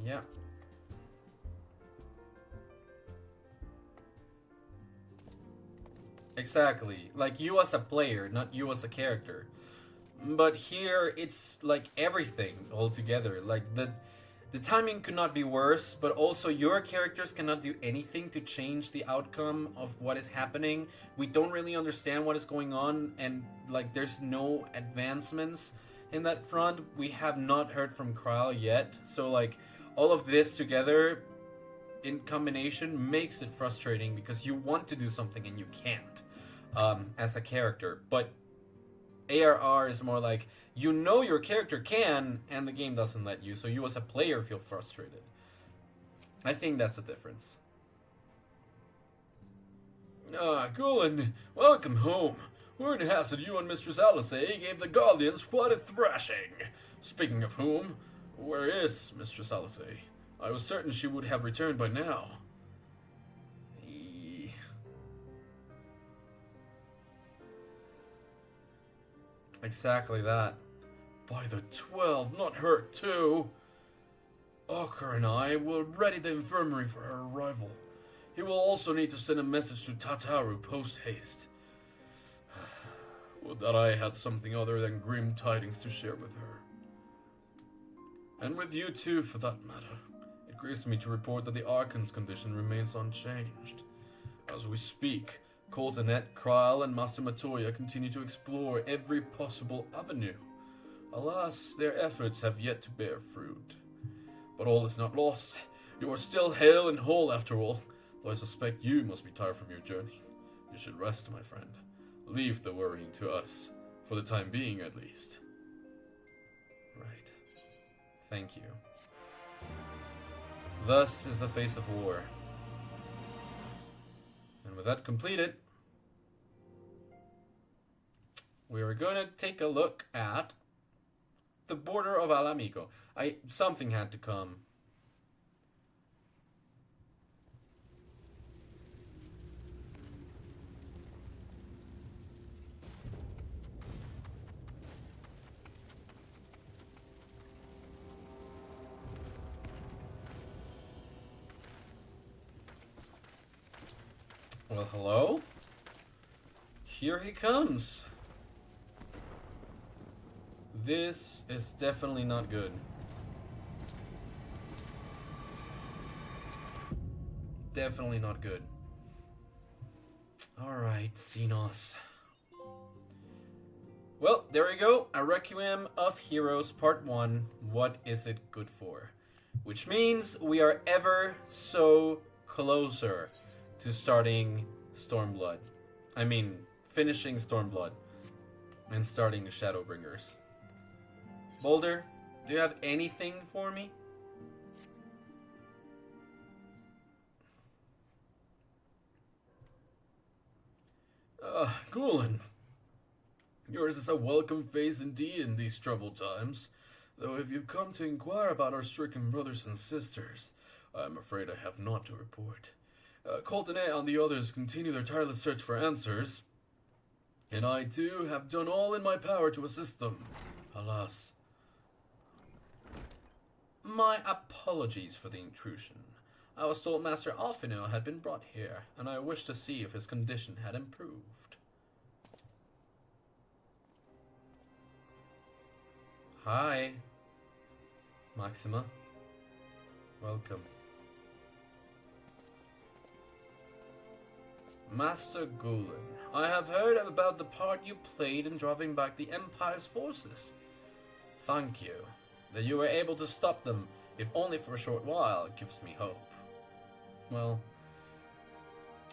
Yeah. Exactly. Like, you as a player, not you as a character. But here, it's like everything all together. Like, the timing could not be worse, but also your characters cannot do anything to change the outcome of what is happening. We don't really understand what is going on, and like, there's no advancements in that front. We have not heard from Kral yet, so like, all of this together in combination makes it frustrating because you want to do something and you can't as a character. But ARR is more like, you know your character can, and the game doesn't let you, so you as a player feel frustrated. I think that's the difference. Ah, Gulen, welcome home. Word has it you and Mistress Alice gave the Guardians quite a thrashing. Speaking of whom, where is Mistress Alice? I was certain she would have returned by now. Exactly that. By the 12, not her too. Ocker and I will ready the infirmary for her arrival. He will also need to send a message to Tataru post-haste. Would that I had something other than grim tidings to share with her. And with you too, for that matter. It grieves me to report that the Archon's condition remains unchanged. As we speak, Coltonet, Kral, and Master Matoya continue to explore every possible avenue. Alas, their efforts have yet to bear fruit. But all is not lost. You are still hale and whole after all, though I suspect you must be tired from your journey. You should rest, my friend. Leave the worrying to us, for the time being at least. Right. Thank you. Thus is the face of war. And with that completed, we are going to take a look at the border of Alamico. Something had to come. Well, hello? Here he comes. This is definitely not good. definitely not good. Alright, Xenos. Well, there we go. A Requiem of Heroes Part 1. What is it good for? Which means we are ever so closer to starting Stormblood. I mean, finishing Stormblood. And starting Shadowbringers. Boulder, do you have anything for me? Gulen. Yours is a welcome face indeed in these troubled times. Though if you've come to inquire about our stricken brothers and sisters, I am afraid I have naught to report. Coltonet and the others continue their tireless search for answers, and I too have done all in my power to assist them. Alas. My apologies for the intrusion. I was told Master Alphino had been brought here, and I wished to see if his condition had improved. Hi, Maxima. Welcome. Master Gulen, I have heard about the part you played in driving back the Empire's forces. Thank you. That you were able to stop them, if only for a short while, gives me hope. Well,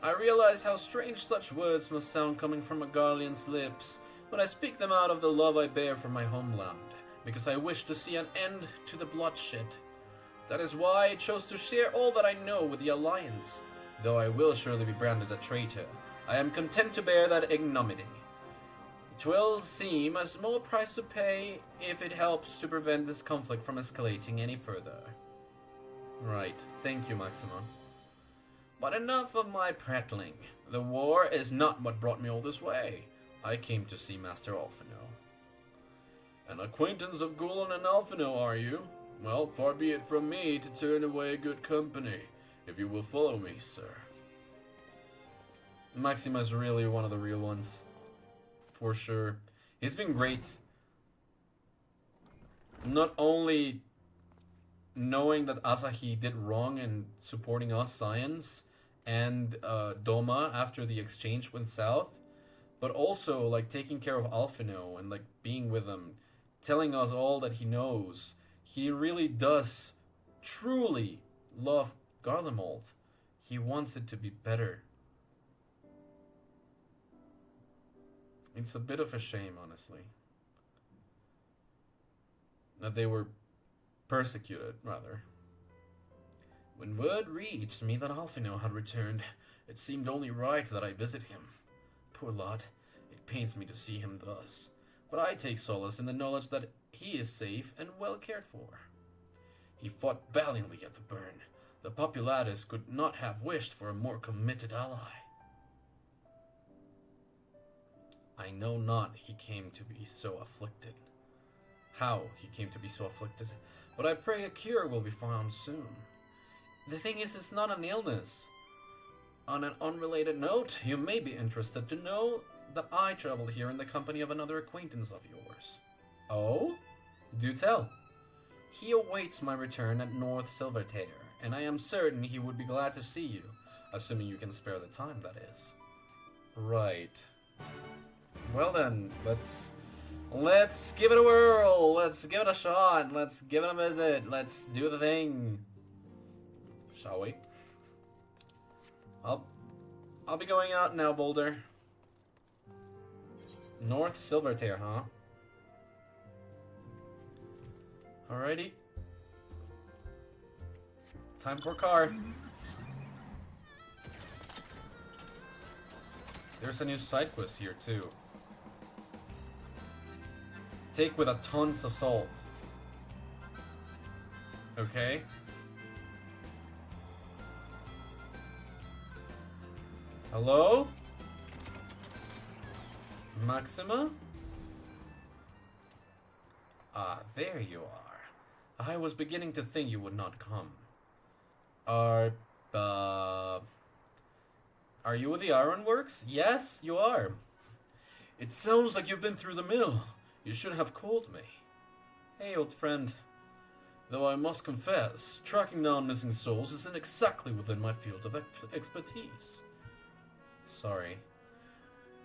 I realize how strange such words must sound coming from a Garlean's lips, but I speak them out of the love I bear for my homeland, because I wish to see an end to the bloodshed. That is why I chose to share all that I know with the Alliance. Though I will surely be branded a traitor, I am content to bear that ignominy. 'Twill seem a small price to pay if it helps to prevent this conflict from escalating any further. Right, thank you, Maxima. But enough of my prattling. The war is not what brought me all this way. I came to see Master Alphino. An acquaintance of Gulen and Alphino, are you? Well, far be it from me to turn away good company, if you will follow me, sir. Maxima's really one of the real ones. For sure. He's been great. Not only knowing that Asahi did wrong and supporting us, Science, and Doma after the exchange went south, but also like taking care of Alphino and like being with him, telling us all that he knows. He really does truly love Garlemald. He wants it to be better. It's a bit of a shame, honestly, that they were persecuted, rather. When word reached me that Alphino had returned, it seemed only right that I visit him. Poor lad, it pains me to see him thus, but I take solace in the knowledge that he is safe and well cared for. He fought valiantly at the burn. The Populatis could not have wished for a more committed ally. I know not he came to be so afflicted. How he came to be so afflicted, but I pray a cure will be found soon. The thing is, it's not an illness. On an unrelated note, you may be interested to know that I traveled here in the company of another acquaintance of yours. Oh? Do tell. He awaits my return at North Silvertear, and I am certain he would be glad to see you, assuming you can spare the time, that is. Right. Well then, let's give it a whirl. Let's give it a shot. Let's give it a visit. Let's do the thing. Shall we? I'll be going out now, Boulder. North Silvertear, huh? Alrighty. Time for a car. There's a new side quest here too. Take with a tons of salt. Okay. Hello? Maxima? Ah, there you are. I was beginning to think you would not come. Are you with the ironworks? Yes, you are. It sounds like you've been through the mill. You should have called me. Hey, old friend. Though I must confess, tracking down missing souls isn't exactly within my field of expertise. Sorry.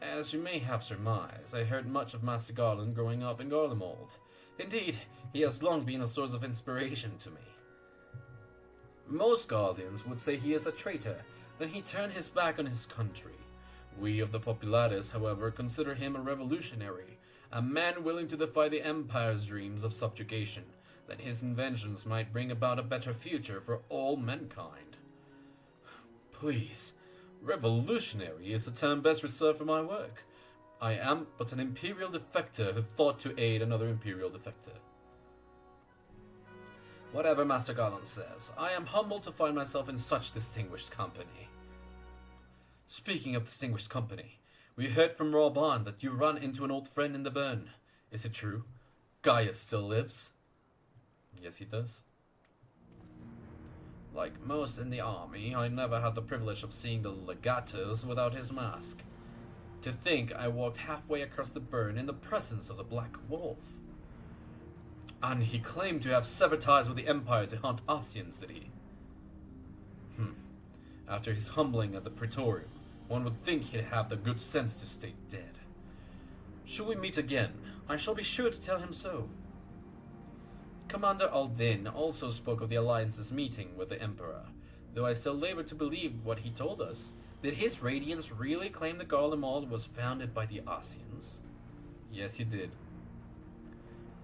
As you may have surmised, I heard much of Master Garland growing up in Garlemald. Indeed, he has long been a source of inspiration to me. Most Guardians would say he is a traitor, that he turned his back on his country. We of the Populatis, however, consider him a revolutionary, a man willing to defy the Empire's dreams of subjugation, that his inventions might bring about a better future for all mankind. Please, revolutionary is a term best reserved for my work. I am but an Imperial Defector who thought to aid another Imperial Defector. Whatever Master Garland says, I am humbled to find myself in such distinguished company. Speaking of distinguished company, we heard from Raban that you run into an old friend in the burn. Is it true? Gaius still lives? Yes, he does. Like most in the army, I never had the privilege of seeing the legatus without his mask. To think I walked halfway across the burn in the presence of the Black Wolf. And he claimed to have severed ties with the Empire to hunt Asians, did he? After his humbling at the Praetorium, one would think he'd have the good sense to stay dead. Should we meet again, I shall be sure to tell him so. Commander Aldin also spoke of the Alliance's meeting with the Emperor, though I still labor to believe what he told us. Did his Radiance really claim that Garlemald was founded by the Asians? Yes, he did.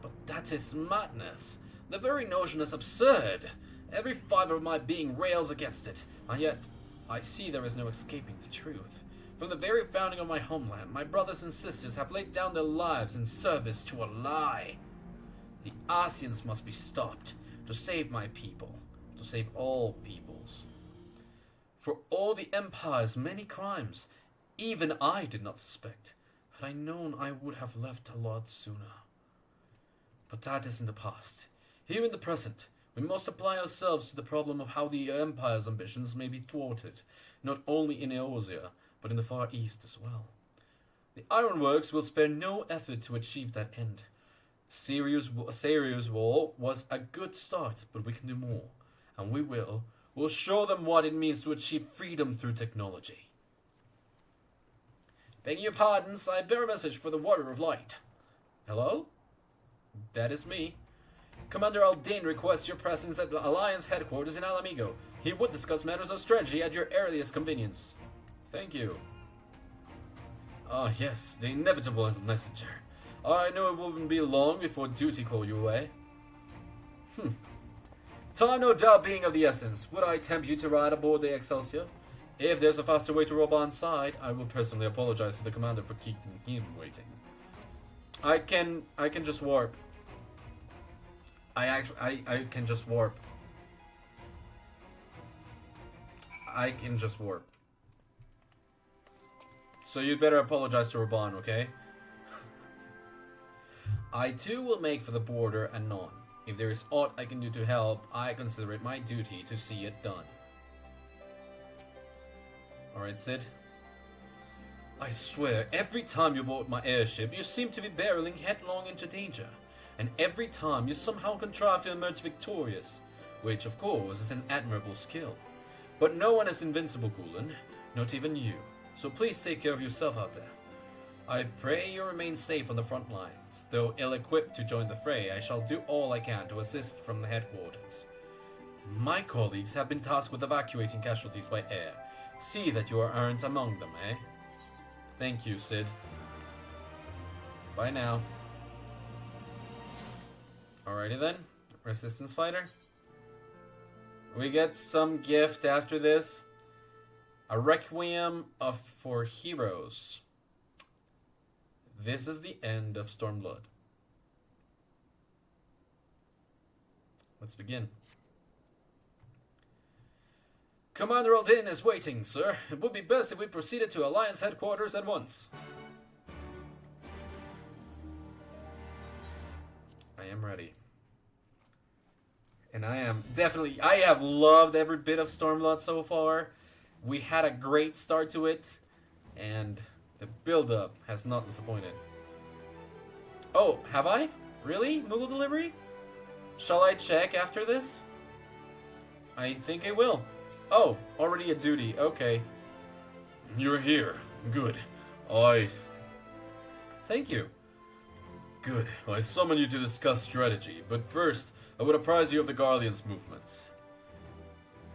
But that is madness. The very notion is absurd. Every fiber of my being rails against it, and yet I see there is no escaping the truth. From the very founding of my homeland, my brothers and sisters have laid down their lives in service to a lie. The Asians must be stopped to save my people, to save all peoples. For all the Empire's many crimes, even I did not suspect. Had I known, I would have left a lot sooner. But that is in the past. Here in the present, we must apply ourselves to the problem of how the Empire's ambitions may be thwarted, not only in Eorzea, but in the Far East as well. The Ironworks will spare no effort to achieve that end. Sirius War was a good start, but we can do more, and we'll show them what it means to achieve freedom through technology. Begging your pardons, I bear a message for the Warrior of Light. Hello? That is me. Commander Aldin requests your presence at the Alliance headquarters in Alamigo. He would discuss matters of strategy at your earliest convenience. Thank you. Ah, yes, the inevitable messenger. I know it wouldn't be long before duty called you away. Time no doubt being of the essence, would I tempt you to ride aboard the Excelsior? If there's a faster way to Raban's side, I will personally apologize to the commander for keeping him waiting. I can just warp. I can just warp. I can just warp. So you'd better apologize to Raban, okay? I too will make for the border anon. If there is aught I can do to help, I consider it my duty to see it done. Alright, Sid. I swear, every time you board my airship, you seem to be barreling headlong into danger. And every time you somehow contrive to emerge victorious, which of course is an admirable skill. But no one is invincible, Gulen, not even you. So please take care of yourself out there. I pray you remain safe on the front lines. Though ill-equipped to join the fray, I shall do all I can to assist from the headquarters. My colleagues have been tasked with evacuating casualties by air. See that you aren't among them, eh? Thank you, Sid. Bye now. Alrighty then. Resistance fighter. We get some gift after this. A Requiem for Heroes. This is the end of Stormblood. Let's begin. Commander Aldin is waiting, sir. It would be best if we proceeded to Alliance headquarters at once. I am ready. And I have loved every bit of Stormblood so far. We had a great start to it, and the build-up has not disappointed. Oh, have I? Really? Moogle delivery? Shall I check after this? I think I will. Oh, already a duty. Okay. You're here. Good. Thank you. Good. I summon you to discuss strategy, but first, I would apprise you of the Guardian's movements.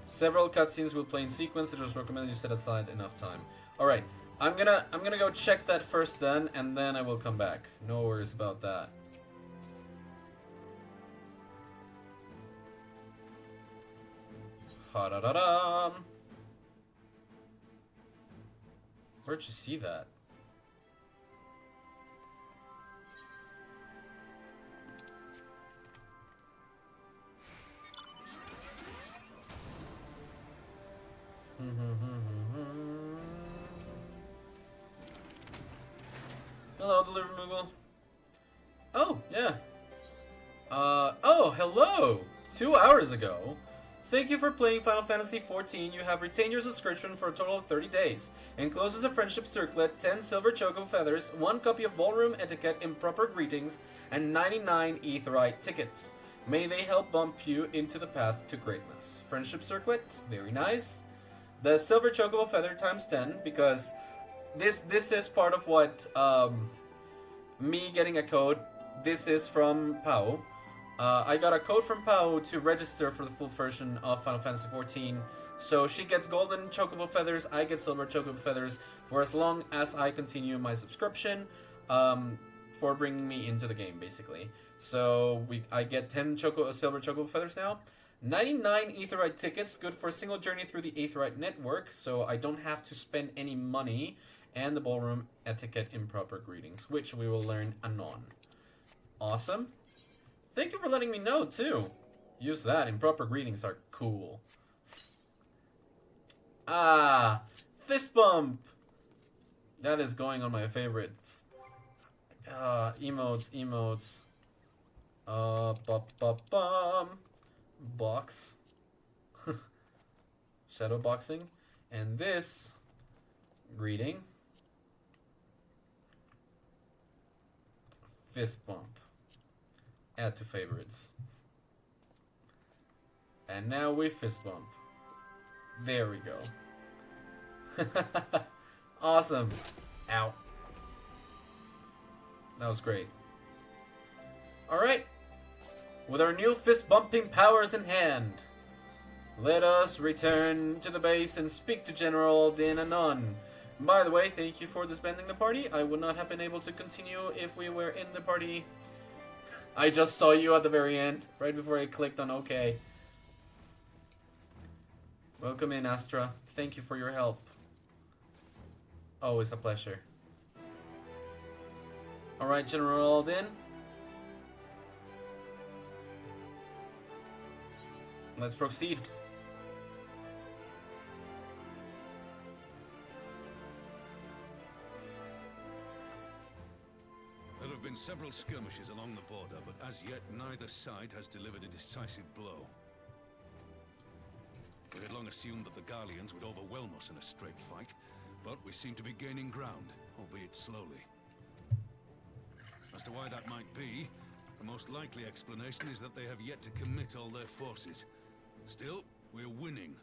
Several cutscenes will play in sequence. It is recommended you set aside enough time. Alright. I'm gonna go check that first then, and then I will come back. No worries about that. Ha-da-da-dum! Where'd you see that? Hello, delivery Moogle. Oh, yeah. Oh, hello! 2 hours ago. Thank you for playing Final Fantasy XIV. You have retained your subscription for a total of 30 days. Encloses a friendship circlet, 10 silver choco feathers, 1 copy of ballroom etiquette, improper greetings, and 99 aetherite tickets. May they help bump you into the path to greatness. Friendship circlet, very nice. The silver chocobo feather times 10, because this is part of what me getting a code. This is from Pao. I got a code from Pao to register for the full version of Final Fantasy XIV. So she gets golden chocobo feathers, I get silver chocobo feathers for as long as I continue my subscription, for bringing me into the game, basically. So I get 10 silver chocobo feathers now. 99 aetherite tickets, good for a single journey through the aetherite network, so I don't have to spend any money. And the ballroom etiquette improper greetings, which we will learn anon. Awesome. Thank you for letting me know, too. Use that. Improper greetings are cool. Ah, fist bump. That is going on my favorites. Emotes. Box. Shadow boxing. And this greeting. Fist bump. Add to favorites. And now we fist bump. There we go. Awesome. Ow. That was great. Alright. With our new fist bumping powers in hand, let us return to the base and speak to General Din anon. By the way, thank you for disbanding the party. I would not have been able to continue if we were in the party. I just saw you at the very end, right before I clicked on OK. Welcome in, Astra. Thank you for your help. Always a pleasure. Alright, General Din. Let's proceed. There have been several skirmishes along the border, but as yet neither side has delivered a decisive blow. We had long assumed that the Garleans would overwhelm us in a straight fight, but we seem to be gaining ground, albeit slowly. As to why that might be, the most likely explanation is that they have yet to commit all their forces. Still, we're winning,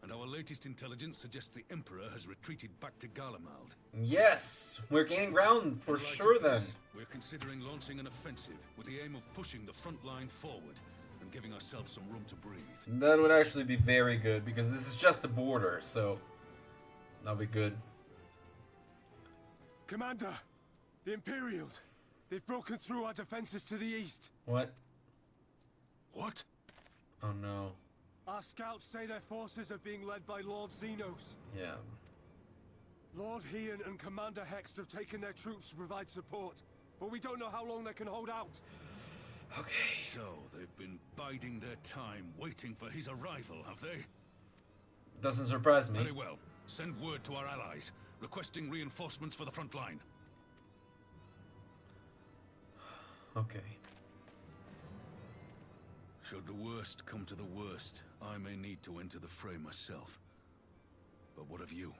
and our latest intelligence suggests the Emperor has retreated back to Garlemald. Yes, we're gaining ground for sure then. We're considering launching an offensive with the aim of pushing the front line forward and giving ourselves some room to breathe. That would actually be very good, because this is just the border, so that'll be good. Commander, the Imperials, they've broken through our defenses to the east. What? What? Oh no. Our scouts say their forces are being led by Lord Xenos. Yeah. Lord Heian and Commander Hext have taken their troops to provide support, but we don't know how long they can hold out. Okay. So, they've been biding their time, waiting for his arrival, have they? Doesn't surprise me. Very well. Send word to our allies, requesting reinforcements for the front line. Okay. Should the worst come to the worst, I may need to enter the fray myself. But what of you?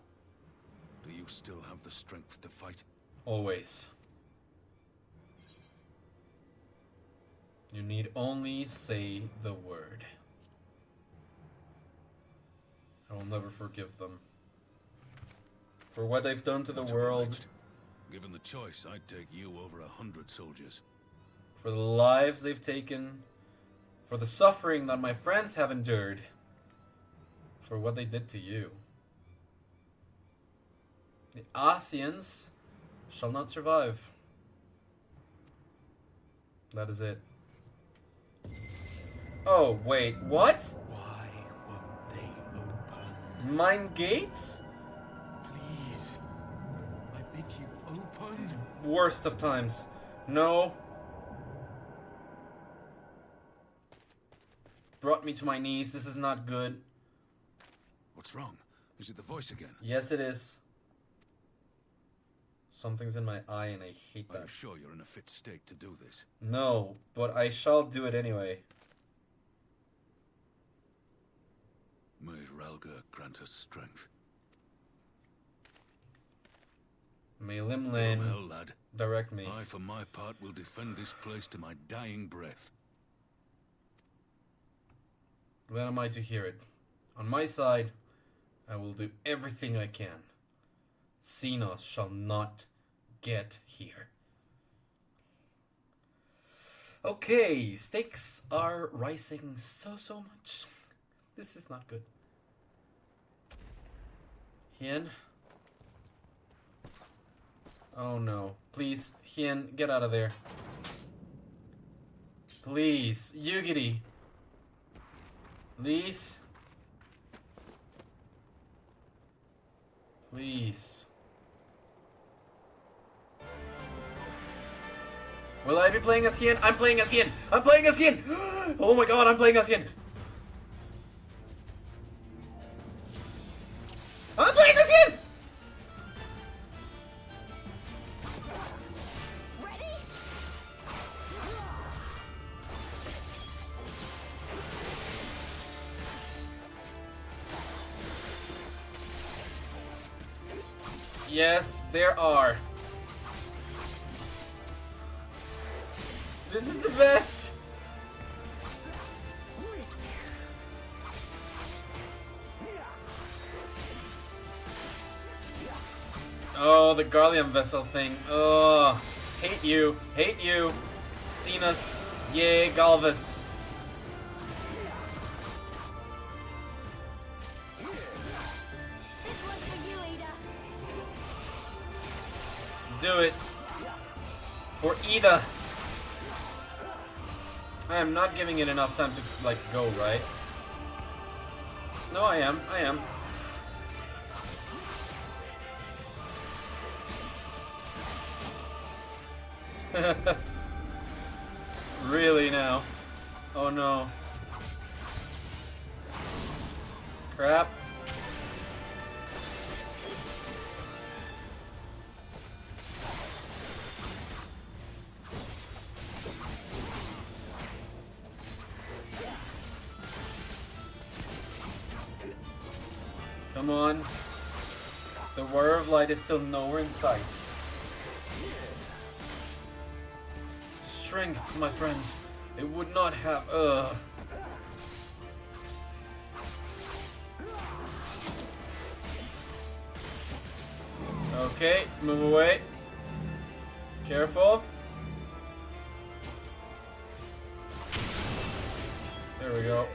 Do you still have the strength to fight? Always. You need only say the word. I will never forgive them. For what they've done to the world. Given the choice, I'd take you over 100 soldiers. For the lives they've taken. For the suffering that my friends have endured. For what they did to you. The Asians shall not survive. That is it. Oh, wait, what? Why won't they open? Mine gates? Please, I bid you open. Worst of times. No. Brought me to my knees. This is not good. What's wrong? Is it the voice again? Yes, it is. Something's in my eye and I hate that. Are you sure you're in a fit state to do this? No, but I shall do it anyway. May Ralga grant us strength. May Limlin Well, lad. direct me. I, for my part, will defend this place to my dying breath. When am I to hear it? On my side, I will do everything I can. Xenos shall not get here. Okay, stakes are rising so much. This is not good. Hien? Oh no. Please, Hien, get out of there. Please, Yugiri. Please. Please. Will I be playing as Hien? I'm playing as Hien! I'm playing as Hien! Oh my god, I'm playing as Hien! I'm playing as Hien! Yes, there are. This is the best. Oh, the Garleum vessel thing. Oh, hate you. Hate you. Cenas. Yay, Galvus. Do it. For Ida. I am not giving it enough time to, like, go, right? No, I am. I am. Really now? Oh no. Crap. Come on. The Warrior of Light is still nowhere in sight. Strength, my friends. It would not have. Okay, move away. Careful. There we go.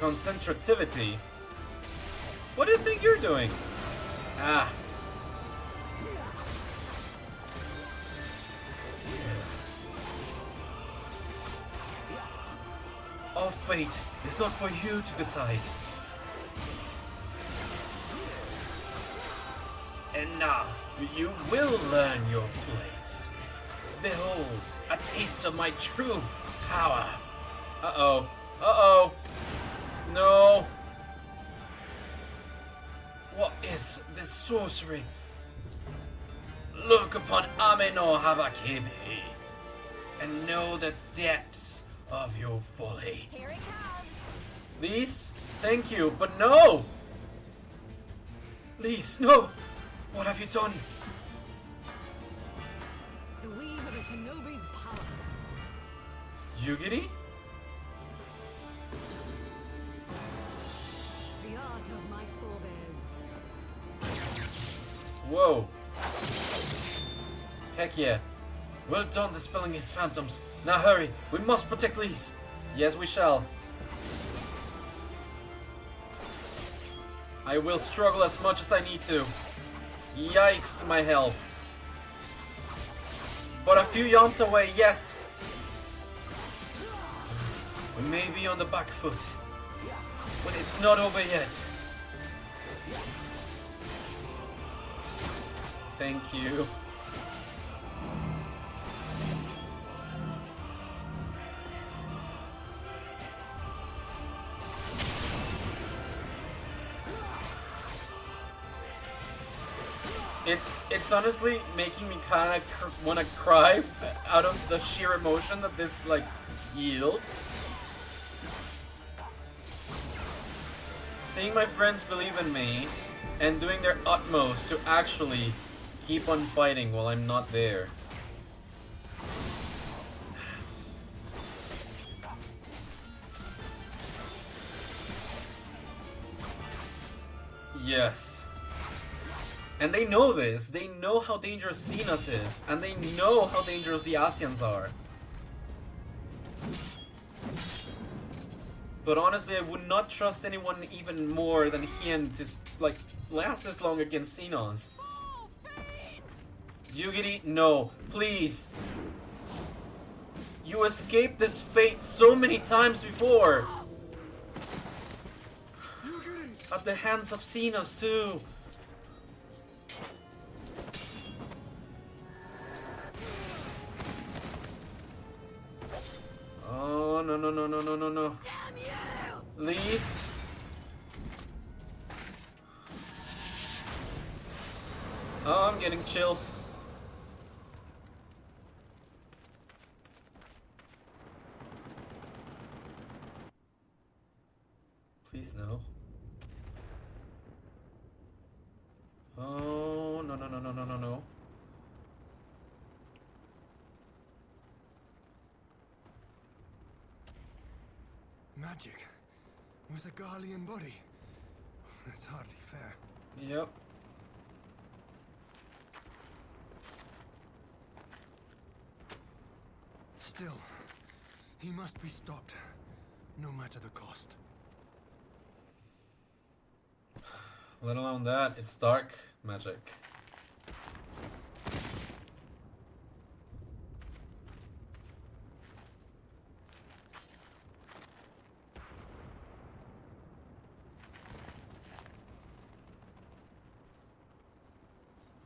Concentrativity. What do you think you're doing? Ah. All fate is not for you to decide. Enough. You will learn your place. Behold, a taste of my true power. Uh-oh. Uh-oh. No. What is this sorcery? Look upon Ameno Habakibi and know the depths of your folly. Here it comes. Please? Thank you, but no! Please, no! What have you done? Shinobi's power. Yugiri? The art of my forebears. Whoa. Heck yeah. Well done dispelling his phantoms. Now hurry, we must protect Lise. Yes, we shall. I will struggle as much as I need to. Yikes, my health. But a few yawns away, yes. We may be on the back foot, but it's not over yet. Thank you. It's honestly making me kind of want to cry out of the sheer emotion that this like yields. Seeing my friends believe in me and doing their utmost to actually keep on fighting while I'm not there. Yes. And they know this. They know how dangerous Xenos is. And they know how dangerous the Asians are. But honestly, I would not trust anyone even more than Hien to like last this long against Xenos. Yugiri, no. Please. You escaped this fate so many times before. At the hands of Xenos too. Oh, no, no, no, no, no, no, no. Damn you! Lise. Oh, I'm getting chills. Please no. Oh, no, no, no, no, no, no, no. Magic with a Garlean body. That's hardly fair. Yep. Still, he must be stopped, no matter the cost. Let alone that, it's dark magic.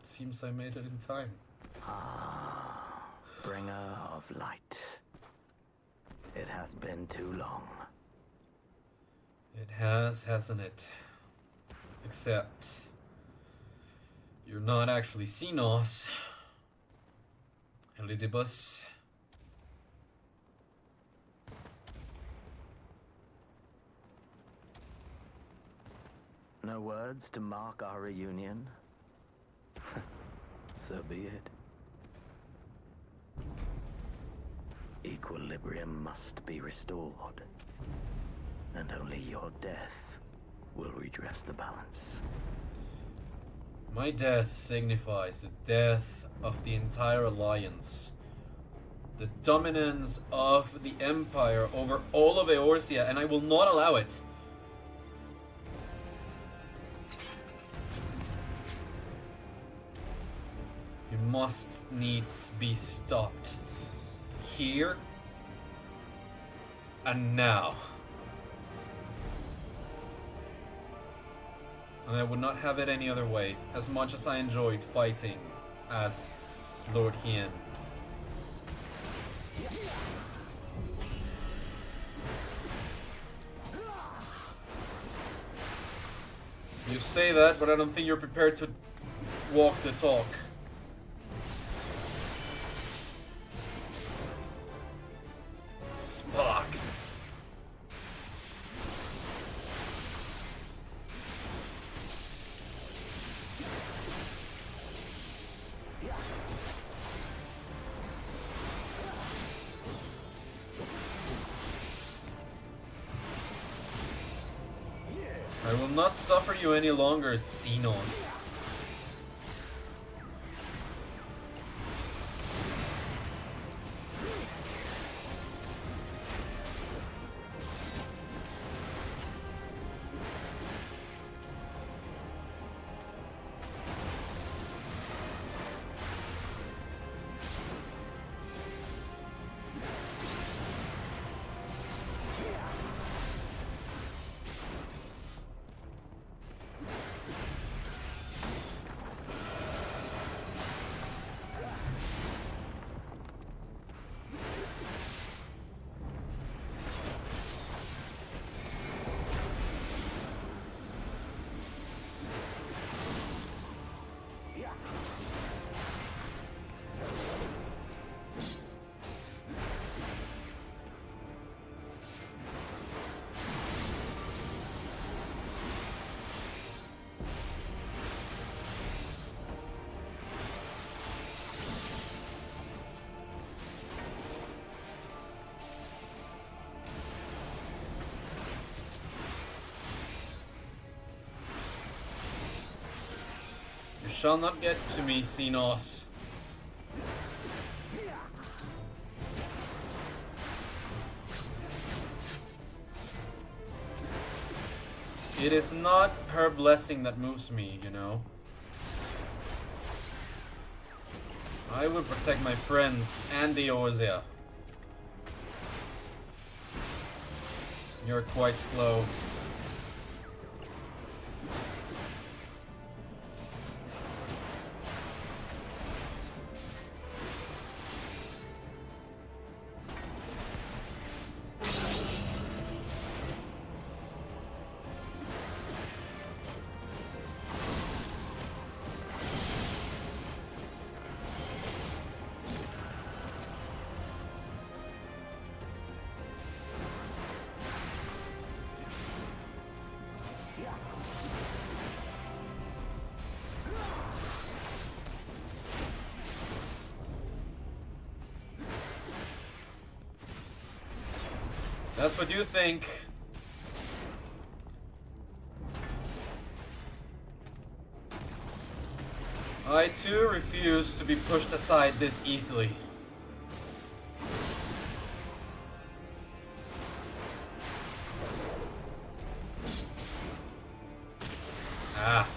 Seems I made it in time. Ah, bringer of light. It has been too long. It has, hasn't it? Except you're not actually Xenos. Elidibus. No words to mark our reunion? So be it. Equilibrium must be restored, and only your death will redress the balance. My death signifies the death of the entire Alliance. The dominance of the Empire over all of Eorzea, and I will not allow it. You must needs be stopped. Here and now. And I would not have it any other way, as much as I enjoyed fighting as Lord Hien. You say that, but I don't think you're prepared to walk the talk. Spock. not suffer you any longer, Xenos. You shall not get to me, Xenos. It is not her blessing that moves me, you know. I will protect my friends and the Eorzea. You're quite slow. That's what you think. I too refuse to be pushed aside this easily. Ah.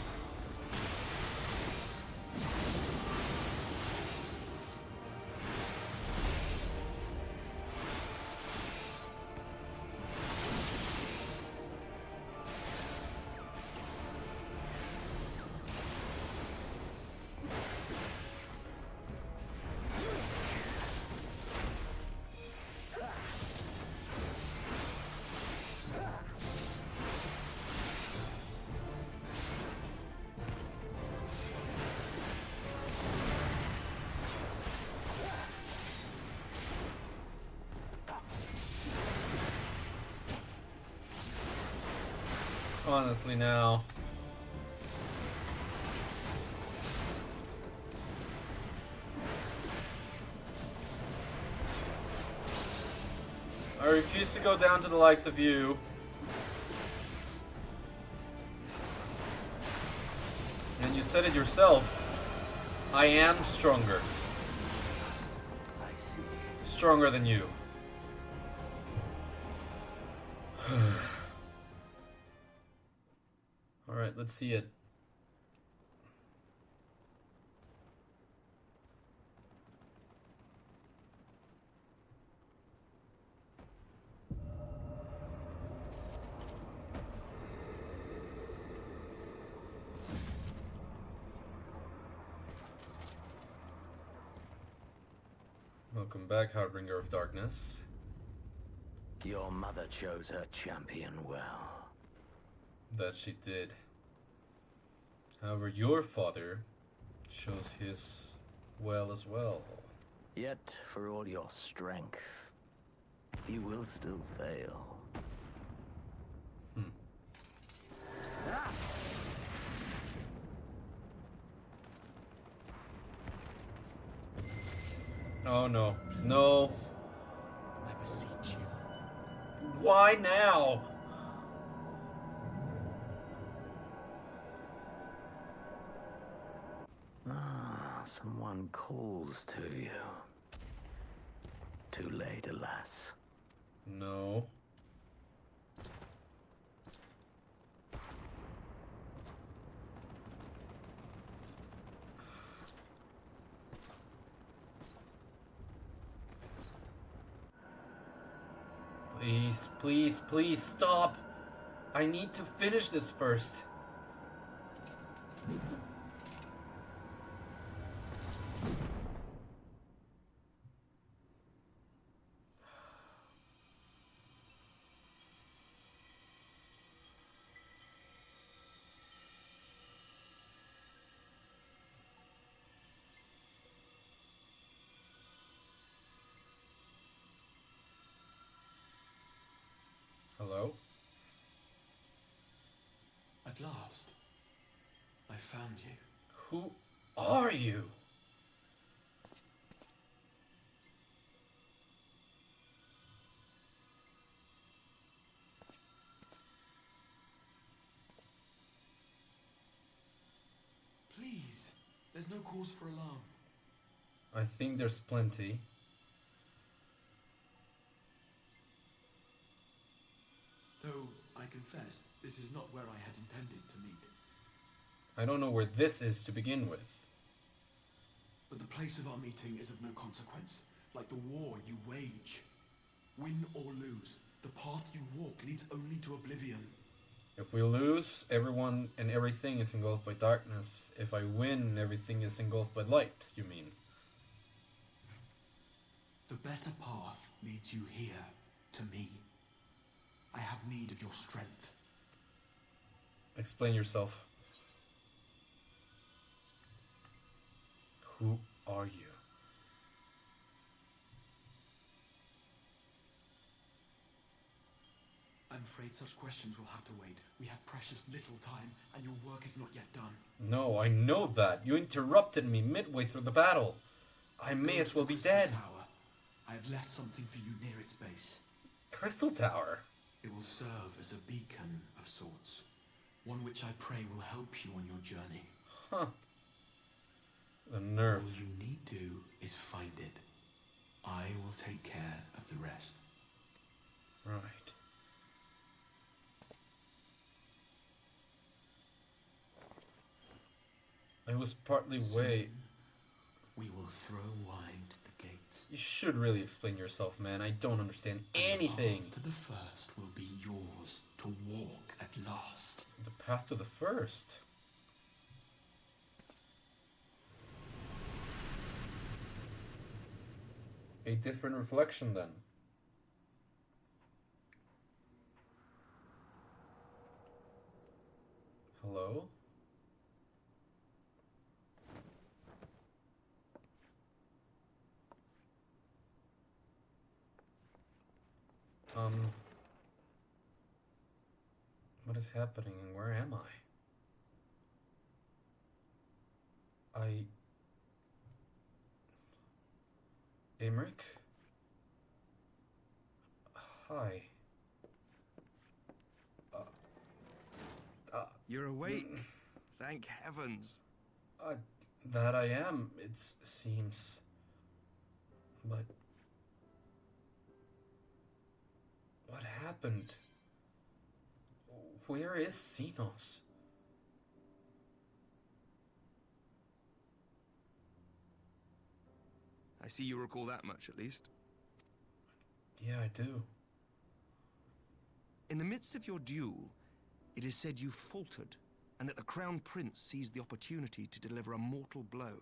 Honestly now. I refuse to go down to the likes of you. And you said it yourself. I am stronger. Stronger than you. Alright, let's see it. Welcome back, Harbinger of Darkness. Your mother chose her champion well. That she did. However, your father chose his well as well. Yet, for all your strength, you will still fail. Oh no. No. I beseech you. Why now? Someone calls to you. Too late, alas. No. Please, please, please stop. I need to finish this first. Hello? At last, I found you. Who are you? Please, there's no cause for alarm. I think there's plenty. Though, I confess, this is not where I had intended to meet. I don't know where this is to begin with. But the place of our meeting is of no consequence, like the war you wage. Win or lose, the path you walk leads only to oblivion. If we lose, everyone and everything is engulfed by darkness. If I win, everything is engulfed by light, you mean? The better path leads you here, to me. I have need of your strength. Explain yourself. Who are you? I'm afraid such questions will have to wait. We have precious little time, and your work is not yet done. No, I know that. You interrupted me midway through the battle. I may as well be dead. Tower. I have left something for you near its base. Crystal Tower? It will serve as a beacon of sorts. One which I pray will help you on your journey. Huh. The nerve. All you need do is find it. I will take care of the rest. Right. I was partly way... We will throw wide the gates. You should really explain yourself, man. I don't understand anything. The path to the first will be yours to walk at last. The path to the first? A different reflection, then. Hello? What is happening and where am I? Emmerich? Hi. You're awake. Thank heavens. That I am, it seems. But... what happened? Where is Xenos? I see you recall that much, at least. Yeah, I do. In the midst of your duel, it is said you faltered, and that the Crown Prince seized the opportunity to deliver a mortal blow.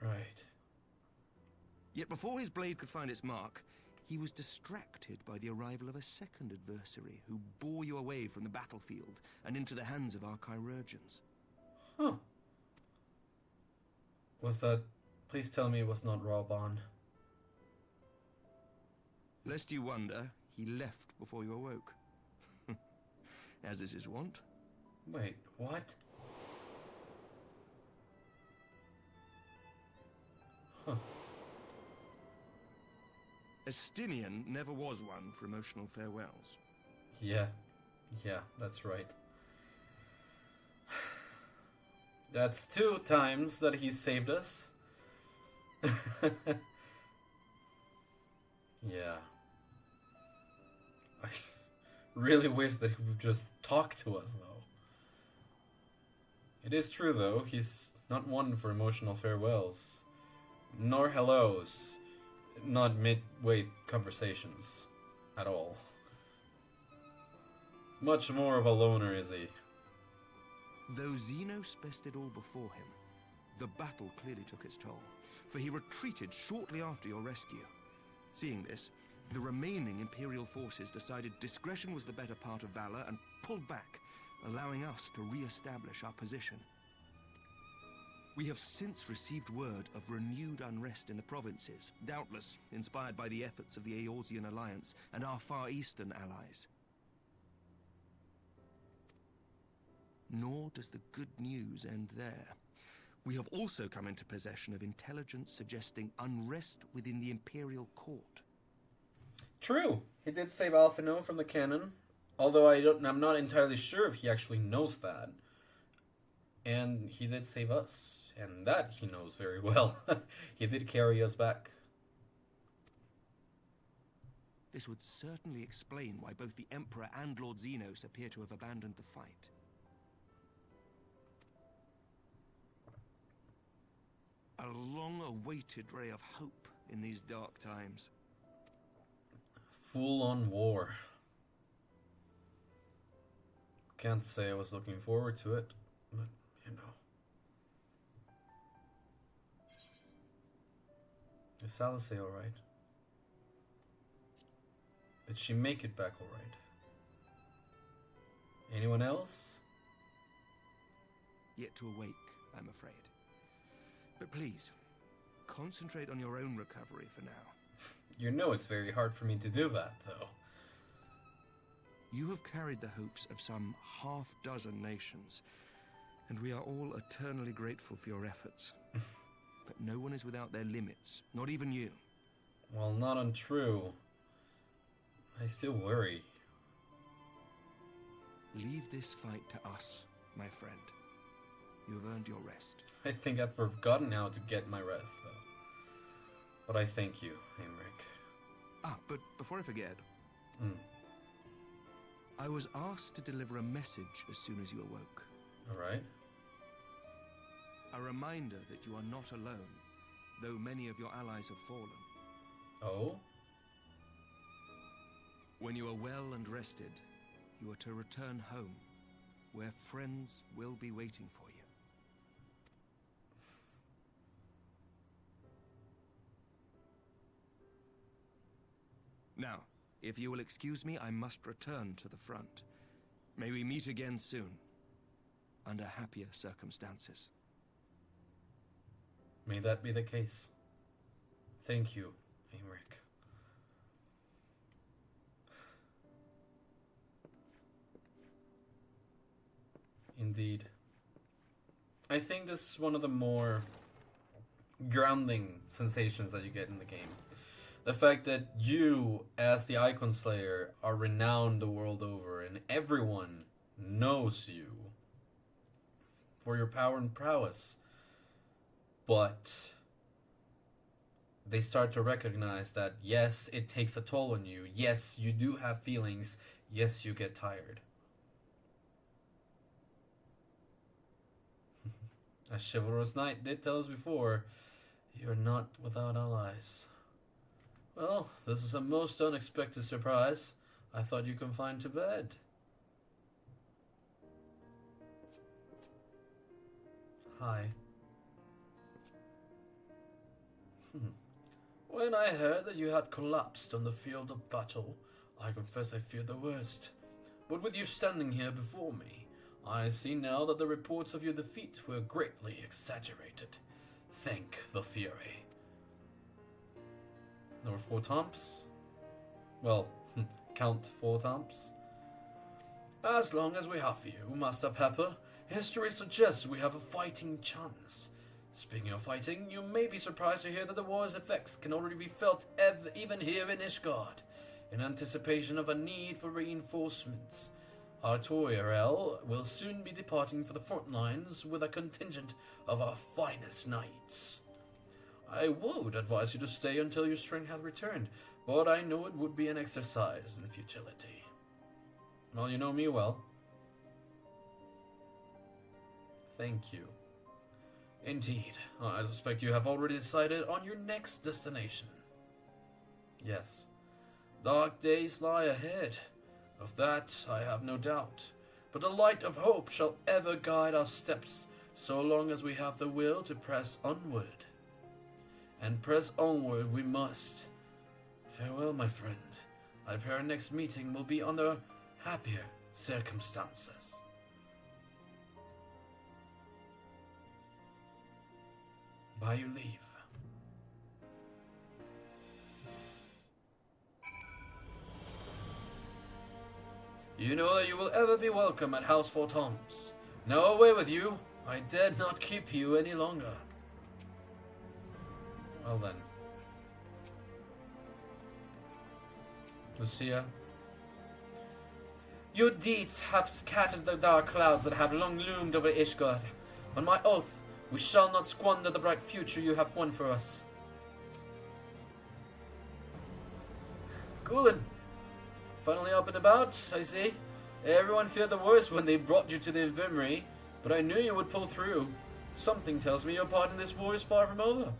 Right. Yet before his blade could find its mark, he was distracted by the arrival of a second adversary who bore you away from the battlefield and into the hands of our chirurgeons. Huh. Was that... please tell me it was not Raubon. Lest you wonder, he left before you awoke. As is his wont. Wait, what? Huh. Estinian never was one for emotional farewells. Yeah, that's right. That's 2 times that he saved us. Yeah. I really wish that he would just talk to us, though. It is true, though, he's not one for emotional farewells. Nor hellos. Not midway conversations. At all. Much more of a loner, is he? Though Xenos bested all before him, the battle clearly took its toll, for he retreated shortly after your rescue. Seeing this, the remaining Imperial forces decided discretion was the better part of valor and pulled back, allowing us to re-establish our position. We have since received word of renewed unrest in the provinces, doubtless inspired by the efforts of the Eorzean Alliance and our Far Eastern allies. Nor does the good news end there. We have also come into possession of intelligence suggesting unrest within the Imperial Court. True. He did save Alphino from the cannon, although I'm not entirely sure if he actually knows that. And he did save us, and that he knows very well. He did carry us back. This would certainly explain why both the Emperor and Lord Xenos appear to have abandoned the fight. A long-awaited ray of hope in these dark times. Full-on war. Can't say I was looking forward to it, but, you know. Is Alice alright? Did she make it back alright? Anyone else? Yet to awake, I'm afraid. But please, concentrate on your own recovery for now. You know it's very hard for me to do that, though. You have carried the hopes of some half-dozen nations, and we are all eternally grateful for your efforts. But no one is without their limits, not even you. Well, not untrue. I still worry. Leave this fight to us, my friend. You have earned your rest. I think I've forgotten how to get my rest, though. But I thank you, Aymeric. But before I forget, I was asked to deliver a message as soon as you awoke. Alright. A reminder that you are not alone, though many of your allies have fallen. Oh? When you are well and rested, you are to return home, where friends will be waiting for you. Now, if you will excuse me, I must return to the front. May we meet again soon, under happier circumstances. May that be the case. Thank you, Aymeric. Indeed. I think this is one of the more grounding sensations that you get in the game. The fact that you, as the Icon Slayer, are renowned the world over, and everyone knows you for your power and prowess. But they start to recognize that, yes, it takes a toll on you. Yes, you do have feelings. Yes, you get tired. As Chivalrous Knight did tell us before, you're not without allies. Well, this is a most unexpected surprise. I thought you confined to bed. Hi. When I heard that you had collapsed on the field of battle, I confess I feared the worst. But with you standing here before me, I see now that the reports of your defeat were greatly exaggerated. Thank the Fury. There were 4 Tomps? Well, count 4 Tomps. As long as we have you, Master Pepper, history suggests we have a fighting chance. Speaking of fighting, you may be surprised to hear that the war's effects can already be felt even here in Ishgard, in anticipation of a need for reinforcements. Artoriel will soon be departing for the front lines with a contingent of our finest knights. I would advise you to stay until your strength hath returned, but I know it would be an exercise in futility. Well, you know me well. Thank you. Indeed, I suspect you have already decided on your next destination. Yes, dark days lie ahead. Of that I have no doubt. But the light of hope shall ever guide our steps, so long as we have the will to press onward. And press onward we must. Farewell, my friend. I fear our next meeting will be under happier circumstances. By your leave. You know that you will ever be welcome at House Fort Toms. Now away with you. I dare not keep you any longer. Well then. Lucia. Your deeds have scattered the dark clouds that have long loomed over Ishgard. On my oath, we shall not squander the bright future you have won for us. Gulen. Finally up and about, I see. Everyone feared the worst when they brought you to the infirmary, but I knew you would pull through. Something tells me your part in this war is far from over.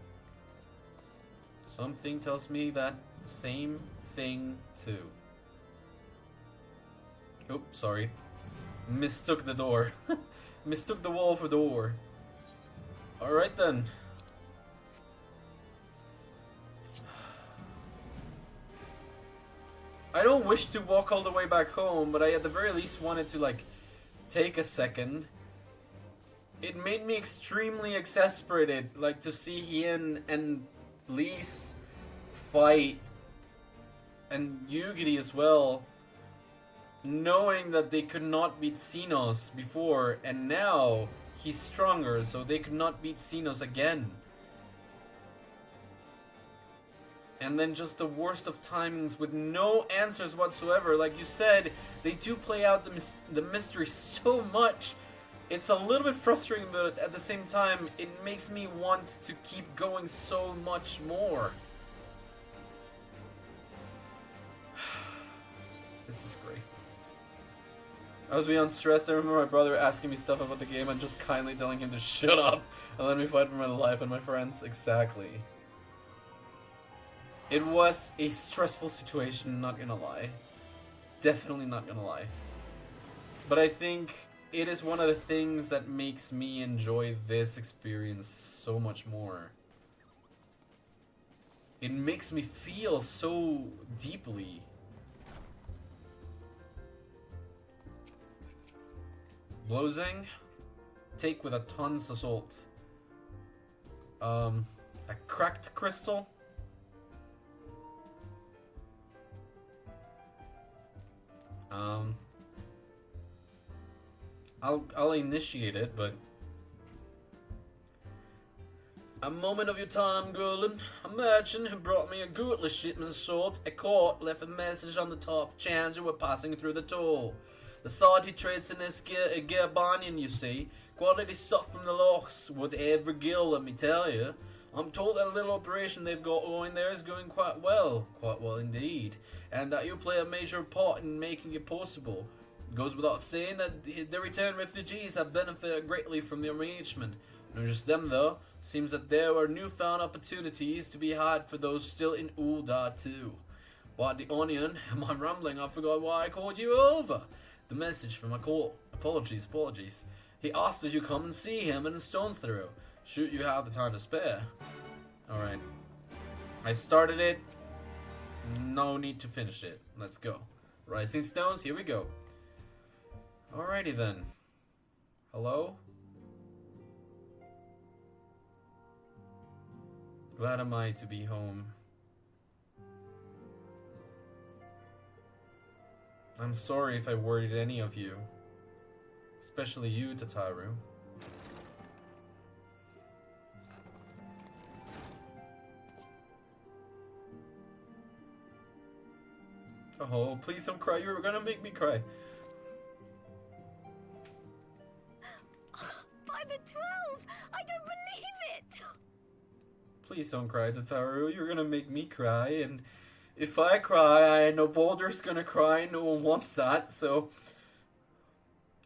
Something tells me that same thing too. Oh, sorry. Mistook the door. Mistook the wall for the door. Alright then. I don't wish to walk all the way back home, but I at the very least wanted to, like, take a second. It made me extremely exasperated, like, to see Hien and Lise fight, and Yugiri as well, knowing that they could not beat Xenos before, and now he's stronger, so they could not beat Xenos again. And then just the worst of timings with no answers whatsoever. Like you said, they do play out the mystery so much. It's a little bit frustrating, but at the same time, it makes me want to keep going so much more. This is great. I was beyond stressed. I remember my brother asking me stuff about the game and just kindly telling him to shut up and let me fight for my life and my friends. Exactly. It was a stressful situation, not gonna lie. Definitely not gonna lie. But I think it is one of the things that makes me enjoy this experience so much more. It makes me feel so deeply. Blowzing, take with a tons of salt. A cracked crystal. I'll initiate it, but a moment of your time, Gulen. A merchant who brought me a goodly shipment of salt. A court left a message on the top chance you were passing through the toll. The salt he trades in this gear banyan, you see. Quality stuff from the lochs with every gill, let me tell you. I'm told that little operation they've got going there is going quite well indeed, and that you play a major part in making it possible. It goes without saying that the returned refugees have benefited greatly from the arrangement. Not just them though, seems that there are newfound opportunities to be had for those still in Uldar too. But the Onion, am I rambling? I forgot why I called you over. The message from my call. Apologies. He asked that you come and see him in the Stone's Throw. Shoot, you have the time to spare. Alright. I started it. No need to finish it. Let's go. Rising Stones, here we go. Alrighty then. Hello? Glad am I to be home. I'm sorry if I worried any of you. Especially you, Tataru. Oh, please don't cry. You're gonna make me cry. 12! I don't believe it! Please don't cry, Tataru. You're gonna make me cry, and if I cry, I know Boulder's gonna cry. No one wants that, so...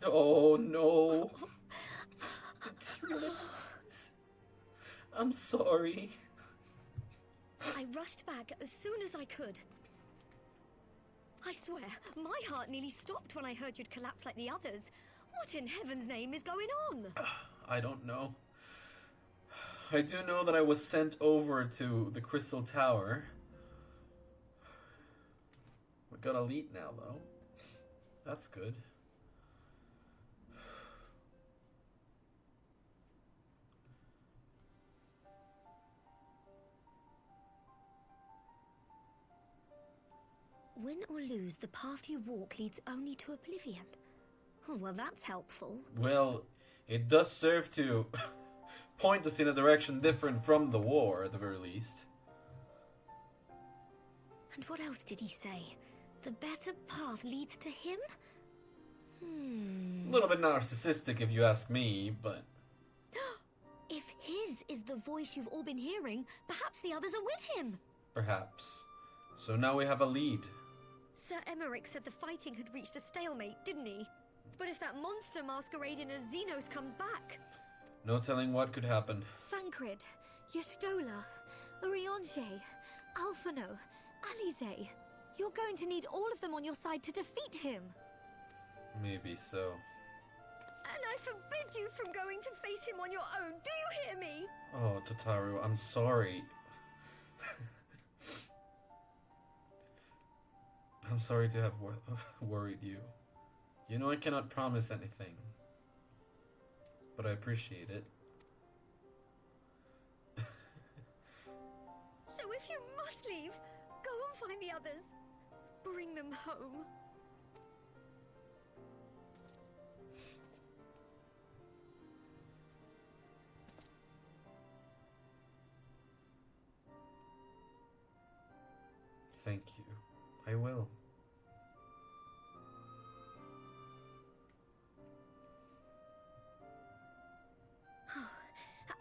Oh, no. I'm sorry. I rushed back as soon as I could. I swear, my heart nearly stopped when I heard you'd collapse like the others. What in heaven's name is going on? I don't know. I do know that I was sent over to the Crystal Tower. We got elite now, though. That's good. Win or lose, the path you walk leads only to oblivion. Oh, well, that's helpful. Well, it does serve to point us in a direction different from the war, at the very least. And what else did he say? The better path leads to him? A little bit narcissistic, if you ask me, but... If his is the voice you've all been hearing, perhaps the others are with him. Perhaps. So now we have a lead. Sir Emmerich said the fighting had reached a stalemate, didn't he? But if that monster masquerading as Xenos comes back... No telling what could happen. Thancred, Y'shtola, Urianger, Alphino, Alize. You're going to need all of them on your side to defeat him. Maybe so. And I forbid you from going to face him on your own. Do you hear me? Oh, Tataru, I'm sorry. I'm sorry to have worried you. You know I cannot promise anything. But I appreciate it. So if you must leave, go and find the others. Bring them home. Thank you. I will.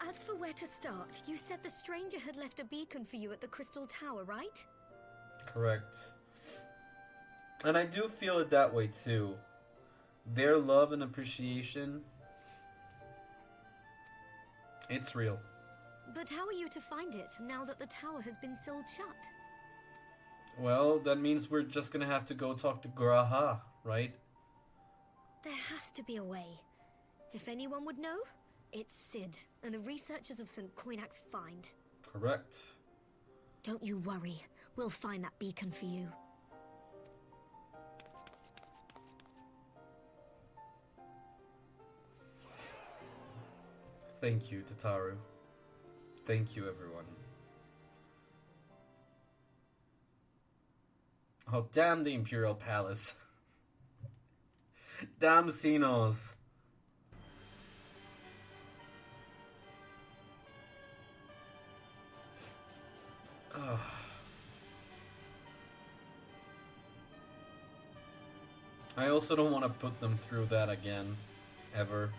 As for where to start, you said the stranger had left a beacon for you at the Crystal Tower, right? Correct. And I do feel it that way too. Their love and appreciation, it's real. But how are you to find it now that the tower has been sealed shut? Well, that means we're just gonna have to go talk to Graha, right? There has to be a way. If anyone would know, it's Sid and the researchers of St. Coinac's find. Correct. Don't you worry. We'll find that beacon for you. Thank you, Tataru. Thank you, everyone. Oh, damn the Imperial Palace. Damn Xenos. I also don't want to put them through that again, ever.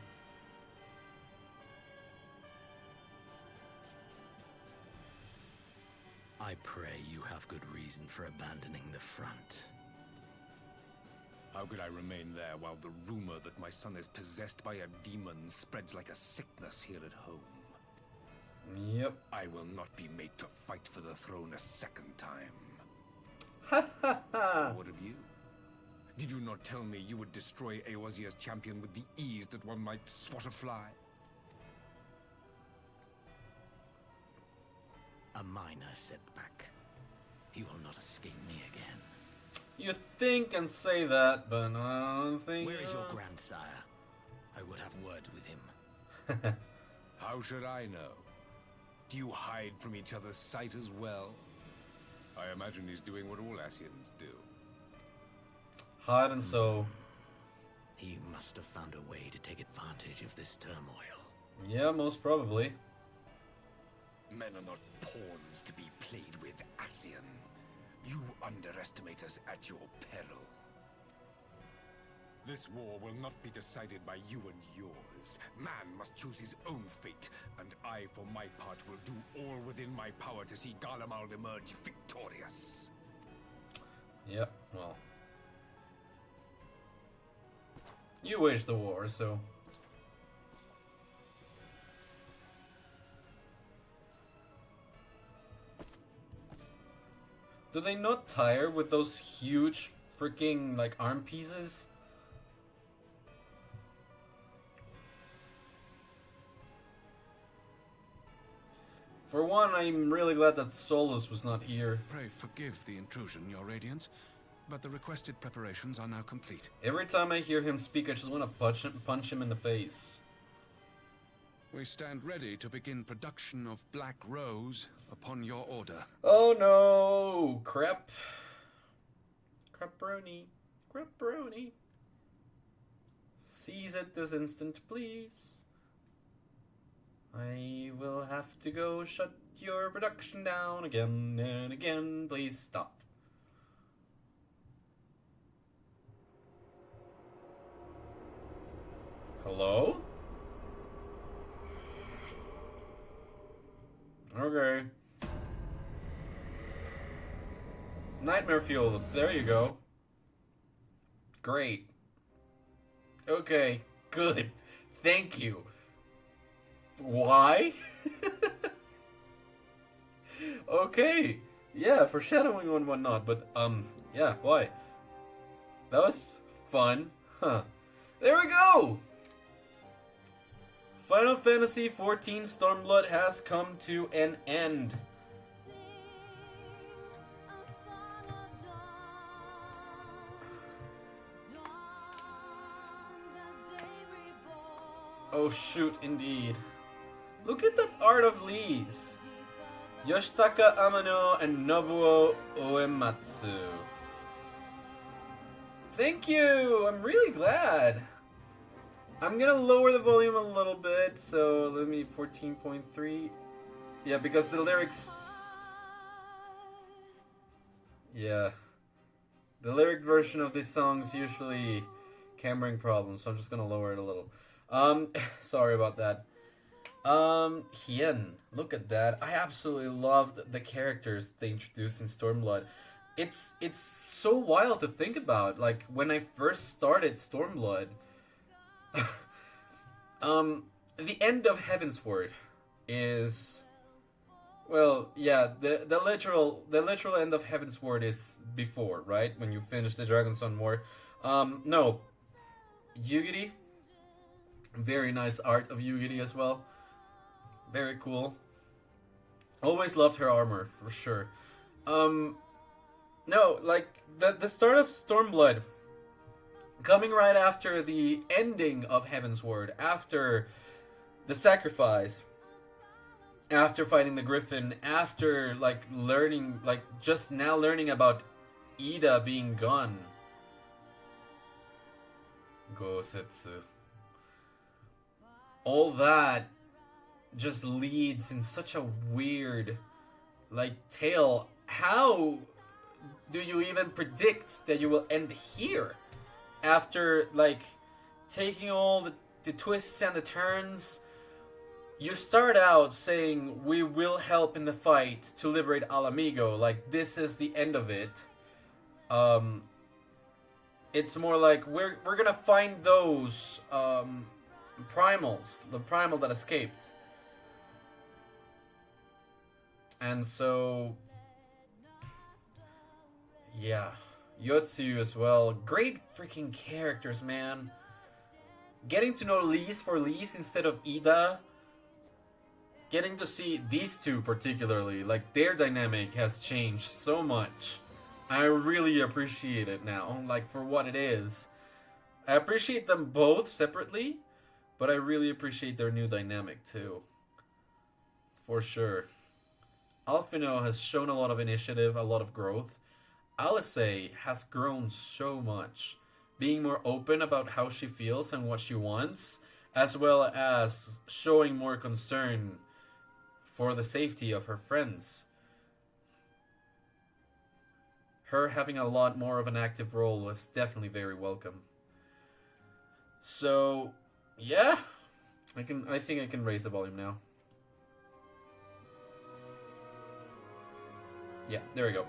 I pray you have good reason for abandoning the front. How could I remain there while the rumor that my son is possessed by a demon spreads like a sickness here at home? Yep. I will not be made to fight for the throne a second time. Ha ha ha! What of you? Did you not tell me you would destroy Eorzea's champion with the ease that one might swat a fly? A minor setback. He will not escape me again. You think and say that, but I don't think... Where is your grandsire? I would have words with him. How should I know? Do you hide from each other's sight as well? I imagine he's doing what all Ascians do. Hide and sew. He must have found a way to take advantage of this turmoil. Yeah, most probably. Men are not pawns to be played with, Ascian. You underestimate us at your peril. This war will not be decided by you and yours. Man must choose his own fate, and I, for my part, will do all within my power to see Garlemald emerge victorious. Yep, well. You waged the war, so... Do they not tire with those huge freaking, like, arm pieces? For one, I'm really glad that Solus was not here. Pray forgive the intrusion, Your Radiance, but the requested preparations are now complete. Every time I hear him speak, I just want to punch him in the face. We stand ready to begin production of Black Rose upon your order. Oh no! Crap. Crapperoni. Crapperoni. Seize it this instant, please. I will have to go shut your production down again and again. Please stop. Hello? Okay. Nightmare fuel. There you go. Great. Okay. Good. Thank you. Why? Okay. Yeah, foreshadowing and whatnot, but, yeah, why? That was fun. Huh. There we go! Final Fantasy XIV Stormblood has come to an end. Oh shoot, indeed. Look at that art of Lee's. Yoshitaka Amano and Nobuo Uematsu. Thank you! I'm really glad. I'm gonna lower the volume a little bit, so let me 14.3. Yeah, because the lyrics... Yeah. The lyric version of these songs usually can bring problems, so I'm just gonna lower it a little. Sorry about that. Hien, look at that. I absolutely loved the characters they introduced in Stormblood. It's so wild to think about. Like, when I first started Stormblood, the end of Heavensward is, well, yeah, the literal end of Heavensward is before, right? When you finish the Dragonstone War. No, Yugiri. Very nice art of Yugiri as well. Very cool. Always loved her armor, for sure. No, like, the start of Stormblood, coming right after the ending of Heavensward, after the sacrifice, after fighting the Griffin, after, like, learning, like, just now learning about Ida being gone. Gosetsu. All that just leads in such a weird, like, tale. How do you even predict that you will end here? After, like, taking all the twists and the turns, you start out saying, we will help in the fight to liberate Alamigo. Like, this is the end of it. It's more like, we're gonna find those, primals. The primal that escaped. And so... yeah. Yotsu as well. Great freaking characters, man. Getting to know Lise for Lise instead of Ida. Getting to see these two particularly, like, their dynamic has changed so much. I really appreciate it now, like, for what it is. I appreciate them both separately, but I really appreciate their new dynamic too. For sure. Alphino has shown a lot of initiative, a lot of growth. Alice has grown so much, being more open about how she feels and what she wants, as well as showing more concern for the safety of her friends. Her having a lot more of an active role was definitely very welcome. So, yeah, I think I can raise the volume now. Yeah, there we go.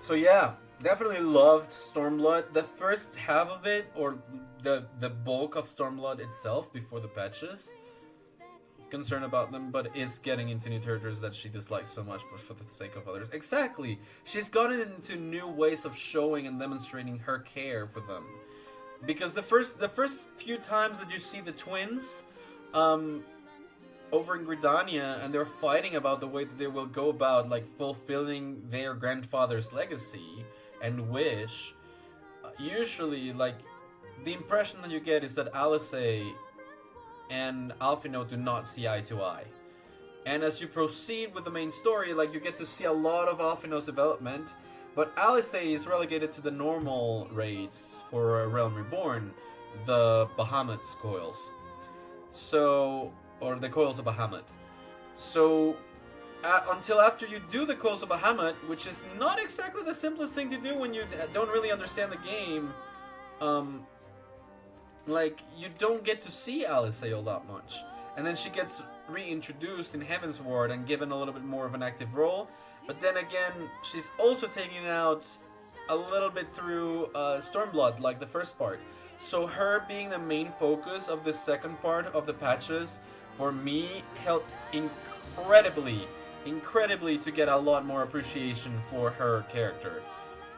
So yeah, definitely loved Stormblood. The first half of it, or the bulk of Stormblood itself before the patches. Concerned about them, but is getting into new territories that she dislikes so much, but for the sake of others. Exactly! She's gotten into new ways of showing and demonstrating her care for them. Because the first few times that you see the twins, over in Gridania, and they're fighting about the way that they will go about, like, fulfilling their grandfather's legacy and wish, usually, like, the impression that you get is that Alice and Alphino do not see eye to eye. And as you proceed with the main story, like, you get to see a lot of Alphino's development, but Alice is relegated to the normal raids for A Realm Reborn, the Bahamut's coils. So, or the coils of Bahamut. So, until after you do the coils of Bahamut, which is not exactly the simplest thing to do when you don't really understand the game, like, you don't get to see Alice all that much. And then she gets reintroduced in Heavensward and given a little bit more of an active role. But then again, she's also taken out a little bit through Stormblood, like the first part. So her being the main focus of the second part of the patches, for me, helped incredibly to get a lot more appreciation for her character.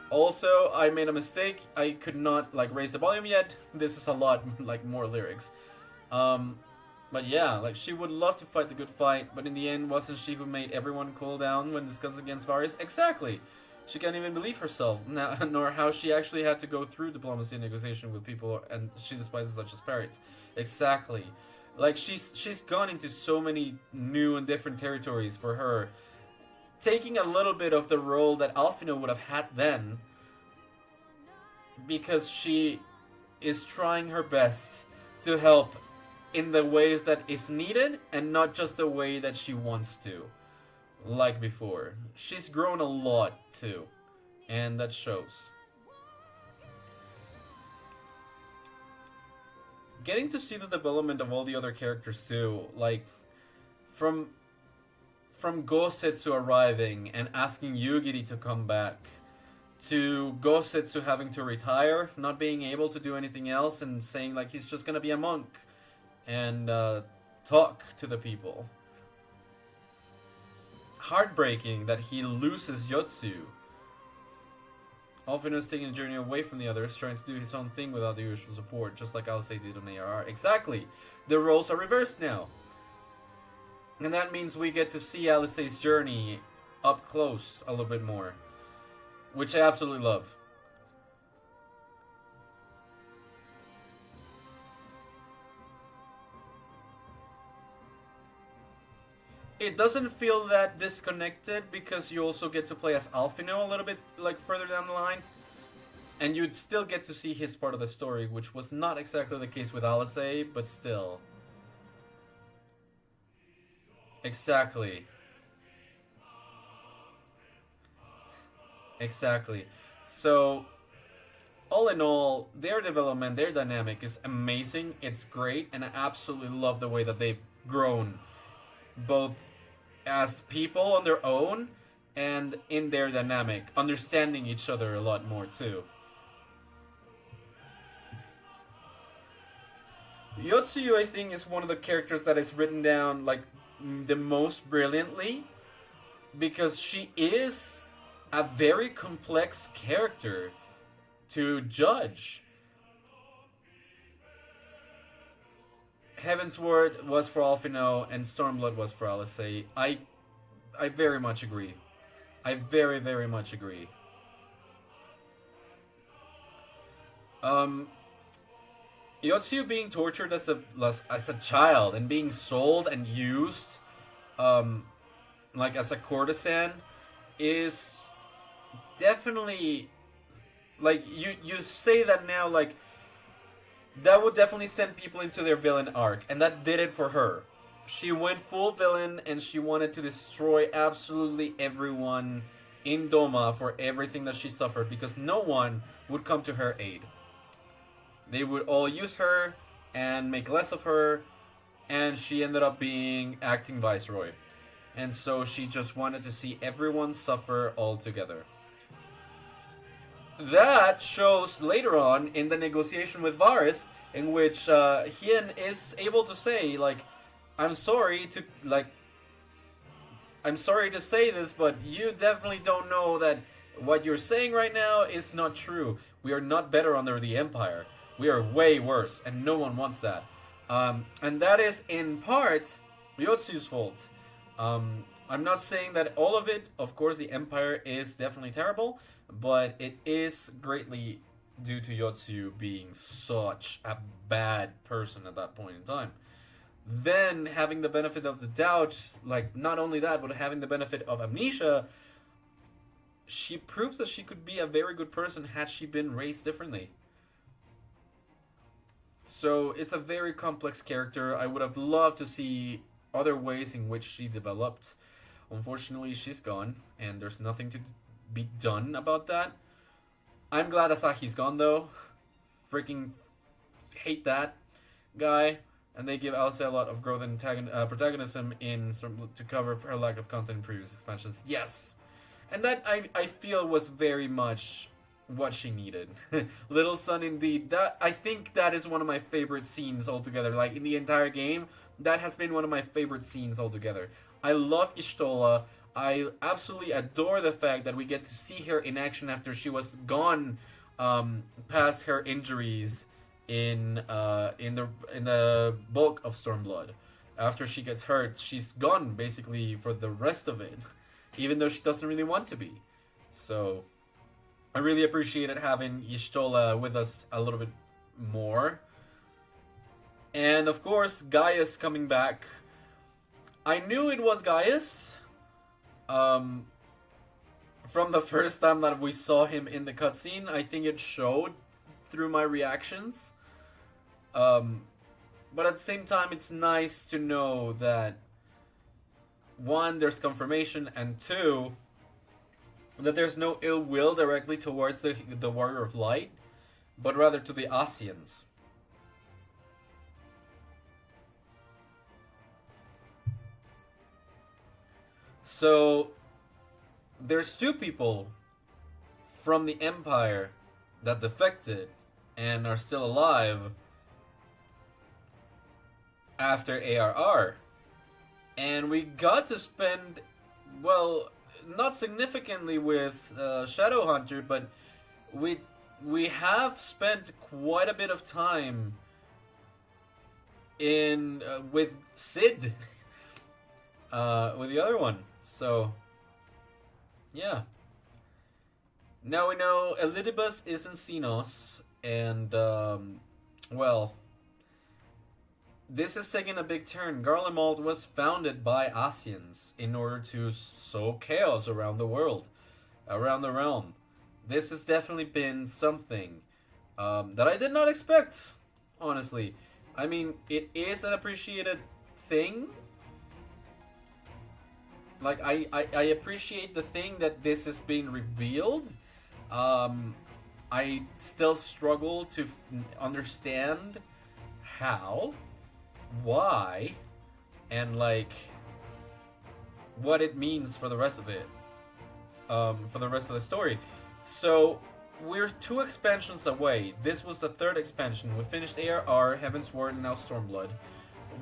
Also, I made a mistake. I could not, like, raise the volume yet. This is a lot, like, more lyrics. But yeah, like, she would love to fight the good fight, but in the end, wasn't she who made everyone cool down when discussing against Varys? Exactly! She can't even believe herself, nor how she actually had to go through diplomacy and negotiation with people, and she despises such as parrots. Exactly. Like, she's gone into so many new and different territories for her, taking a little bit of the role that Alphino would have had then, because she is trying her best to help in the ways that is needed and not just the way that she wants to, like before. She's grown a lot too, and that shows. Getting to see the development of all the other characters too, like from Gosetsu arriving and asking Yugiri to come back, to Gosetsu having to retire, not being able to do anything else, and saying like he's just gonna be a monk and talk to the people. Heartbreaking that he loses Yotsu. Alphino is taking a journey away from the others, trying to do his own thing without the usual support, just like Alice did on ARR. Exactly! The roles are reversed now. And that means we get to see Alice's journey up close a little bit more, which I absolutely love. It doesn't feel that disconnected because you also get to play as Alphino a little bit like further down the line. And you'd still get to see his part of the story, which was not exactly the case with Alice, but still. Exactly. Exactly. So, all in all, their development, their dynamic is amazing. It's great, and I absolutely love the way that they've grown, both as people on their own and in their dynamic, understanding each other a lot more too. Yotsuyu, I think, is one of the characters that is written down like the most brilliantly, because she is a very complex character to judge. Heavensward was for Alphino and Stormblood was for Alice. I very much agree. I very, very much agree. Yotsuyu being tortured as a child and being sold and used, like as a courtesan, is definitely, like, you say that now, like, that would definitely send people into their villain arc, and that did it for her. She went full villain, and she wanted to destroy absolutely everyone in Doma for everything that she suffered, because no one would come to her aid. They would all use her and make less of her, and she ended up being acting viceroy. And so she just wanted to see everyone suffer altogether. That shows later on in the negotiation with Varys, in which Hien is able to say, like, I'm sorry to say this, but you definitely don't know that what you're saying right now is not true. We are not better under the Empire. We are way worse, and no one wants that. And that is, in part, Yotsu's fault. I'm not saying that all of it. Of course, the Empire is definitely terrible, but it is greatly due to Yotsu being such a bad person at that point in time. Then, having the benefit of the doubt, like, not only that, but having the benefit of amnesia, she proves that she could be a very good person had she been raised differently. So, it's a very complex character. I would have loved to see other ways in which she developed. Unfortunately, she's gone, and there's nothing to be done about that. I'm glad Asahi's gone, though. Freaking hate that guy. And they give Alice a lot of growth and protagonism to cover her lack of content in previous expansions. Yes! And that, I feel, was very much what she needed. Little Sun, indeed. I think that is one of my favorite scenes altogether. Like, in the entire game, that has been one of my favorite scenes altogether. I love Y'shtola. I absolutely adore the fact that we get to see her in action after she was gone past her injuries in the bulk of Stormblood. After she gets hurt, she's gone basically for the rest of it, even though she doesn't really want to be. So I really appreciated having Y'shtola with us a little bit more. And of course, Gaius coming back. I knew it was Gaius from the first time that we saw him in the cutscene. I think it showed through my reactions. But at the same time, it's nice to know that, one, there's confirmation, and two, that there's no ill will directly towards the Warrior of Light, but rather to the Asians. So, there's two people from the Empire that defected and are still alive after ARR. And we got to spend, well, not significantly with Shadowhunter, but we have spent quite a bit of time in with Sid, with the other one. So, yeah. Now we know Elidibus is in Xenos, and, well, this is taking a big turn. Garlemald was founded by Asians in order to sow chaos around the world, around the realm. This has definitely been something that I did not expect, honestly. I mean, it is an appreciated thing. Like, I appreciate the thing that this is being revealed. I still struggle to understand how, why, and like what it means for the rest of it, for the rest of the story. So we're 2 expansions away. This was the 3rd expansion. We finished ARR, Heaven's Ward, and now Stormblood.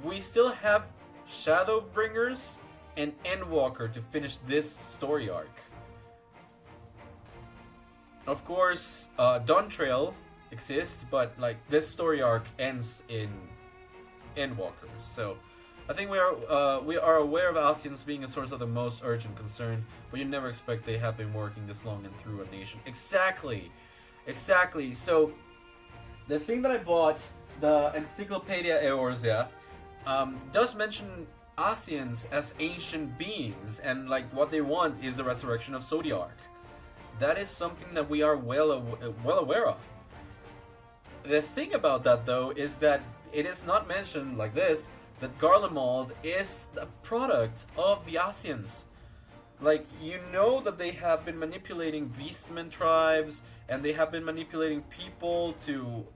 We still have Shadowbringers and Endwalker to finish this story arc. Of course, Dawn Trail exists, but like this story arc ends in Endwalker. So I think we are aware of Asians being a source of the most urgent concern, but you never expect they have been working this long and through a nation. Exactly. So the thing that I bought, the Encyclopedia Eorzea, does mention Asians as ancient beings, and like what they want is the resurrection of Zodiark. That is something that we are well aware of. The thing about that, though, is that it is not mentioned like this, that Garlemald is a product of the Asians. Like, you know that they have been manipulating beastmen tribes, and they have been manipulating people to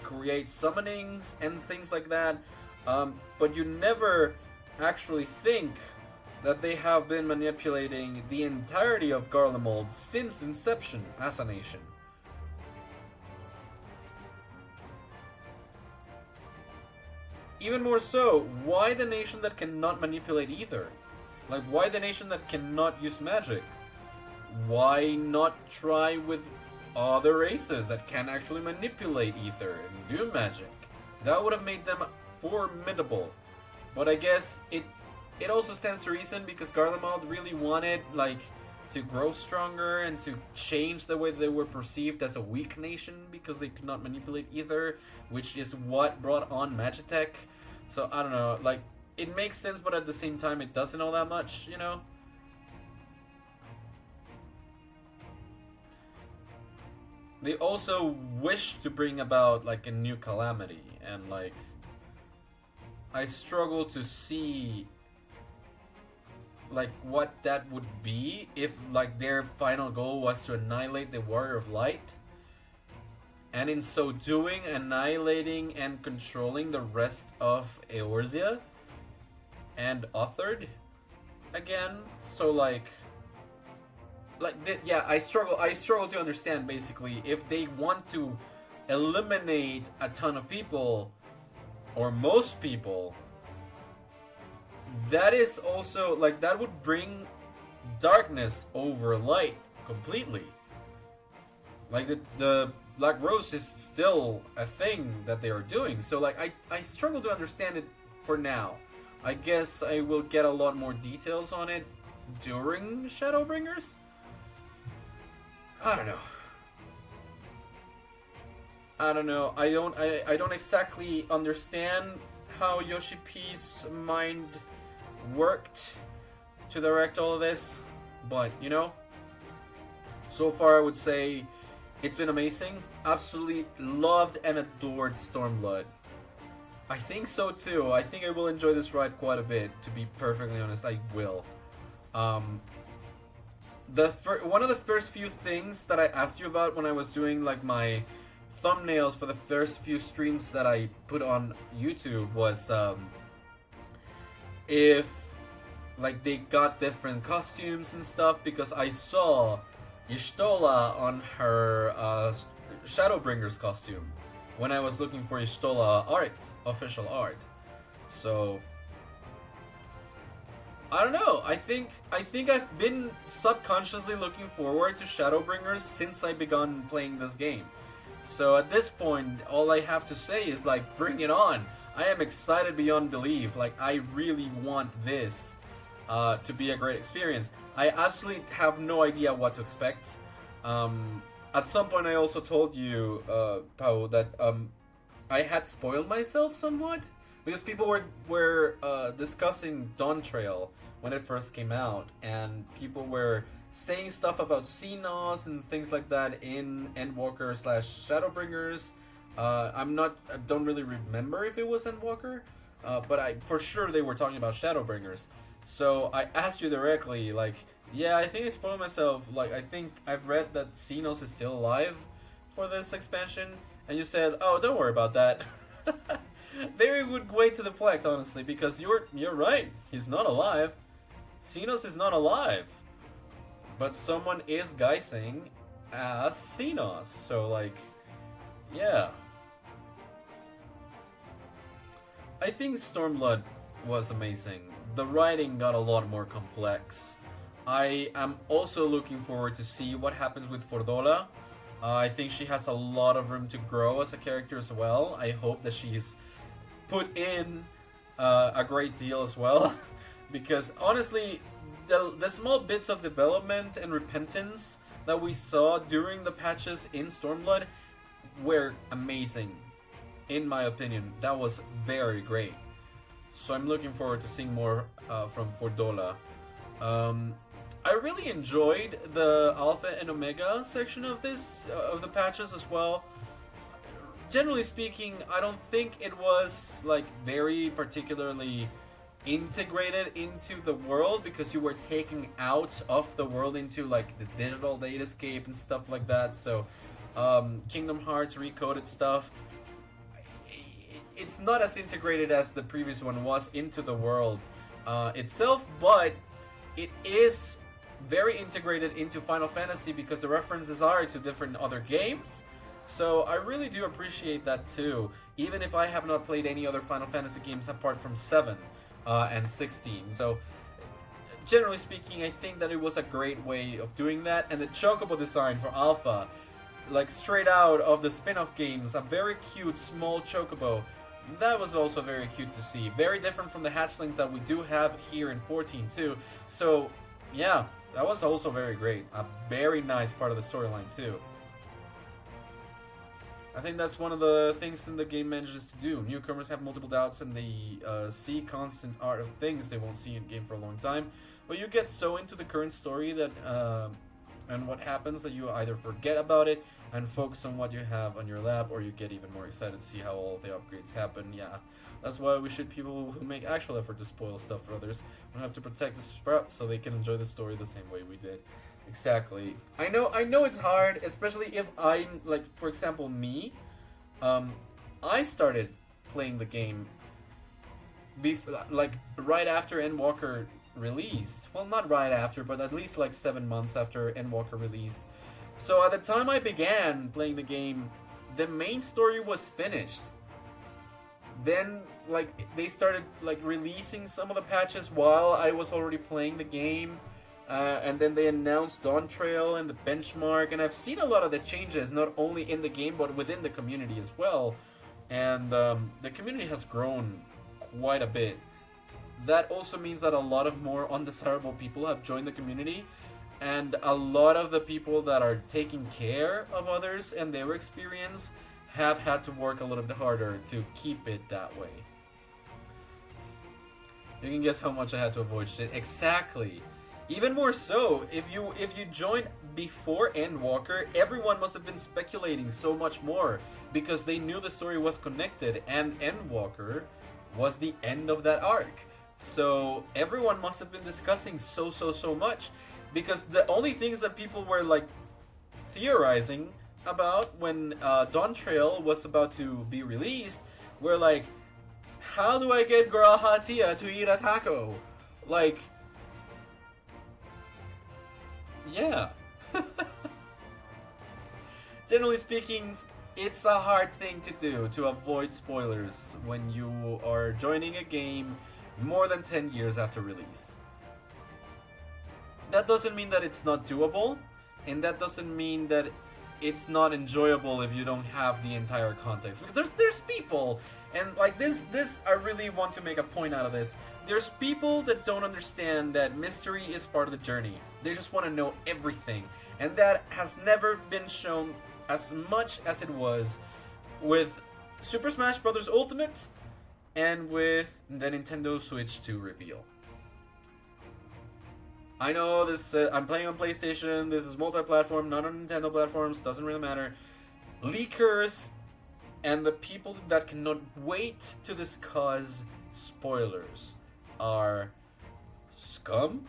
create summonings and things like that, but you never actually think that they have been manipulating the entirety of Garlemald since inception as a nation. Even more so, why the nation that cannot manipulate ether? Like, why the nation that cannot use magic? Why not try with other races that can actually manipulate ether and do magic? That would have made them formidable. But I guess it also stands to reason because Garlemald really wanted, like, to grow stronger and to change the way they were perceived as a weak nation because they could not manipulate ether, which is what brought on Magitech. So, I don't know, like, it makes sense, but at the same time, it doesn't all that much, you know? They also wish to bring about, like, a new calamity, and, like, I struggle to see, like, what that would be if, like, their final goal was to annihilate the Warrior of Light, and in so doing, annihilating and controlling the rest of Eorzea and Othard again. So, like, yeah, I struggle to understand, basically, if they want to eliminate a ton of people, or most people, that is also, like, that would bring darkness over light completely. Like, the Black Rose is still a thing that they are doing, so, like, I struggle to understand it for now. I guess I will get a lot more details on it during Shadowbringers? I don't know. I don't exactly understand how Yoshi P's mind worked to direct all of this, but, you know, so far I would say it's been amazing. Absolutely loved and adored Stormblood. I think so too. I think I will enjoy this ride quite a bit, to be perfectly honest. I will. One of the first few things that I asked you about when I was doing, like, my thumbnails for the first few streams that I put on YouTube was if, like, they got different costumes and stuff, because I saw Y'shtola on her Shadowbringers costume when I was looking for Y'shtola art, official art. So I don't know. I think I've been subconsciously looking forward to Shadowbringers since I began playing this game. So at this point, all I have to say is, like, bring it on. I am excited beyond belief. Like, I really want this to be a great experience. I absolutely have no idea what to expect. At some point, I also told you, Pao, that I had spoiled myself somewhat, because people were discussing Dawn Trail when it first came out, and people were saying stuff about Xenos and things like that in Endwalker / Shadowbringers. I don't really remember if it was Endwalker, but for sure they were talking about Shadowbringers. So I asked you directly, like, yeah, I think I spoiled myself. Like, I think I've read that Xenos is still alive for this expansion, and you said, oh, don't worry about that. Very good way to deflect, honestly, because you're right. He's not alive. Xenos is not alive. But someone is guising as Xenos. So, like, yeah. I think Stormblood was amazing. The writing got a lot more complex. I am also looking forward to see what happens with Fordola. I think she has a lot of room to grow as a character as well. I hope that she's put in a great deal as well. Because honestly, the small bits of development and repentance that we saw during the patches in Stormblood were amazing. In my opinion, that was very great. So I'm looking forward to seeing more from Fordola. I really enjoyed the Alpha and Omega section of the patches as well. Generally speaking, I don't think it was, like, very particularly integrated into the world, because you were taking out of the world into, like, the digital datascape and stuff like that. So Kingdom Hearts recoded stuff. it's not as integrated as the previous one was into the world itself, but it is very integrated into Final Fantasy because the references are to different other games. So I really do appreciate that too, even if I have not played any other Final Fantasy games apart from 7 and 16. So generally speaking, I think that it was a great way of doing that, and the Chocobo design for Alpha, like straight out of the spin-off games, a very cute small Chocobo, that was also very cute to see. Very different from the hatchlings that we do have here in 14 too. So yeah, that was also very great. A very nice part of the storyline too. I think that's one of the things that the game manages to do. Newcomers have multiple doubts and they see constant art of things they won't see in game for a long time. But you get so into the current story that and what happens that you either forget about it and focus on what you have on your lap, or you get even more excited to see how all the upgrades happen. Yeah, that's why we should people who make actual effort to spoil stuff for others don't have to protect the sprouts so they can enjoy the story the same way we did. Exactly. I know it's hard, especially if I'm, like, for example, me. I started playing the game like right after Endwalker released. Well, not right after, but at least like 7 months after Endwalker released. So at the time I began playing the game, the main story was finished. Then, like, they started like releasing some of the patches while I was already playing the game. And then they announced Dawn Trail and the benchmark, and I've seen a lot of the changes, not only in the game, but within the community as well. And the community has grown quite a bit. That also means that a lot of more undesirable people have joined the community, and a lot of the people that are taking care of others and their experience have had to work a little bit harder to keep it that way. You can guess how much I had to avoid shit. Exactly. Even more so, if you joined before Endwalker, everyone must have been speculating so much more because they knew the story was connected, and Endwalker was the end of that arc. So everyone must have been discussing so much, because the only things that people were like theorizing about when Dawn Trail was about to be released were like, how do I get Girl Hatia to eat a taco? Like, yeah. Generally speaking, it's a hard thing to do to avoid spoilers when you are joining a game more than 10 years after release. That doesn't mean that it's not doable, and that doesn't mean that it's not enjoyable if you don't have the entire context. Because there's people, and like this I really want to make a point out of this. There's people that don't understand that mystery is part of the journey. They just want to know everything, and that has never been shown as much as it was with Super Smash Bros. Ultimate and with the Nintendo Switch 2 reveal. I know this. I'm playing on PlayStation. This is multi-platform, not on Nintendo platforms. Doesn't really matter. Leakers and the people that cannot wait to discuss spoilers are scum,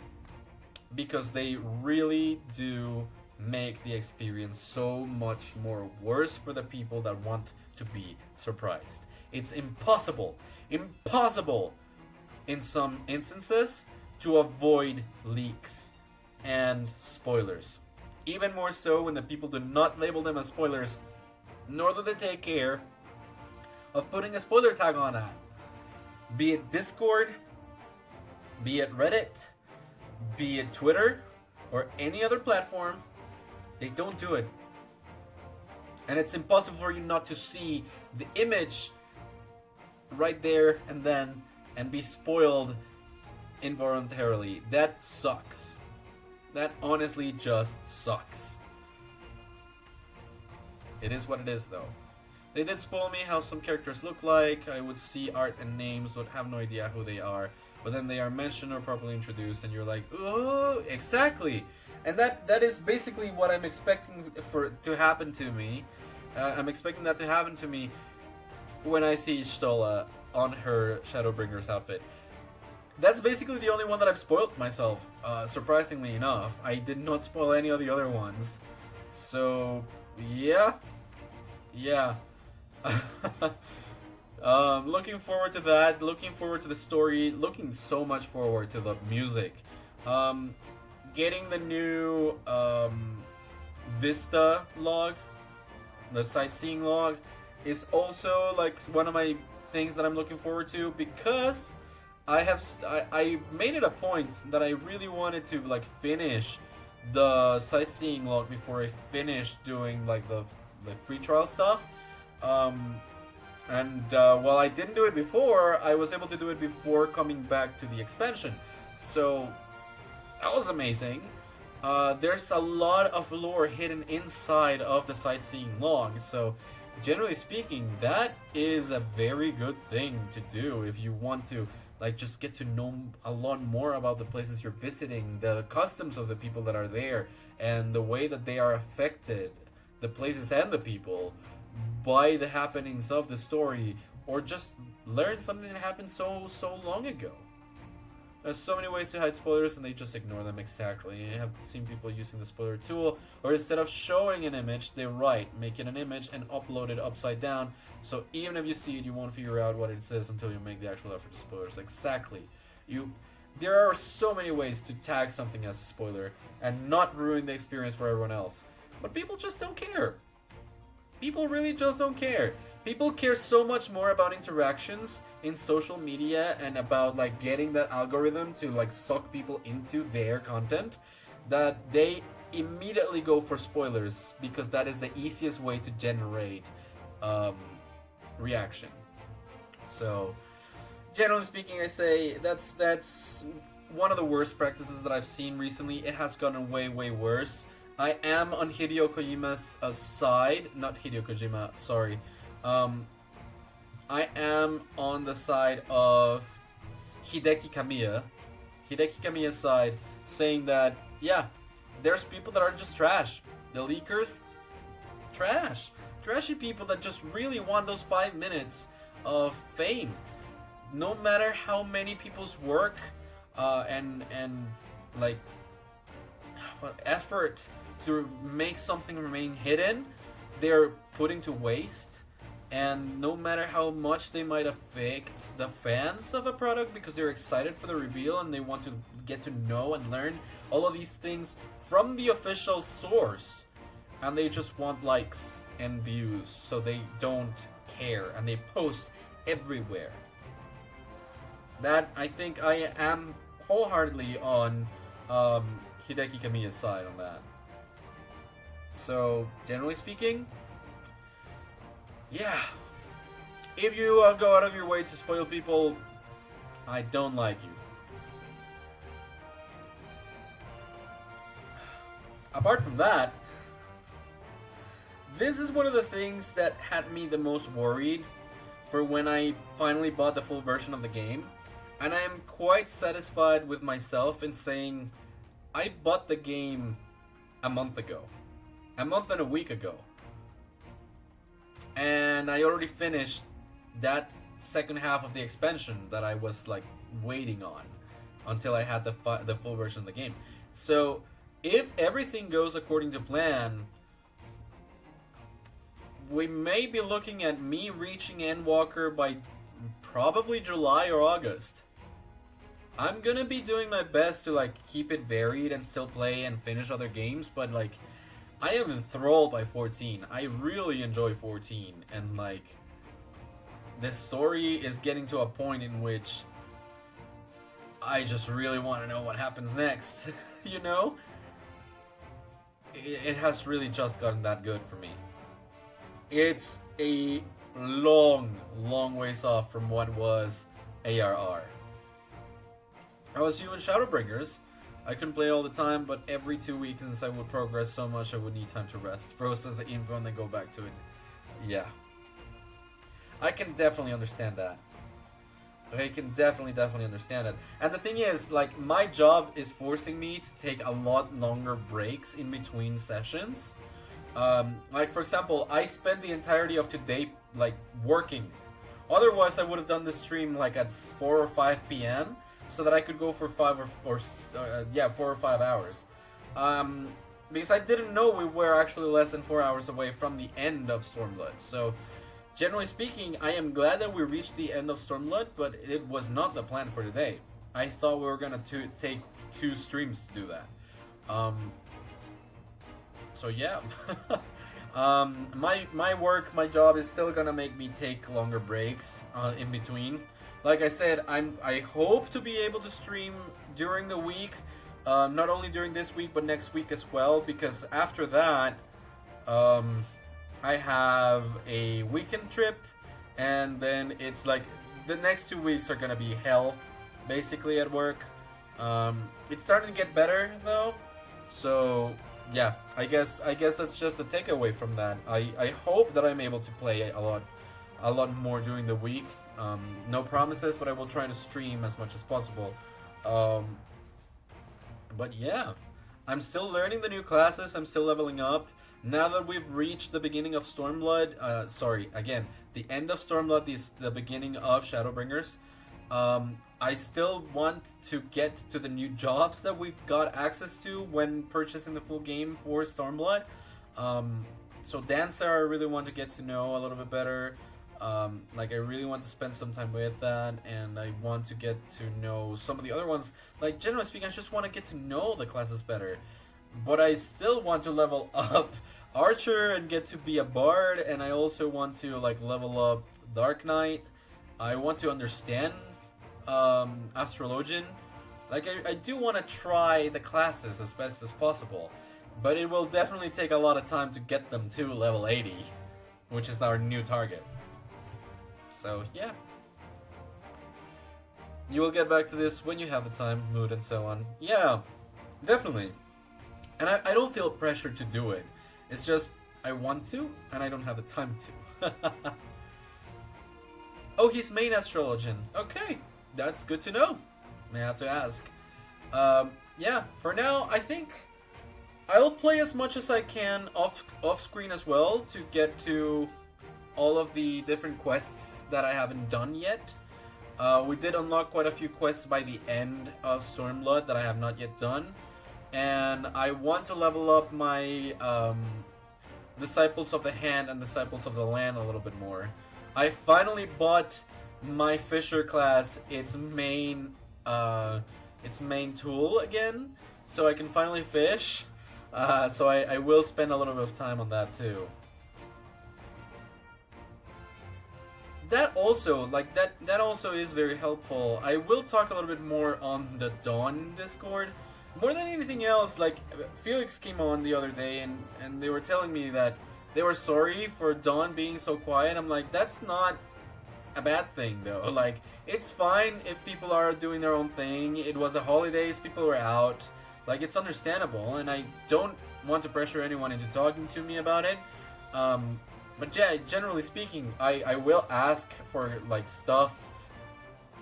because they really do make the experience so much more worse for the people that want to be surprised. It's impossible in some instances to avoid leaks and spoilers. Even more so when the people do not label them as spoilers, nor do they take care of putting a spoiler tag on that. Be it Discord, be it Reddit, be it Twitter, or any other platform, they don't do it. And it's impossible for you not to see the image right there and then and be spoiled involuntarily. That sucks. That honestly just sucks. It is what it is, though. They did spoil me how some characters look like. I would see art and names but have no idea who they are. But then they are mentioned or properly introduced and you're like, oh, exactly. And that is basically what I'm expecting to happen to me. I'm expecting that to happen to me when I see Stola on her Shadowbringers outfit. That's basically the only one that I've spoiled myself, surprisingly enough. I did not spoil any of the other ones. So, yeah. Looking forward to that. Looking forward to the story. Looking so much forward to the music. Getting the new Vista log, the sightseeing log, is also like one of my things that I'm looking forward to, because I made it a point that I really wanted to like finish the sightseeing log before I finished doing like the free trial stuff. While I didn't do it before, I was able to do it before coming back to the expansion. So that was amazing. There's a lot of lore hidden inside of the sightseeing log, so generally speaking, that is a very good thing to do if you want to like just get to know a lot more about the places you're visiting, the customs of the people that are there, and the way that they are affected, the places and the people, by the happenings of the story, or just learn something that happened so long ago. There's so many ways to hide spoilers and they just ignore them exactly. I have seen people using the spoiler tool, or instead of showing an image, they make it an image and upload it upside down, so even if you see it, you won't figure out what it says until you make the actual effort to spoilers. Exactly. There are so many ways to tag something as a spoiler and not ruin the experience for everyone else. But people just don't care. People really just don't care. People care so much more about interactions in social media and about like getting that algorithm to like suck people into their content, that they immediately go for spoilers because that is the easiest way to generate reaction. So generally speaking, I say that's one of the worst practices that I've seen recently. It has gotten way worse. I am on Hideo Kojima's side. Not Hideo Kojima, sorry. I am on the side of Hideki Kamiya. Hideki Kamiya's side, saying that, yeah, there's people that are just trash. The leakers, trash. Trashy people that just really want those 5 minutes of fame. No matter how many people's work and like effort to make something remain hidden, they're putting to waste. And no matter how much they might affect the fans of a product because they're excited for the reveal and they want to get to know and learn all of these things from the official source, and they just want likes and views, so they don't care and they post everywhere. That, I think I am wholeheartedly on Hideki Kamiya's side on that. So, generally speaking, yeah, if you go out of your way to spoil people, I don't like you. Apart from that, this is one of the things that had me the most worried for when I finally bought the full version of the game. And I am quite satisfied with myself in saying I bought the game a month ago. A month and a week ago. And I already finished that second half of the expansion that I was like waiting on until I had the full version of the game. So if everything goes according to plan, we may be looking at me reaching Endwalker by probably July or August. I'm gonna be doing my best to like keep it varied and still play and finish other games, but like I am enthralled by 14. I really enjoy 14, and like this story is getting to a point in which I just really want to know what happens next. You know? It has really just gotten that good for me. It's a long ways off from what was ARR. I was you in Shadowbringers. I couldn't play all the time, but every 2 weeks, since I would progress so much, I would need time to rest, process the info, and then go back to it. Yeah. I can definitely understand that. I can definitely understand it. And the thing is, like, my job is forcing me to take a lot longer breaks in between sessions. Like, for example, I spent the entirety of today, like, working. Otherwise, I would have done this stream, like, at 4 or 5 p.m., so that I could go for 4 or 5 hours. Because I didn't know we were actually less than 4 hours away from the end of Stormblood. So generally speaking, I am glad that we reached the end of Stormblood, but it was not the plan for today. I thought we were gonna take 2 streams to do that. So yeah. My job is still gonna make me take longer breaks in between. Like I said, I hope to be able to stream during the week, not only during this week but next week as well, because after that, I have a weekend trip, and then it's like the next 2 weeks are gonna be hell, basically, at work. It's starting to get better though, so yeah, I guess that's just a takeaway from that. I hope that I'm able to play a lot more during the week. No promises, but I will try to stream as much as possible. But yeah, I'm still learning the new classes. I'm still leveling up. Now that we've reached the beginning of Stormblood, the end of Stormblood, the beginning of Shadowbringers. I still want to get to the new jobs that we got access to when purchasing the full game for Stormblood. So Dancer, I really want to get to know a little bit better. Like, I really want to spend some time with that, and I want to get to know some of the other ones. Like, generally speaking, I just want to get to know the classes better. But I still want to level up Archer and get to be a Bard, and I also want to, like, level up Dark Knight. I want to understand Astrologian. Like, I do want to try the classes as best as possible, but it will definitely take a lot of time to get them to level 80, which is our new target. So yeah, you will get back to this when you have the time, mood, and so on. Yeah, definitely. And I don't feel pressured to do it. It's just I want to, and I don't have the time to. Oh, he's main Astrologian. Okay, that's good to know. I have to ask. Yeah, for now, I think I'll play as much as I can off screen as well to get to all of the different quests that I haven't done yet. We did unlock quite a few quests by the end of Stormblood that I have not yet done. And I want to level up my Disciples of the Hand and Disciples of the Land a little bit more. I finally bought my Fisher class its main tool again, so I can finally fish. So I will spend a little bit of time on that too. That also, that also is very helpful. I will talk a little bit more on the Dawn Discord. More than anything else, like, Felix came on the other day and they were telling me that they were sorry for Dawn being so quiet. I'm like, that's not a bad thing though. Like, it's fine if people are doing their own thing. It was the holidays, people were out. Like, it's understandable, and I don't want to pressure anyone into talking to me about it. But yeah, generally speaking, I will ask for, like, stuff.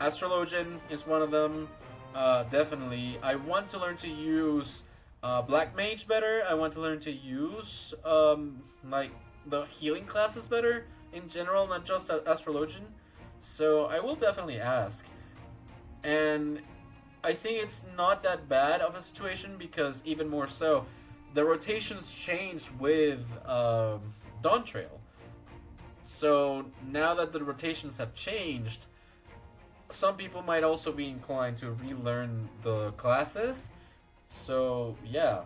Astrologian is one of them. Definitely. I want to learn to use Black Mage better. I want to learn to use like the healing classes better in general, not just Astrologian. So I will definitely ask. And I think it's not that bad of a situation, because even more so, the rotations changed with Dawn Trail. So now that the rotations have changed, some people might also be inclined to relearn the classes. So yeah.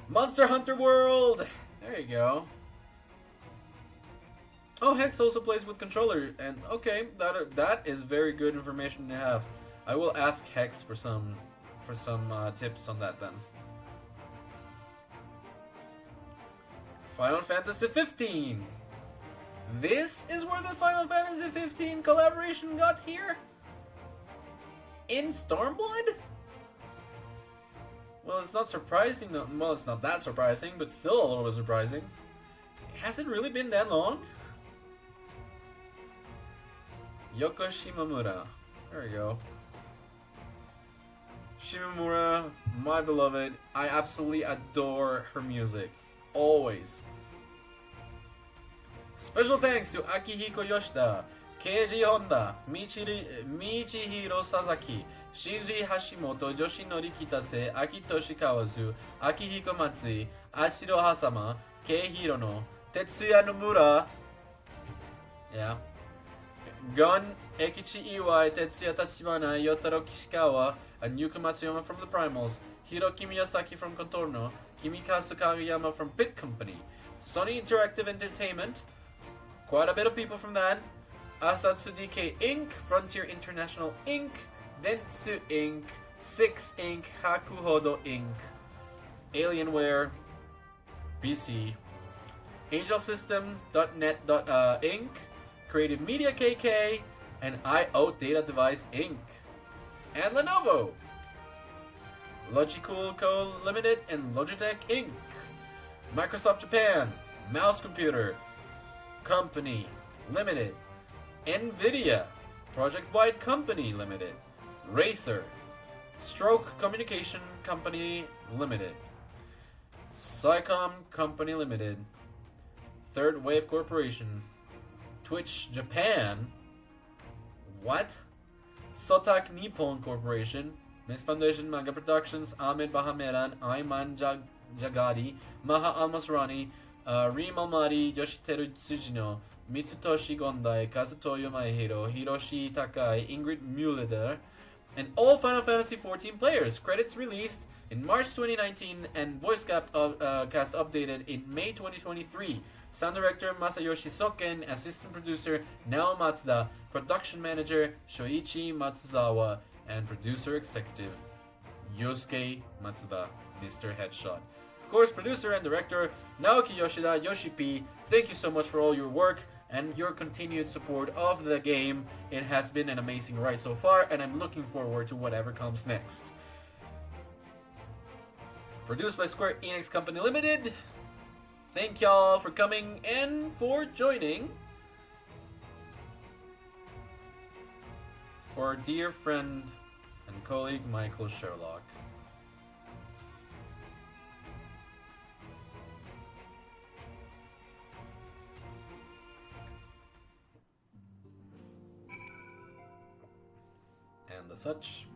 Monster Hunter World! There you go. Oh, Hex also plays with controller, and okay, that is very good information to have. I will ask Hex for some tips on that then. Final Fantasy 15. This is where the Final Fantasy 15 collaboration got here? In Stormblood? Well, it's not surprising. Well, it's not that surprising, but still a little bit surprising. Has it really been that long? Yoko Shimomura. There we go. Shimomura, my beloved. I absolutely adore her music. Always. Special thanks to Akihiko Yoshida, Keiji Honda, Michihiro Sasaki, Shinji Hashimoto, Yoshinori Kitase, Akitoshi Kawazu, Akihiko Matsui, Ashiro Hasama, Kei Hirono, Tetsuya Nomura, Yeah. Gon, Ekichi Iwai, Tetsuya Tachibana, Yotaro Kishikawa, and Yuka Matsuyama from the Primals, Hiroki Miyazaki from Contorno, Kimikazu Kageyama from Bit Company, Sony Interactive Entertainment, quite a bit of people from that, Asatsu DK Inc., Frontier International Inc., Dentsu Inc., Six Inc., Hakuhodo Inc., Alienware, BC, Angel System.net Inc., Creative Media KK, and IO Data Device Inc., and Lenovo, Logicool Co. Limited, and Logitech Inc., Microsoft Japan, Mouse Computer Company Limited, NVIDIA, Project Wide Company Limited, Racer, Stroke Communication Company Limited, Cycom Company Limited, Third Wave Corporation, Twitch Japan, what? Sotak Nippon Corporation, Miss Foundation Manga Productions, Ahmed Bahameran, Ayman Jagadi, Maha Almasrani, Reem Almadi, Yoshiteru Tsujino, Mitsutoshi Gondai, Kazutoyo Maehiro, Hiroshi Takai, Ingrid Muleder, and all Final Fantasy XIV players. Credits released in March 2019 and voice cast updated in May 2023. Sound director Masayoshi Soken, assistant producer Nao Matsuda, production manager Shoichi Matsuzawa, and producer executive Yosuke Matsuda, Mr. Headshot. Of course, producer and director Naoki Yoshida, Yoshi P. Thank you so much for all your work and your continued support of the game. It has been an amazing ride so far, and I'm looking forward to whatever comes next. Produced by Square Enix Company Limited. Thank y'all for coming and for joining. For our dear friend and colleague Michael Sherlock. And as such,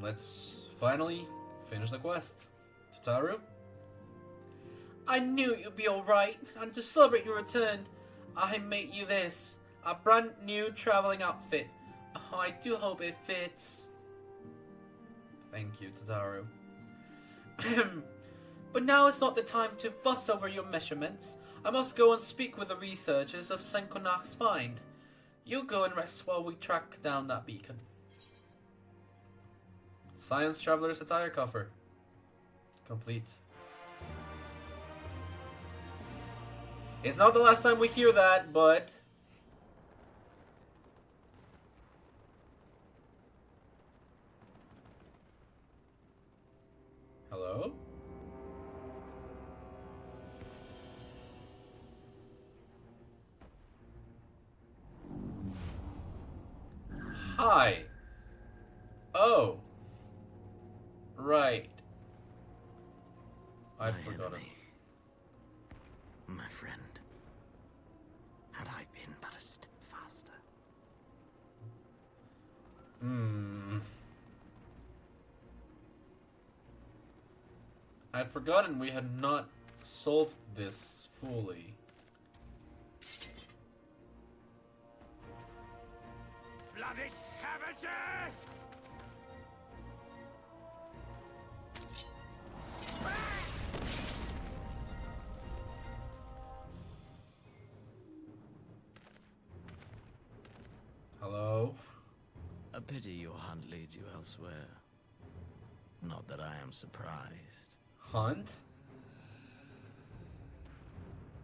let's finally finish the quest. Tataru? I knew you'd be alright, and to celebrate your return, I made you this. A brand new traveling outfit. Oh, I do hope it fits. Thank you, Tataru. But now is not the time to fuss over your measurements. I must go and speak with the researchers of Senkonak's find. You go and rest while we track down that beacon. Science Traveler's Attire Coffer. Complete. It's not the last time we hear that, but... Hello? Hi. Oh. Right. I'd forgotten. My friend. Had I been but a step faster. I'd forgotten we had not solved this fully. Bloody savages! Hello? A pity your hunt leads you elsewhere. Not that I am surprised. Hunt?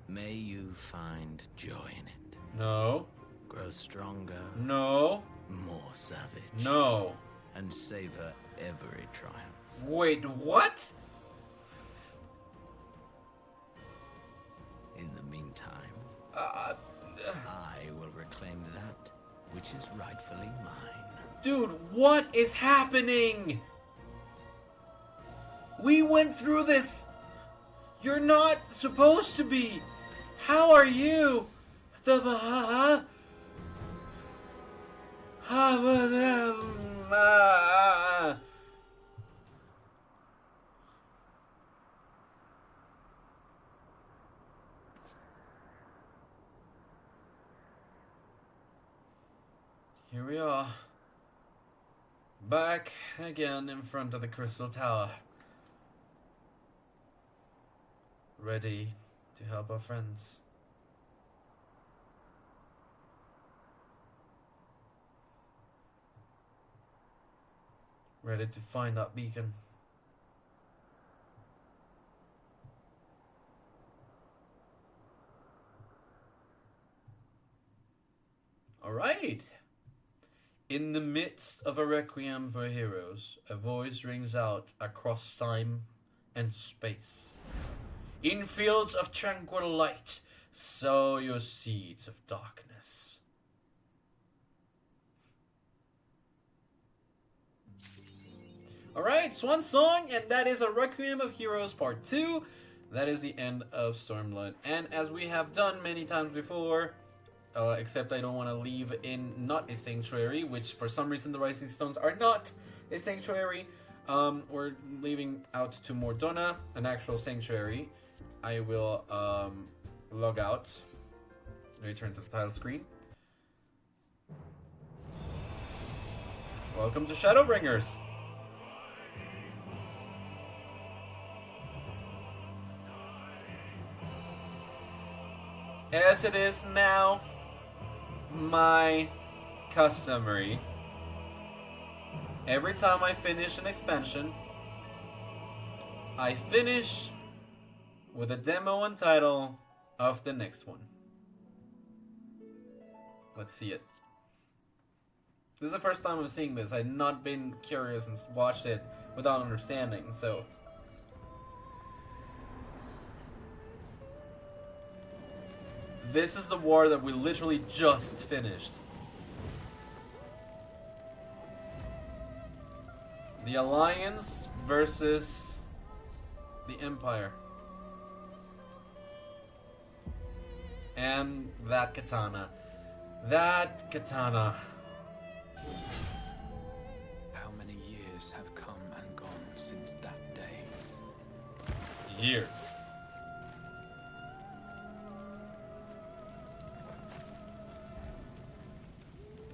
May you find joy in it. No. Grow stronger. No. More savage. No. And savor every triumph. Wait, what? In the meantime, I will reclaim that which is rightfully mine. Dude, what is happening? We went through this. You're not supposed to be. How are you? Here we are. Back again in front of the Crystal Tower. Ready to help our friends. Ready to find that beacon. Alright. In the midst of a requiem for heroes, a voice rings out across time and space. In fields of tranquil light, sow your seeds of darkness. Alright, Swan Song, and that is a Requiem of Heroes Part 2. That is the end of Stormblood. And as we have done many times before, except I don't want to leave in not a sanctuary, which for some reason the Rising Stones are not a sanctuary. We're leaving out to Mordona, an actual sanctuary. I will log out, return to the title screen. Welcome to Shadowbringers. As it is now my customary, every time I finish an expansion, I finish with a demo and title of the next one. Let's see it. This is the first time I'm seeing this. I've not been curious and watched it without understanding, so... This is the war that we literally just finished. The Alliance versus the Empire. And that katana. That katana. How many years have come and gone since that day? Years.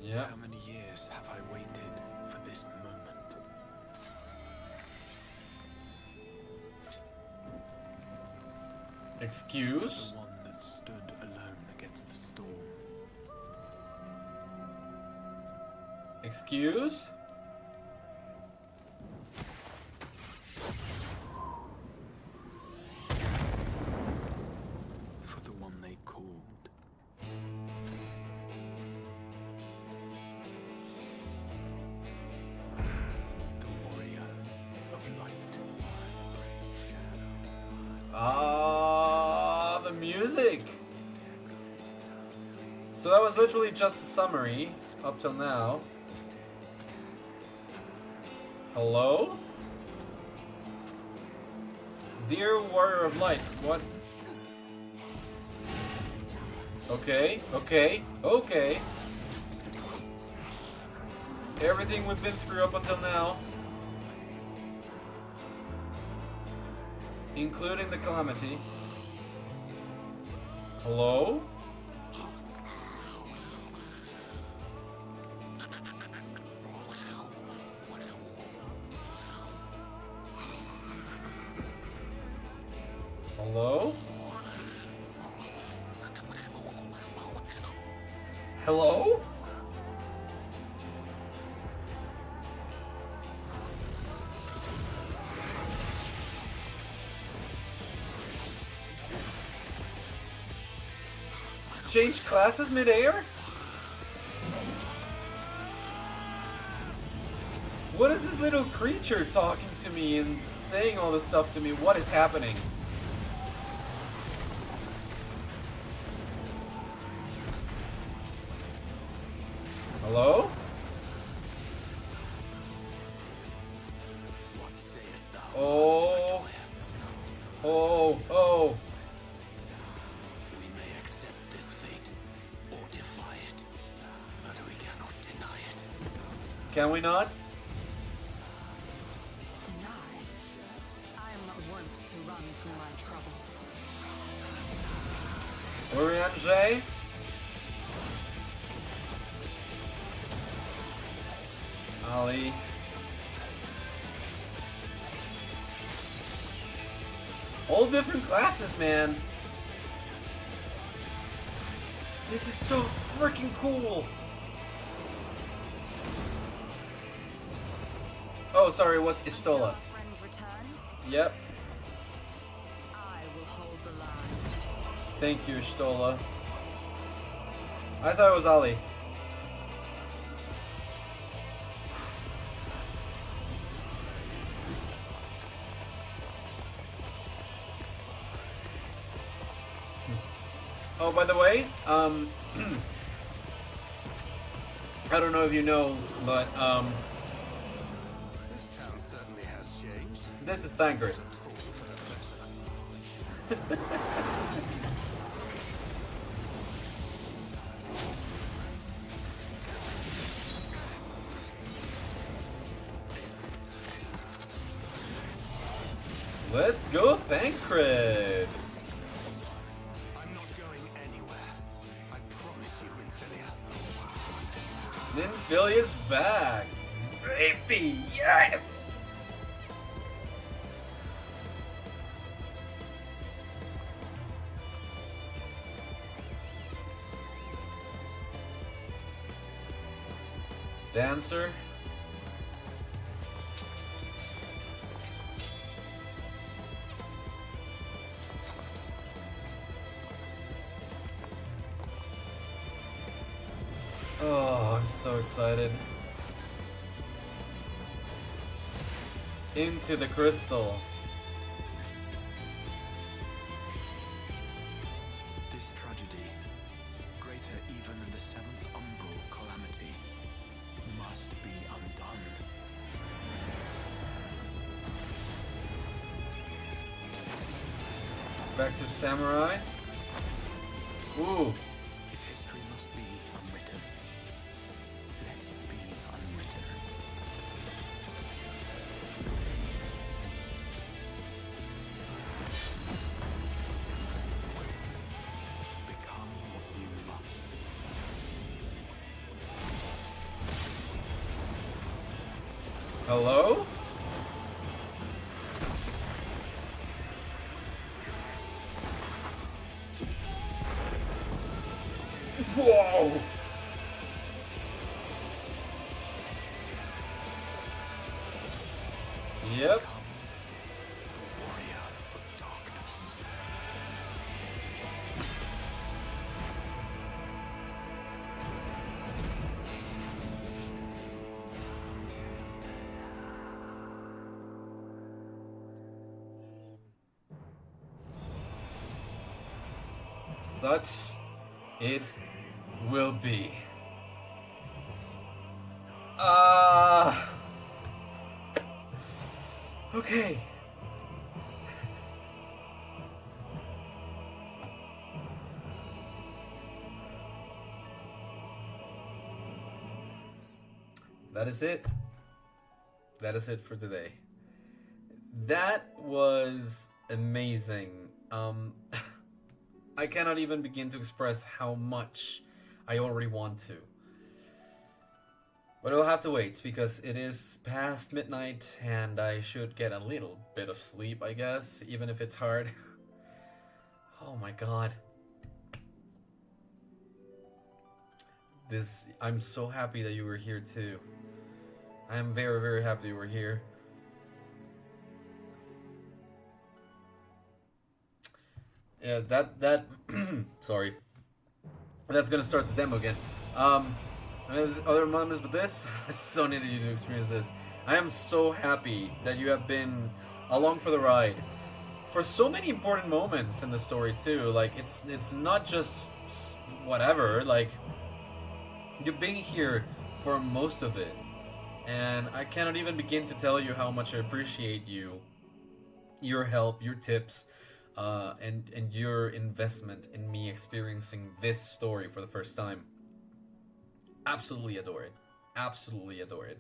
Yeah. How many years have I waited for this moment? Excuse? The one that stood alone against the storm. Excuse? For the one they called. The warrior of light. Ah, the music! So that was literally just a summary up till now. Hello? Dear Warrior of Light, what? Okay, okay, okay. Everything we've been through up until now, including the calamity. Hello? Hello? Hello? Change classes mid-air? What is this little creature talking to me and saying all this stuff to me? What is happening? Hello? What sayest thou? Oh. Oh. Oh. We may accept this fate or defy it, but we cannot deny it. Can we not? Deny? I am not wont to run from my troubles. Oriange? Ali. All different classes, man. This is so freaking cool. Oh, sorry, it was Istola. Yep. I will hold the line. Thank you, Istola. I thought it was Ali. Oh, by the way, I don't know if you know, but This town certainly has changed. this is Thancred. Let's go, Thancred. I'm not going anywhere. I promise you, Nymphilia. Nymphylia's back. Baby, yes! Dancer. Oh, I'm so excited. Into the crystal. This tragedy, greater even than the seventh umbral calamity, must be undone. Back to Samurai. Ooh. If history must be unwritten, let it be unwritten. Become what you must. Hello? Whoa! Yep. Warrior of darkness. Such it will be. Okay. That is it. That is it for today. That was amazing. I cannot even begin to express how much I already want to. But I'll have to wait, because it is past midnight and I should get a little bit of sleep, I guess, even if it's hard. Oh my god. I'm so happy that you were here too. I am very, very happy you were here. Yeah, that sorry. That's gonna start the demo again. There's other moments, but this, I so needed you to experience this. I am so happy that you have been along for the ride. For so many important moments in the story too. Like, it's not just whatever, like, you've been here for most of it. And I cannot even begin to tell you how much I appreciate you, your help, your tips, and your investment in me experiencing this story for the first time. Absolutely adore it. Absolutely adore it.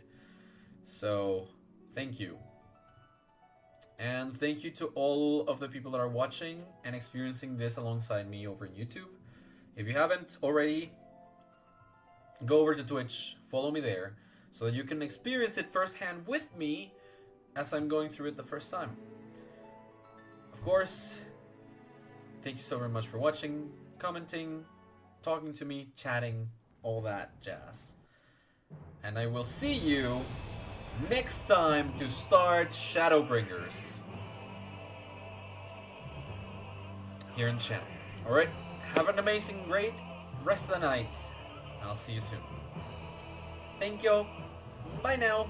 So, thank you. And thank you to all of the people that are watching and experiencing this alongside me over on YouTube. If you haven't already, go over to Twitch, follow me there, so that you can experience it firsthand with me as I'm going through it the first time. Of course, thank you so very much for watching, commenting, talking to me, chatting, all that jazz. And I will see you next time to start Shadowbringers here in the channel. Alright, have an amazing, great rest of the night, and I'll see you soon. Thank you. Bye now.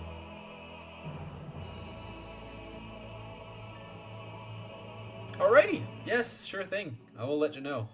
Alrighty, yes, sure thing. I will let you know.